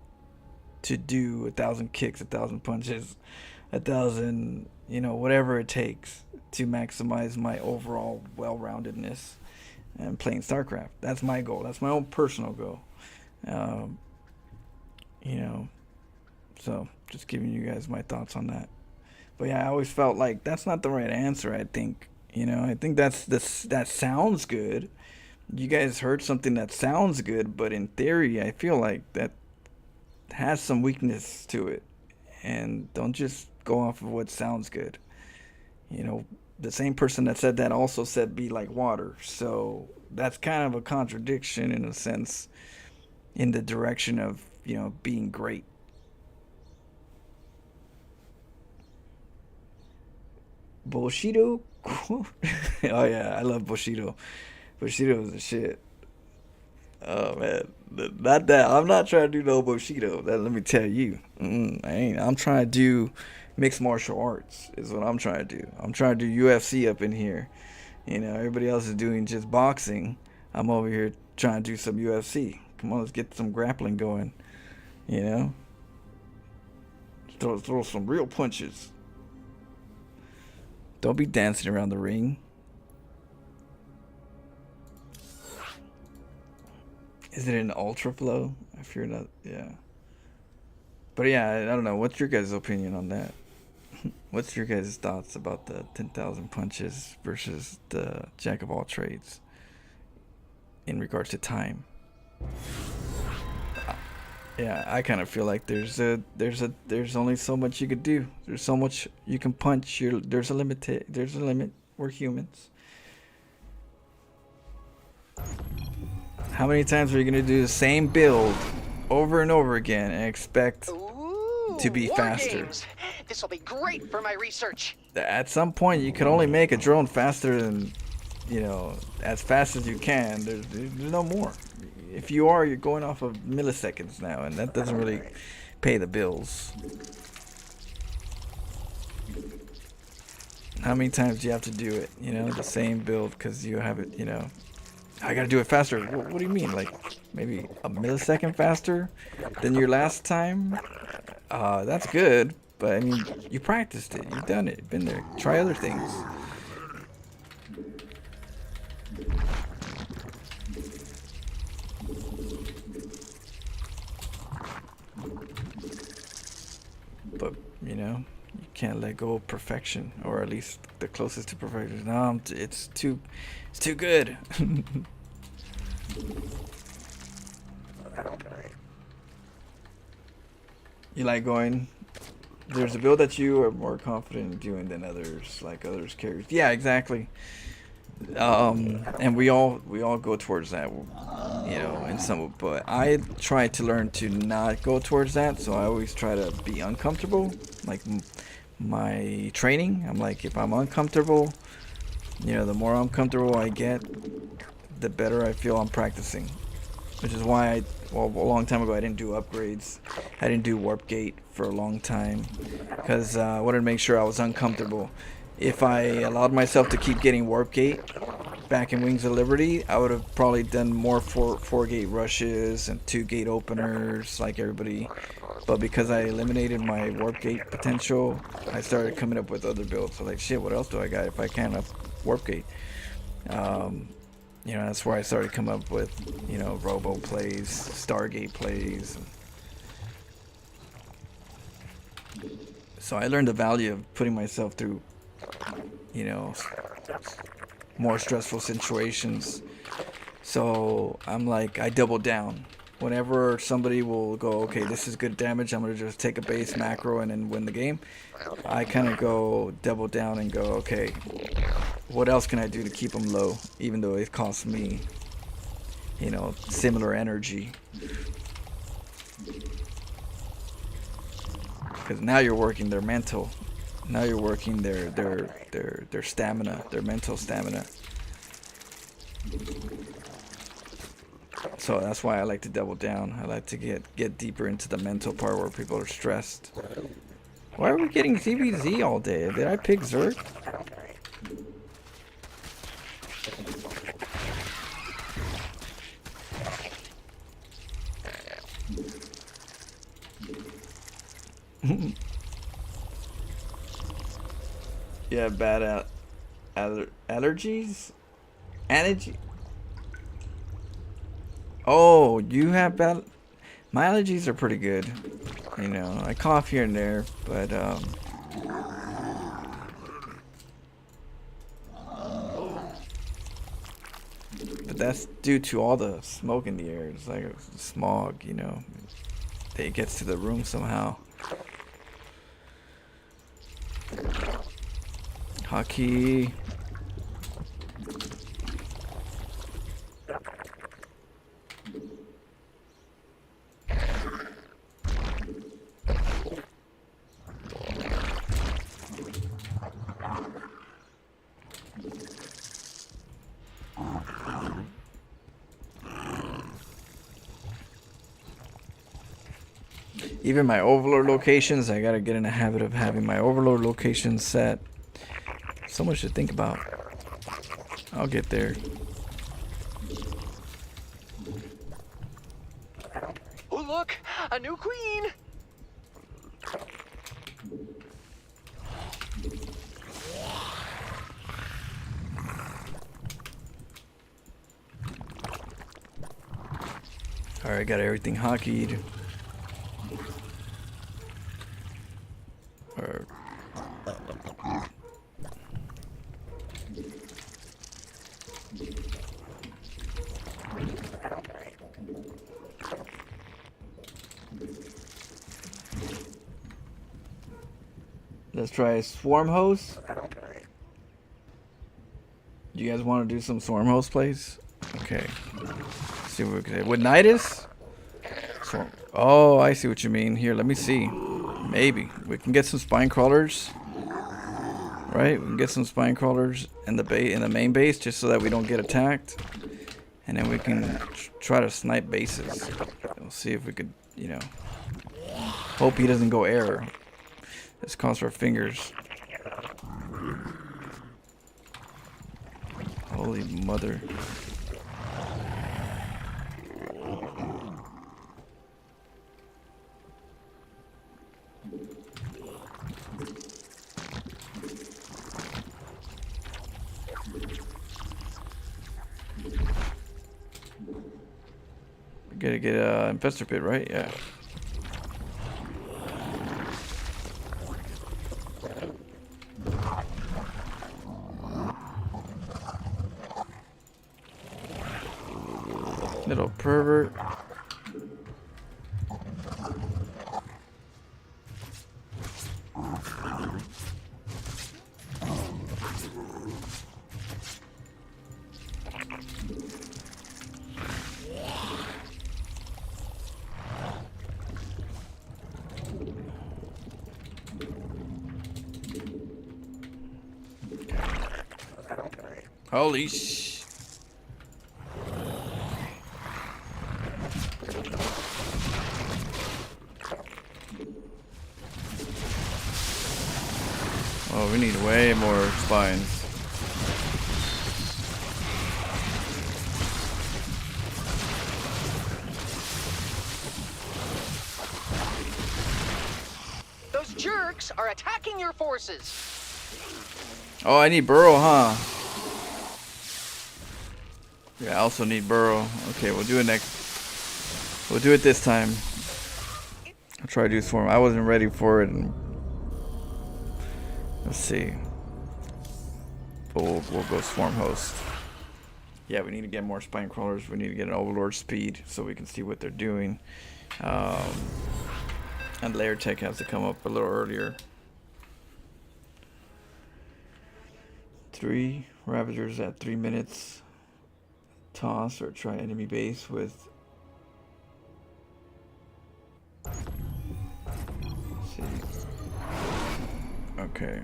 to do 1,000 kicks, 1,000 punches, 1,000, you know, whatever it takes to maximize my overall well-roundedness and playing StarCraft. That's my goal. That's my own personal goal. You know, so just giving you guys my thoughts on that. But yeah, I always felt like that's not the right answer. I think, you know, I think that sounds good. You guys heard something that sounds good, but in theory, I feel like that has some weakness to it. And don't just go off of what sounds good. You know, the same person that said that also said be like water. So that's kind of a contradiction in a sense, in the direction of, you know, being great. Bushido? Oh yeah, I love Bushido. Bushido is the shit. Oh man, not that. I'm not trying to do no Bushido. Let me tell you, I ain't. I'm trying to do mixed martial arts. Is what I'm trying to do. I'm trying to do UFC up in here. You know, everybody else is doing just boxing. I'm over here trying to do some UFC. Come on, let's get some grappling going. You know, throw some real punches. Don't be dancing around the ring. Is it an ultra flow? If you're not, yeah. But yeah, I don't know. What's your guys' opinion on that? What's your guys' thoughts about the 10,000 punches versus the jack of all trades in regards to time? Yeah, I kind of feel like there's only so much you could do. There's so much you can punch. There's a limit. We're humans. How many times are you gonna do the same build over and over again and expect to be faster? This will be great for my research. At some point, you can only make a drone faster than, you know, as fast as you can. There's no more. If you are, you're going off of milliseconds now, and that doesn't really pay the bills. How many times do you have to do it? You know, the same build because you have it, you know. I gotta do it faster. What do you mean? Like maybe a millisecond faster than your last time? That's good, but I mean, you practiced it. You've done it. Been there. Try other things. But, you know, can't let go of perfection, or at least the closest to perfection. No, it's too good. You like going? There's a build that you are more confident in doing than others, like others carries. Yeah, exactly. And we all go towards that, you know, in some. But I try to learn to not go towards that, so I always try to be uncomfortable. Like my training, I'm like, if I'm uncomfortable, you know, the more uncomfortable I get, the better I feel I'm practicing. Which is why a long time ago I didn't do upgrades. I didn't do warp gate for a long time because I wanted to make sure I was uncomfortable. If I allowed myself to keep getting warp gate back in Wings of Liberty, I would have probably done more four gate rushes and 2 gate openers like everybody. But because I eliminated my warp gate potential, I started coming up with other builds. So like, shit, what else do I got if I can't have warp gate? You know, that's where I started coming up with, you know, Robo plays, Stargate plays. So I learned the value of putting myself through, you know, more stressful situations. So I'm like, I double down. Whenever somebody will go, okay, this is good damage, I'm going to just take a base macro and then win the game. I kind of go double down and go, okay, what else can I do to keep them low, even though it costs me, you know, similar energy. Because now you're working their mental. Now you're working their stamina, their mental stamina. So that's why I like to double down. I like to get deeper into the mental part where people are stressed. Why are we getting ZBZ all day? Did I pick Zerg? Yeah, bad allergies? Allergy? Oh, you have bad... My allergies are pretty good. You know, I cough here and there, but that's due to all the smoke in the air. It's like smog, you know. It gets to the room somehow. Hotkey. Even my overlord locations, I gotta get in the habit of having my overlord locations set. So much to think about. I'll get there. Oh, look! A new queen! Alright, got everything hotkeyed. Let's try swarm host. Do you guys want to do some swarm host plays? Okay. Let's see what we can do. With Nidus? Swarm. Oh, I see what you mean. Here, let me see. Maybe we can get some spine crawlers. Right? We can get some spine crawlers in the main base just so that we don't get attacked. And then we can try to snipe bases. We'll see if we could, you know. Hope he doesn't go error. Let's cross our fingers. Holy mother. We gotta get a infestor pit, right? Yeah. Little pervert. Holy sh! Oh, we need way more spines. Those jerks are attacking your forces. Oh, I need burrow, huh? Yeah, I also need burrow. Okay, we'll do it next. We'll do it this time. I'll try to do swarm. I wasn't ready for it. And let's see. But we'll go swarm host. Yeah, we need to get more spine crawlers. We need to get an overlord speed so we can see what they're doing. And layer tech has to come up a little earlier. 3 Ravagers at 3 minutes. Toss or try enemy base with. Let's see. Okay.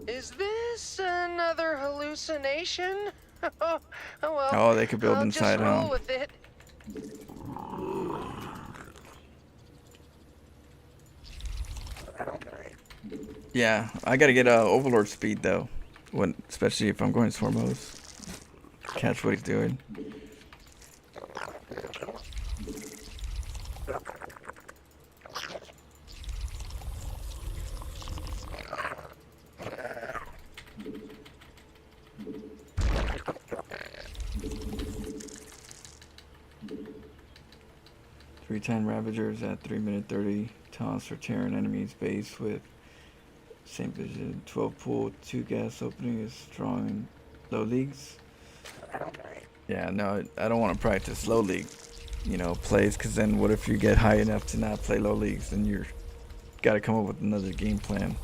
Is this another hallucination? Oh, well. Oh, they could build I'll inside, just roll huh? with it. Yeah, I gotta get overlord speed though, especially if I'm going swarm host. Catch what he's doing. Three-time Ravagers at 3 minute 30. Toss for tearing enemy's base with same vision. 12 pool, 2 gas opening is strong in low leagues. Yeah, no, I don't want to practice low league, plays, because then what if you get high enough to not play low leagues? Then you're got to come up with another game plan.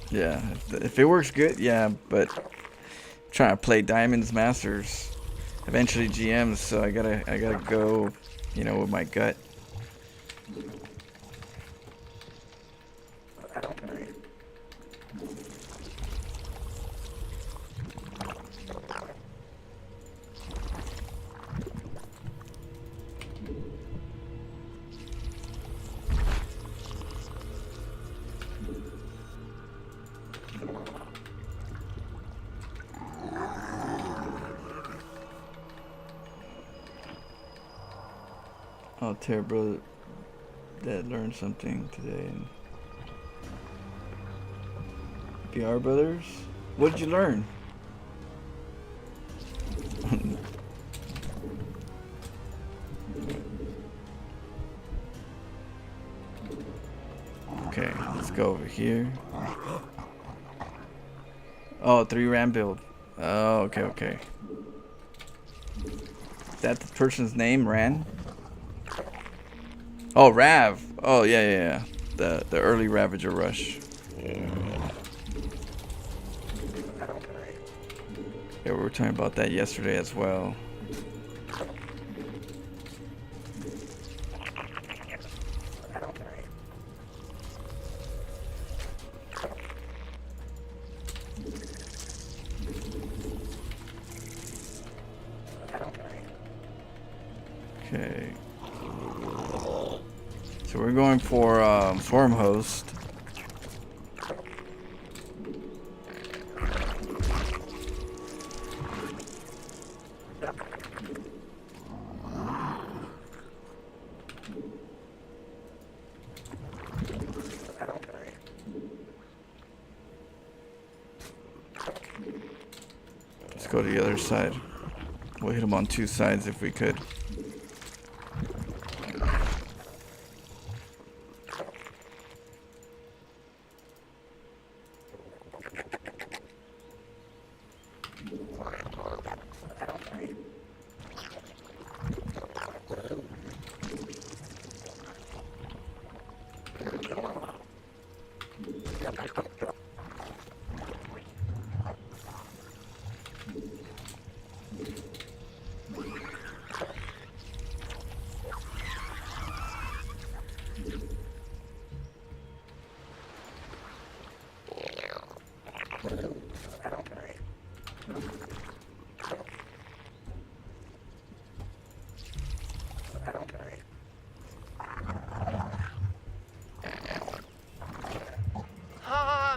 Yeah, if it works good, yeah, but I'm trying to play Diamonds, Masters, eventually GMs, so I gotta go, with my gut. Oh, terrible. Dad learned something today. BR Brothers? What did you learn? Okay, let's go over here. Oh, 3 ram build. Oh, okay. Is that the person's name, Ran? Oh, Rav. Oh, yeah. The early Ravager rush. Yeah, we were talking about that yesterday as well. Okay. So we're going for Swarm Host. go to the other side. We'll hit them on two sides if we could.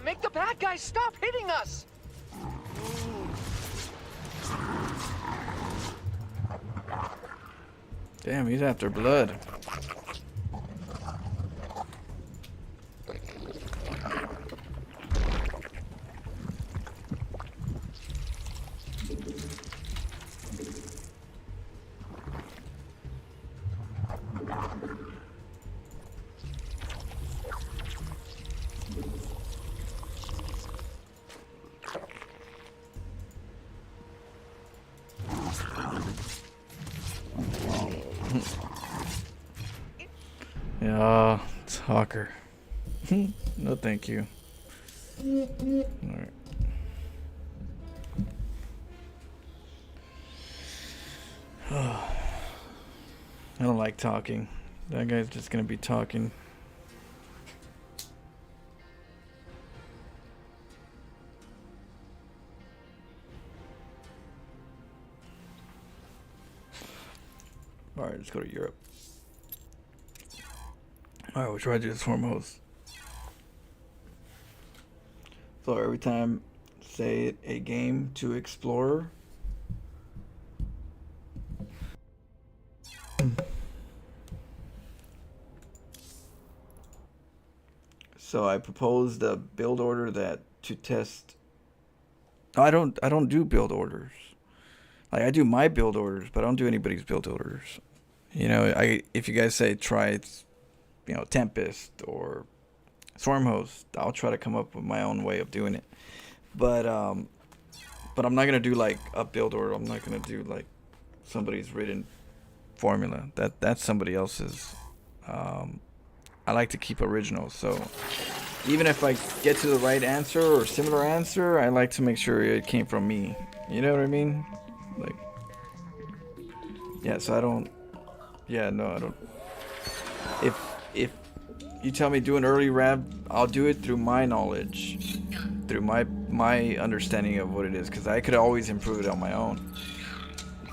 Make the bad guys stop hitting us! Damn, he's after blood. Yeah, it's Hawker. No, thank you. Alright. I don't like talking. That guy's just gonna be talking. Alright, let's go to Europe. Alright, we'll try to do this foremost. So every time, say it, a game to explore. So I proposed a build order that to test. No, I don't do build orders. Like I do my build orders, but I don't do anybody's build orders. You know, if you guys say try, you know, Tempest or Swarmhost, I'll try to come up with my own way of doing it. But I'm not gonna do like a build order. I'm not gonna do like somebody's written formula. That's somebody else's. I like to keep original. So even if I get to the right answer or similar answer, I like to make sure it came from me. You know what I mean? Like, yeah. So I don't. Yeah, no, I don't. If you tell me do an early rab, I'll do it through my knowledge, through my understanding of what it is, because I could always improve it on my own.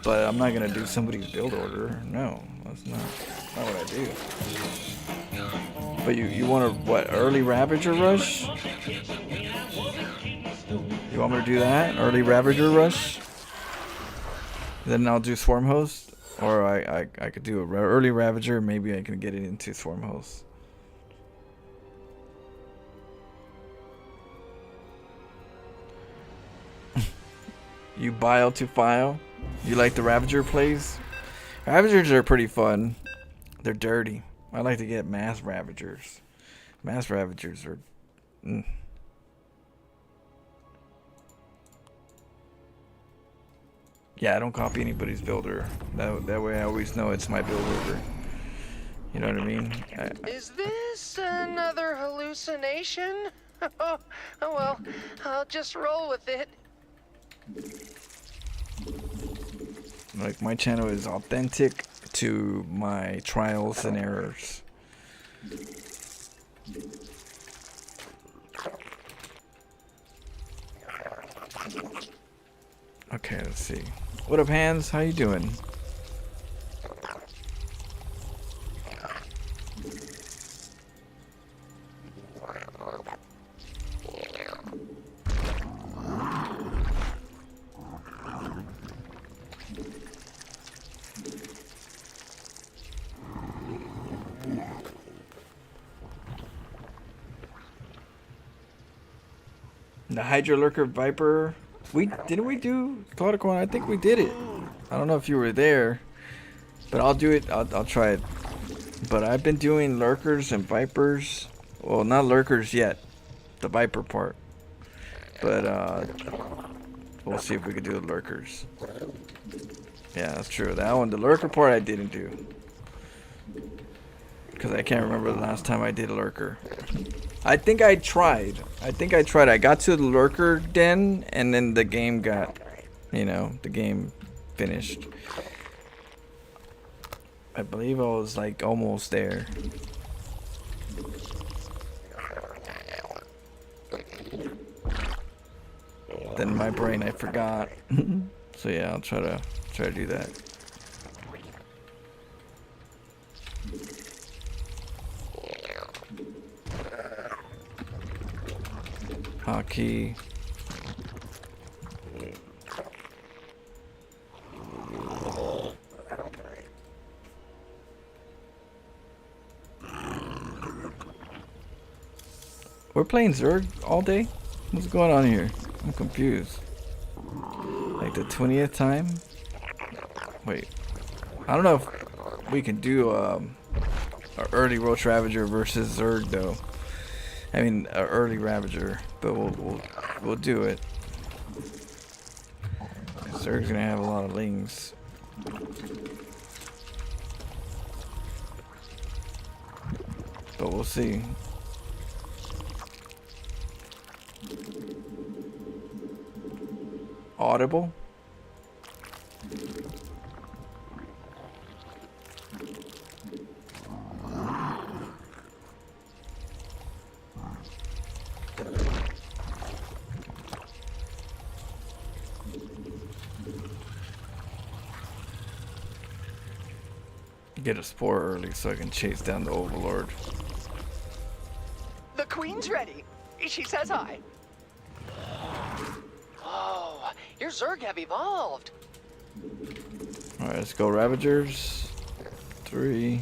But I'm not gonna do somebody's build order. No, that's not what I do. But you want to what, early Ravager rush? You want me to do that? Early Ravager rush? Then I'll do Swarm Host, or I could do a early Ravager. Maybe I can get it into Swarm Host. You bile to file. You like the Ravager plays? Ravagers are pretty fun. They're dirty. I like to get mass Ravagers. Mass Ravagers are. Yeah, I don't copy anybody's builder. That way I always know it's my build order. You know what I mean? Is this another hallucination? Oh well, I'll just roll with it. Like, my channel is authentic to my trials and errors. Okay, let's see. What up, Hands? How you doing? The Hydra Lurker Viper Didn't we do Cloudcorn? I think we did it. I don't know if you were there, but I'll do it. I'll try it. But I've been doing lurkers and vipers. Well, not lurkers yet, the viper part. But we'll see if we can do the lurkers. Yeah, that's true. That one, the lurker part, I didn't do because I can't remember the last time I did a lurker. I think I tried. I got to the lurker den, and then the game got, the game finished. I believe I was like almost there. Then my brain, I forgot. So yeah, I'll try to do that. Hotkey. We're playing Zerg all day? What's going on here? I'm confused. Like the 20th time? Wait. I don't know if we can do a early Roach Ravager versus Zerg though. I mean, an early Ravager, but we'll do it. Zerg's gonna have a lot of lings. But we'll see. Audible? Get a spore early so I can chase down the Overlord. The Queen's ready. She says hi. Oh, your Zerg have evolved. Alright, let's go Ravagers. 3.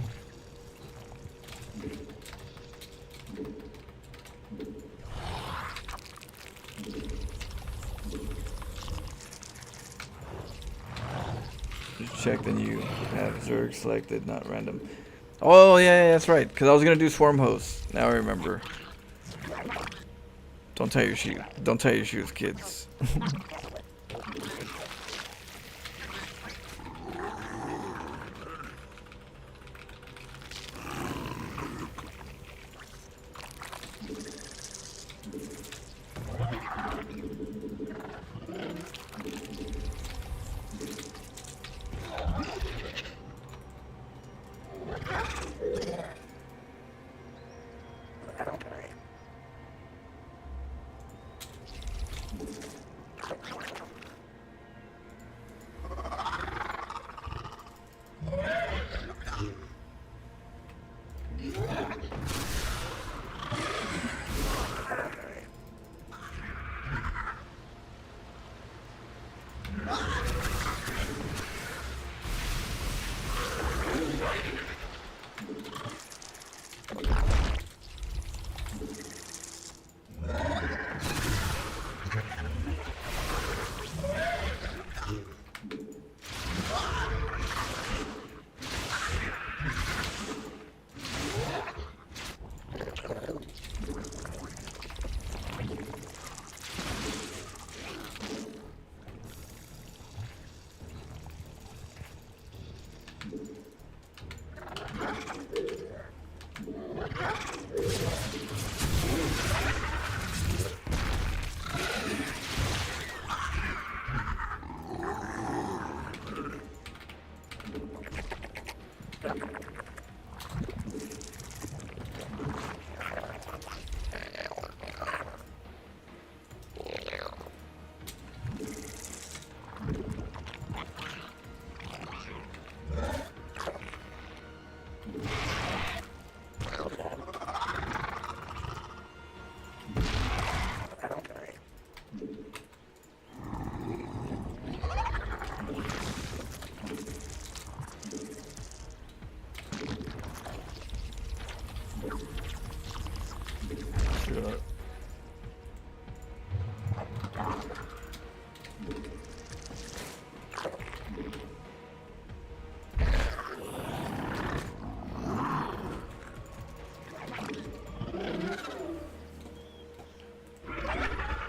Just check, then you have Zerg selected, not random. Oh yeah, that's right. Because I was gonna do Swarm Host. Now I remember. Don't tie your shoes. Don't tie your shoes, kids.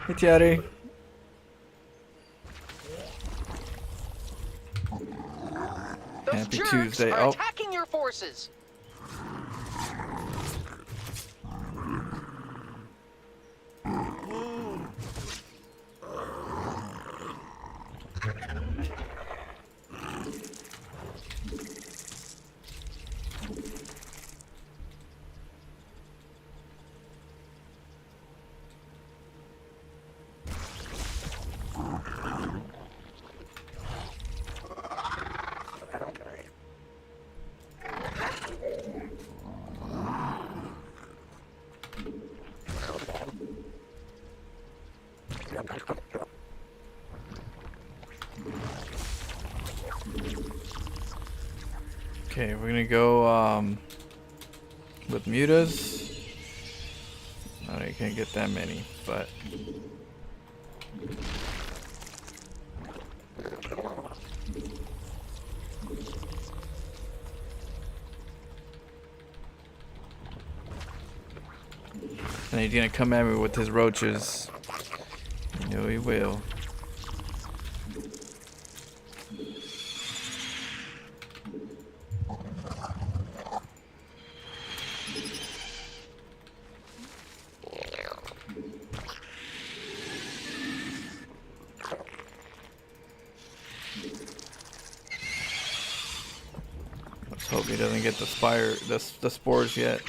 Hey, Chatty. Those Happy jerks Tuesday. are Oh. attacking your forces. Okay, we're gonna go with mutas. Oh, you can't get that many, but and he's gonna come at me with his roaches. You know he will. Let's hope he doesn't get the spores yet.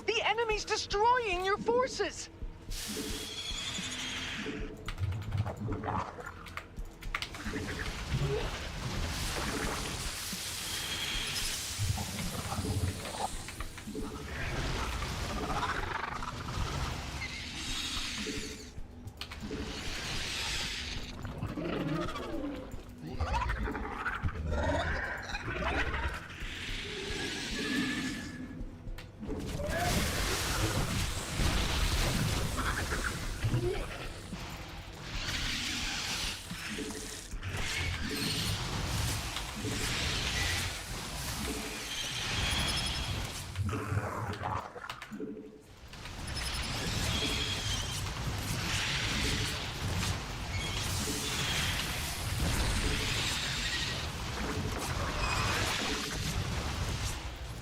The enemy's destroying your forces.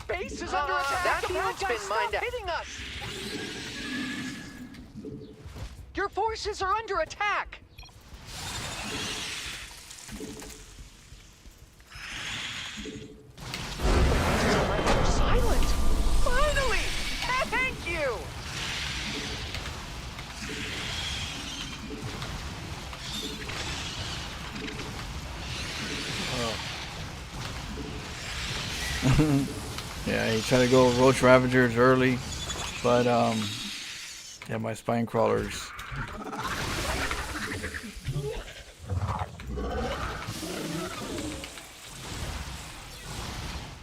Base is under attack. That field's been mined out. Hitting us. Your forces are under attack. Silent. Finally. Thank you. Yeah, he tried to go roach ravagers early, but yeah, my spine crawlers.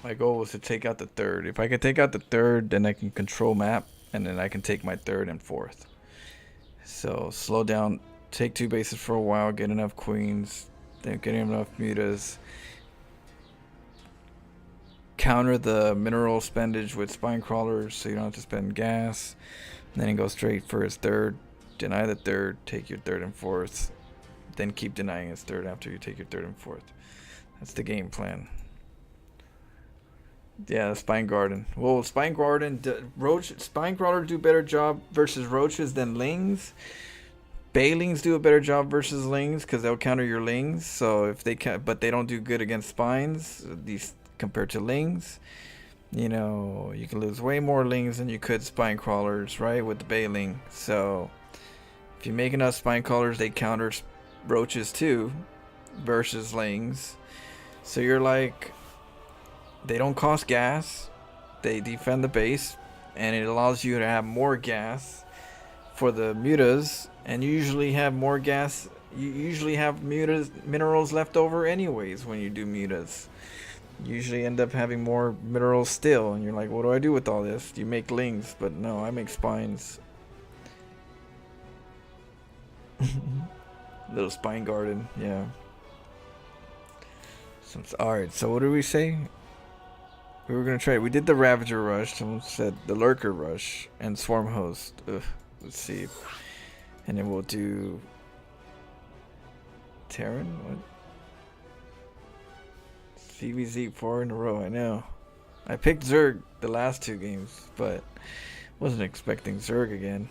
My goal was to take out the third. If I could take out the third, then I can control map, and then I can take my third and fourth. So slow down, take 2 bases for a while, get enough queens, then get enough mutas. Counter the mineral spendage with spine crawlers so you don't have to spend gas. And then he goes straight for his third. Deny the third, take your third and fourth. Then keep denying his third after you take your third and fourth. That's the game plan. Yeah, the spine garden. Well, spine garden, spine crawlers do a better job versus roaches than lings. Bailings do a better job versus lings because they'll counter your lings. So if they can, but they don't do good against spines. These compared to lings, you know, you can lose way more lings than you could spine crawlers, right, with the bailing. So if you make enough spine crawlers, they counter roaches too versus lings. So you're like, they don't cost gas, they defend the base, and it allows you to have more gas for the mutas, and you usually have more gas, you usually have minerals left over anyways when you do mutas. You usually end up having more minerals still, and you're like, what do I do with all this? You make lings, but no, I make spines. Little spine garden, yeah. Alright, so what did we say? We were gonna try. We did the Ravager Rush. Someone said the Lurker Rush and Swarm Host. Ugh, let's see. And then we'll do Terran. What? CVZ 4 in a row. I know. I picked Zerg the last 2 games, but wasn't expecting Zerg again.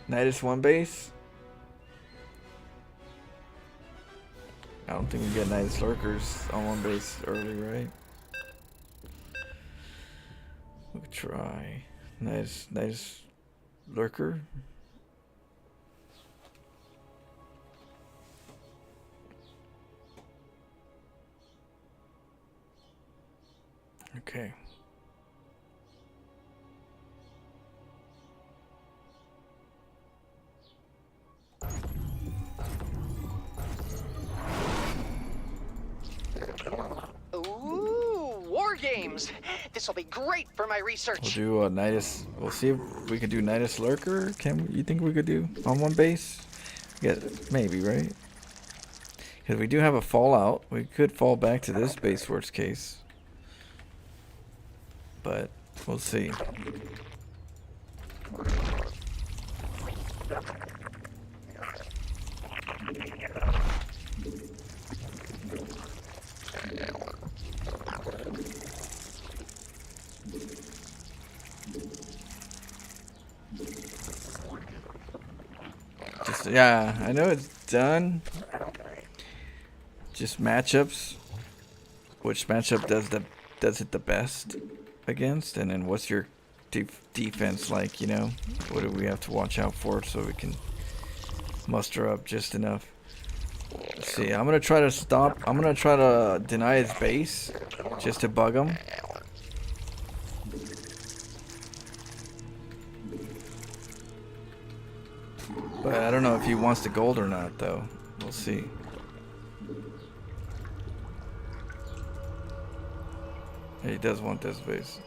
Nidus 1 base. I don't think we get Nidus Lurkers on 1 base early, right? We could try Nidus Lurker. Okay. Ooh, war games. This will be great for my We'll research. do Nidus. We'll see if we could do Nidus Lurker. You think we could do on 1 base? Yeah, maybe, right? Because we do have a fallout. We could fall back to this base worst case. But we'll see. Yeah, I know it's done. Just matchups. Which matchup does it the best against, and then what's your defense like? You know, what do we have to watch out for so we can muster up just enough? Let's see. I'm gonna try to stop. I'm gonna try to deny his base just to bug him. But I don't know if he wants the gold or not, though. We'll see. He does want this base.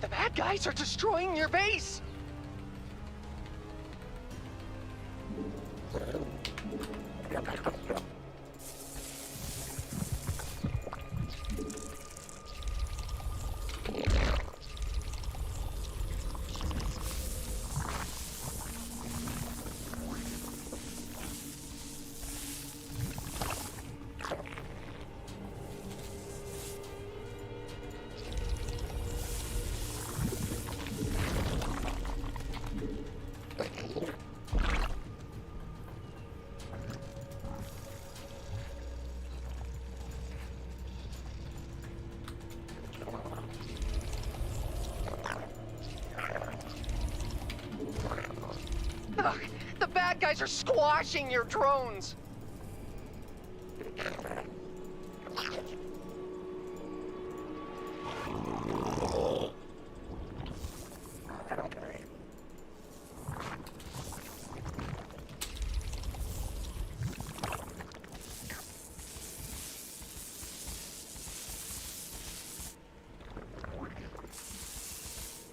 The bad guys are destroying your base. Ugh, the bad guys are squashing your drones.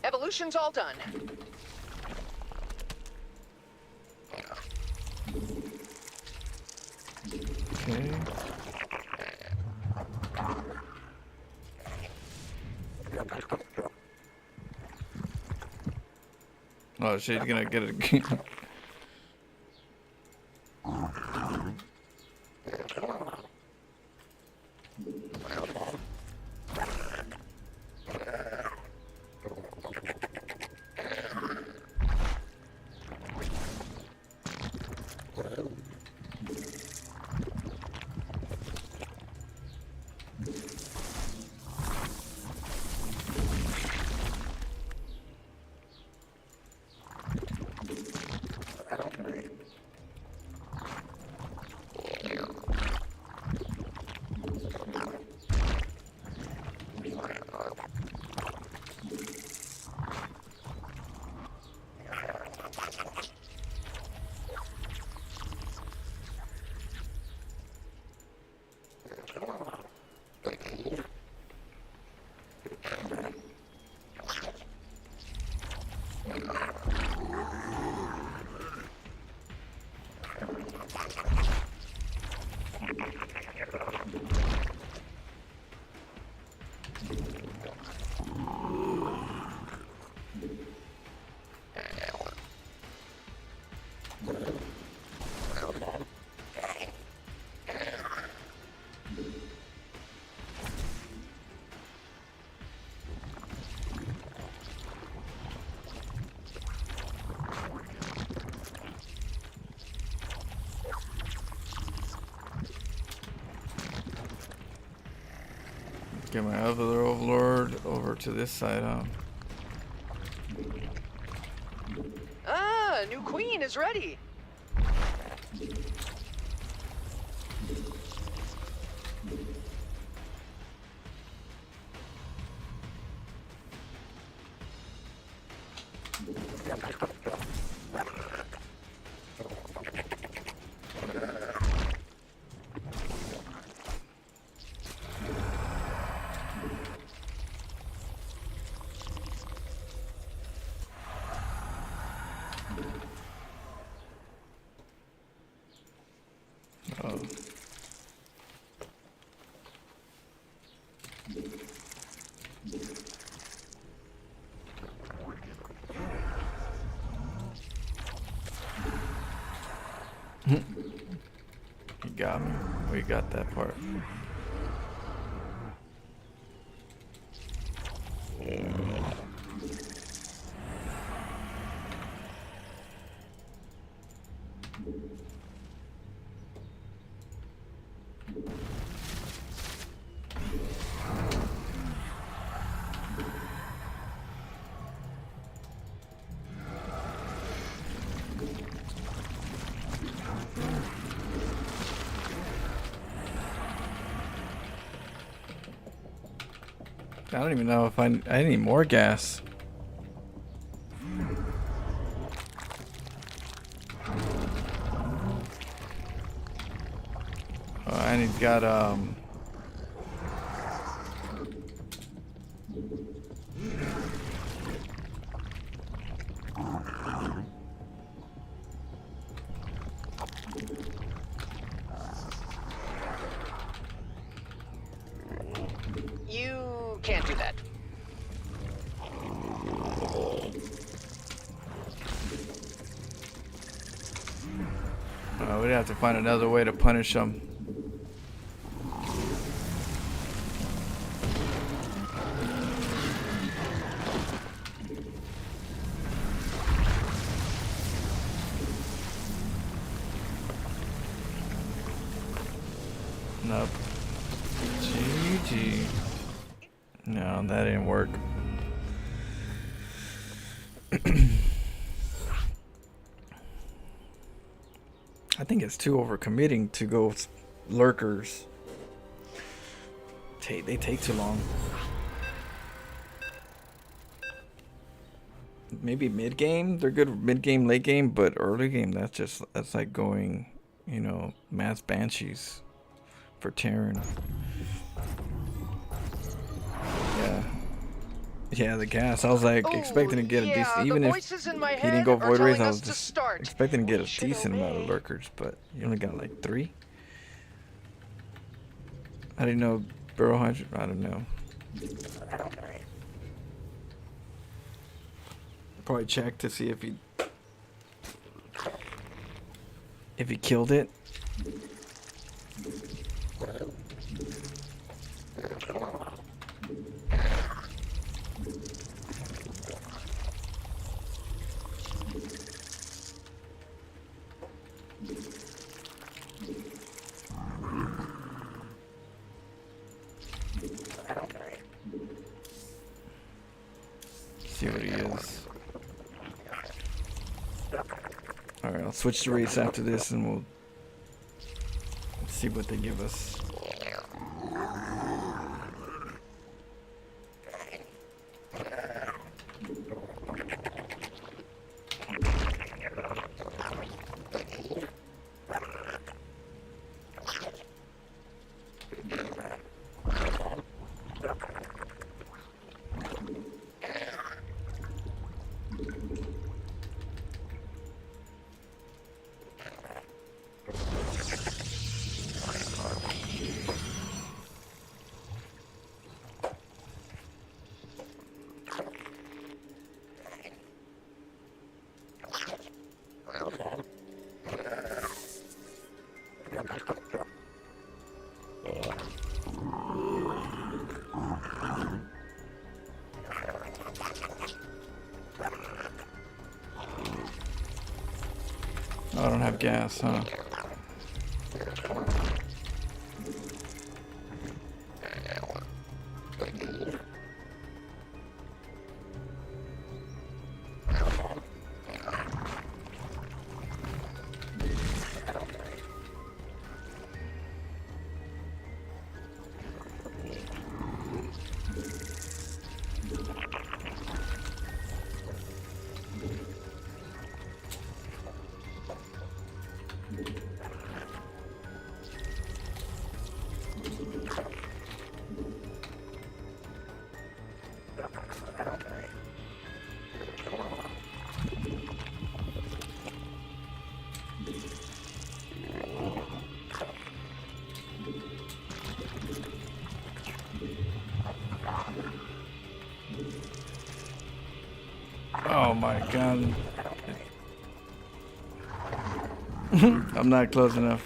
Evolution's all done. Okay. Oh, she's gonna get it again. Get my other overlord over to this side, huh? Ah, new queen is ready. Oh. He got me. We got that part. I don't even know if I need more gas. Oh, and he's got You can't do that. we'd have to find another way to punish him. Nope. GG. No, that didn't work. I think it's too overcommitting to go lurkers. They take too long. Maybe mid game, they're good mid game, late game, but early game, that's like going, you know, mass banshees for Terran. Yeah, the gas. I was like expecting to get a decent, even if he didn't go void rays, I was just expecting to get a decent amount of lurkers, but you only got like 3. I didn't know Burrow Hydra. I don't know. Probably check to see if he killed it. See what he is. Alright, I'll switch to race after this and we'll see what they give us. I don't have gas, huh? Oh my god. I'm not close enough.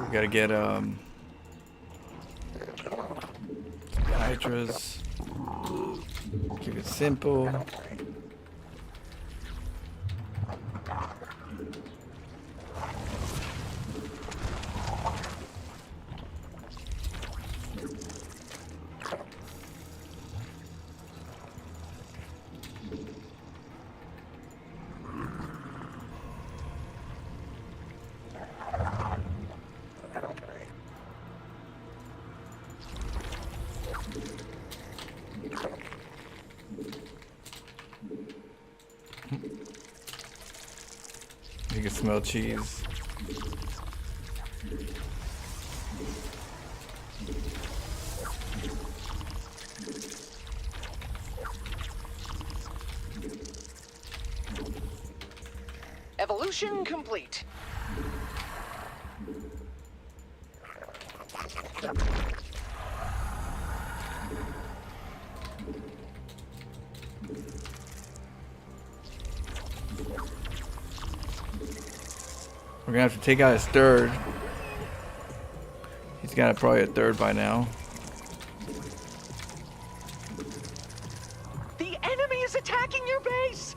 We gotta get hydras. Keep it simple. You can smell cheese. Evolution complete. We're gonna have to take out his third. He's got probably a third by now. The enemy is attacking your base!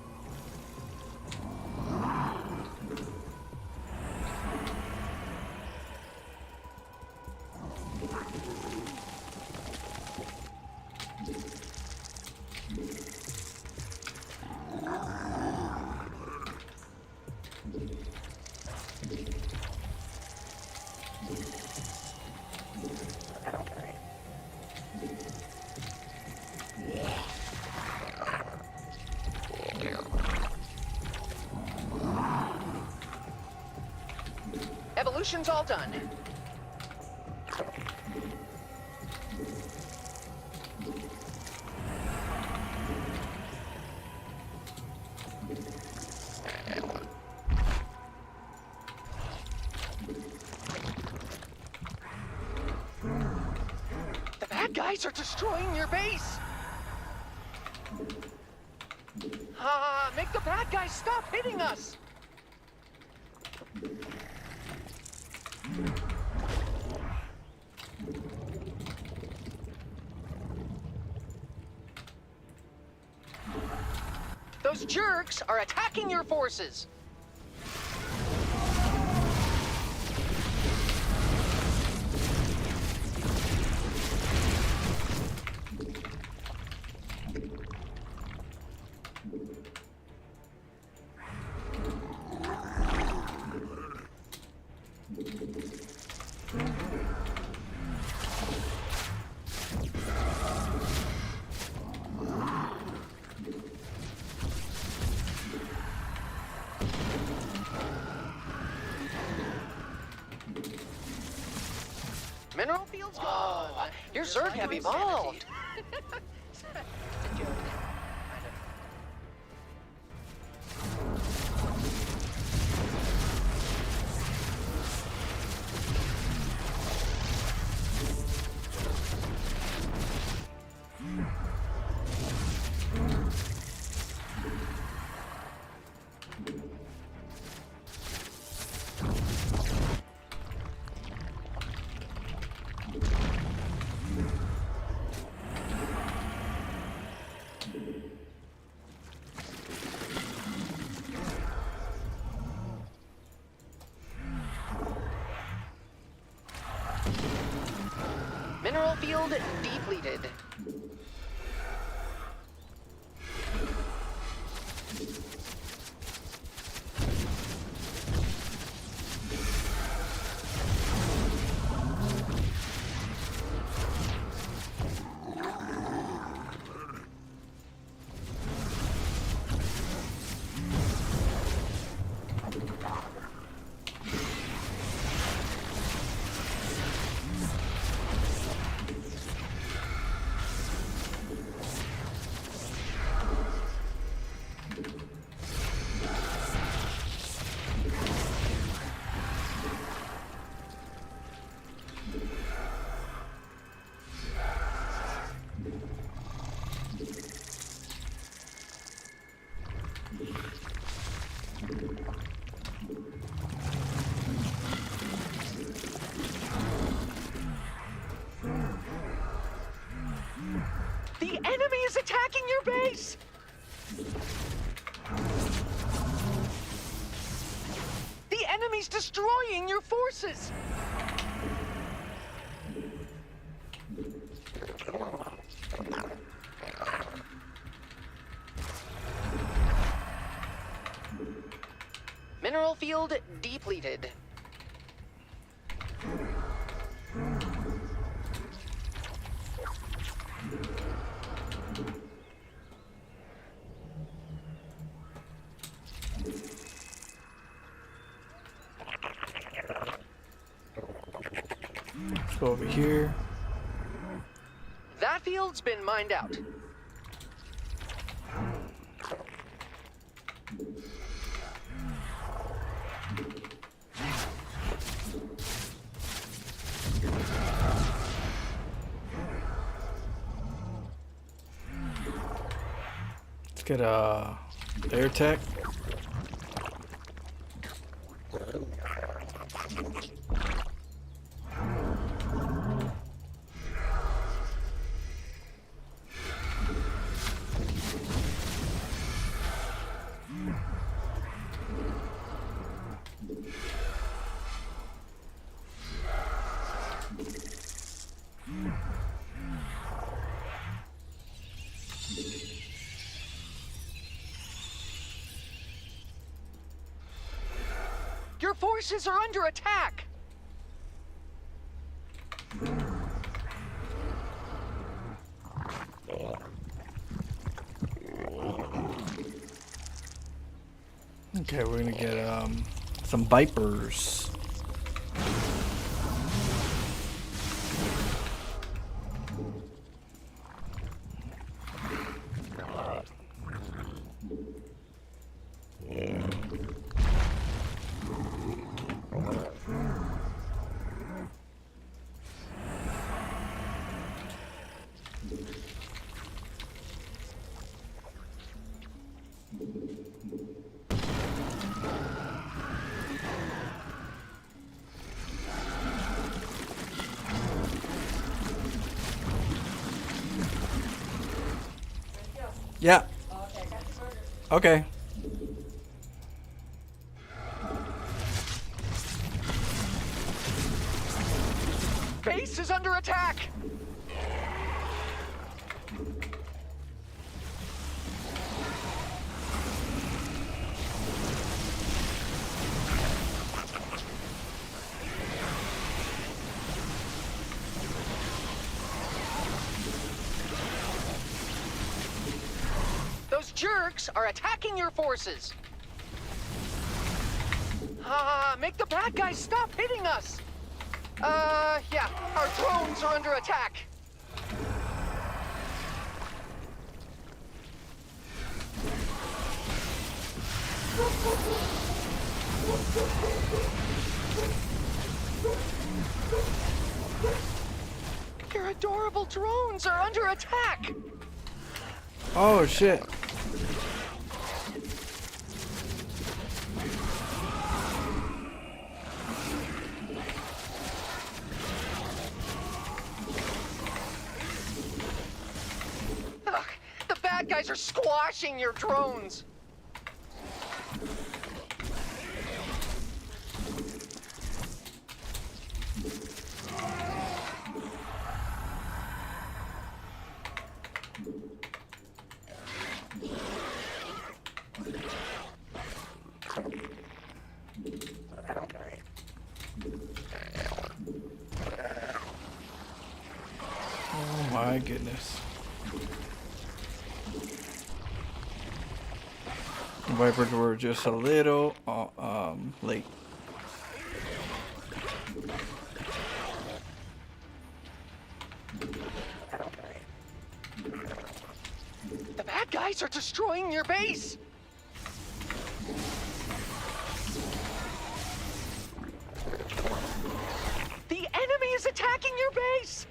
Evolution's all done. The bad guys are destroying your base. Make the bad guys stop hitting us. Those jerks are attacking your forces. Mineral fields gone. Your Just Zerg like have my evolved. sanity. It's a joke. Kind of. Mineral field depleted. The enemy is attacking your base! The enemy's destroying your forces! Mineral field depleted. Let's go over here. That field's been mined out. Let's get air tech. Your forces are under attack! Okay, we're gonna get some vipers. Yeah. Okay. Base is under attack! Those jerks are attacking your forces! Make the bad guys stop hitting us! Yeah, our drones are under attack. Your adorable drones are under attack. Oh shit. Ugh, the bad guys are squashing your drones. Oh my goodness. Vipers were just a little late. The bad guys are destroying your base. The enemy is attacking your base.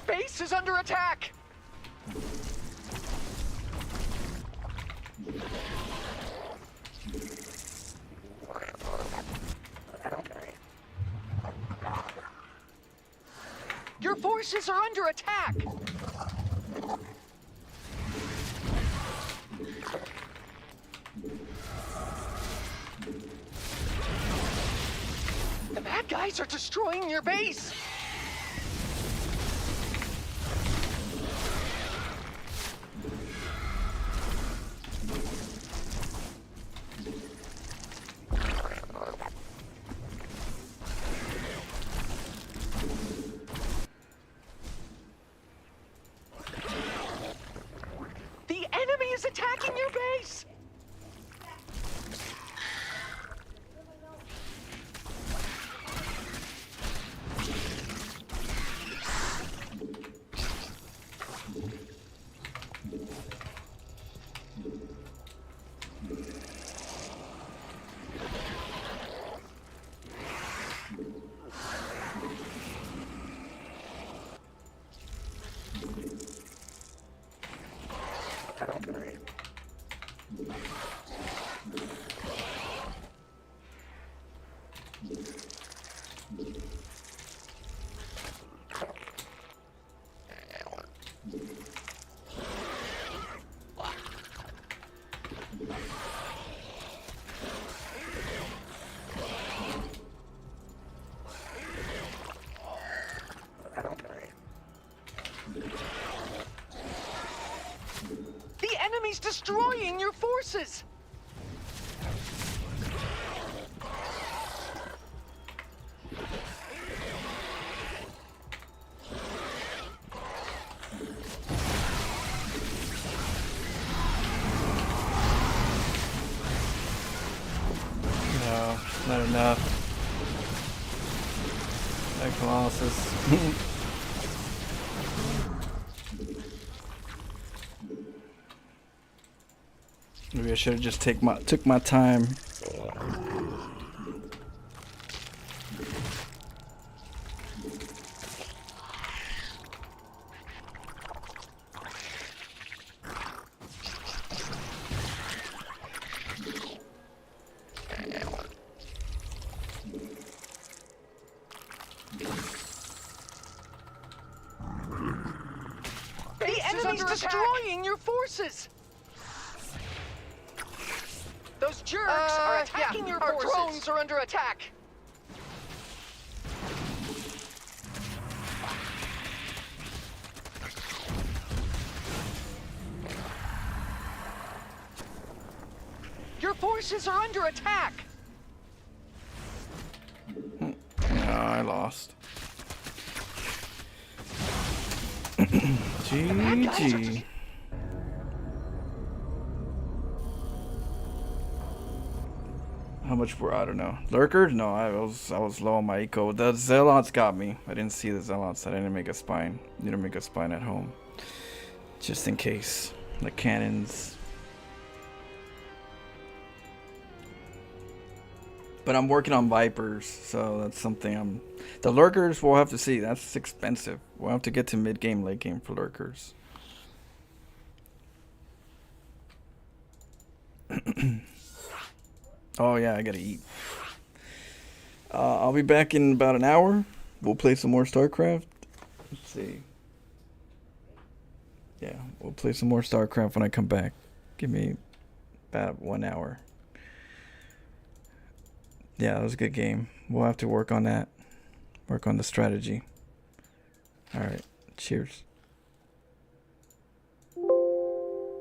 Base is under attack. Your forces are under attack. The bad guys are destroying your base. The enemy is attacking your base. The enemy's destroying your forces. No, not enough. That Colossus. Maybe I should have just took my time. The enemy's destroying your forces. Those jerks are attacking your forces. Our drones are under attack. Your forces are under attack. No, I lost. GG. How much were, I don't know. Lurkers? No, I was low on my eco. The Zealots got me. I didn't see the Zealots. I didn't make a spine. Need to make a spine at home. Just in case. The cannons. But I'm working on Vipers, so that's something the Lurkers we'll have to see. That's expensive. We'll have to get to mid game, late game for Lurkers. Oh yeah, I gotta eat. I'll be back in about an hour. We'll play some more StarCraft. Let's see. Yeah, we'll play some more StarCraft when I come back. Give me about 1 hour. Yeah, that was a good game. We'll have to work on that. Work on the strategy. Alright, cheers.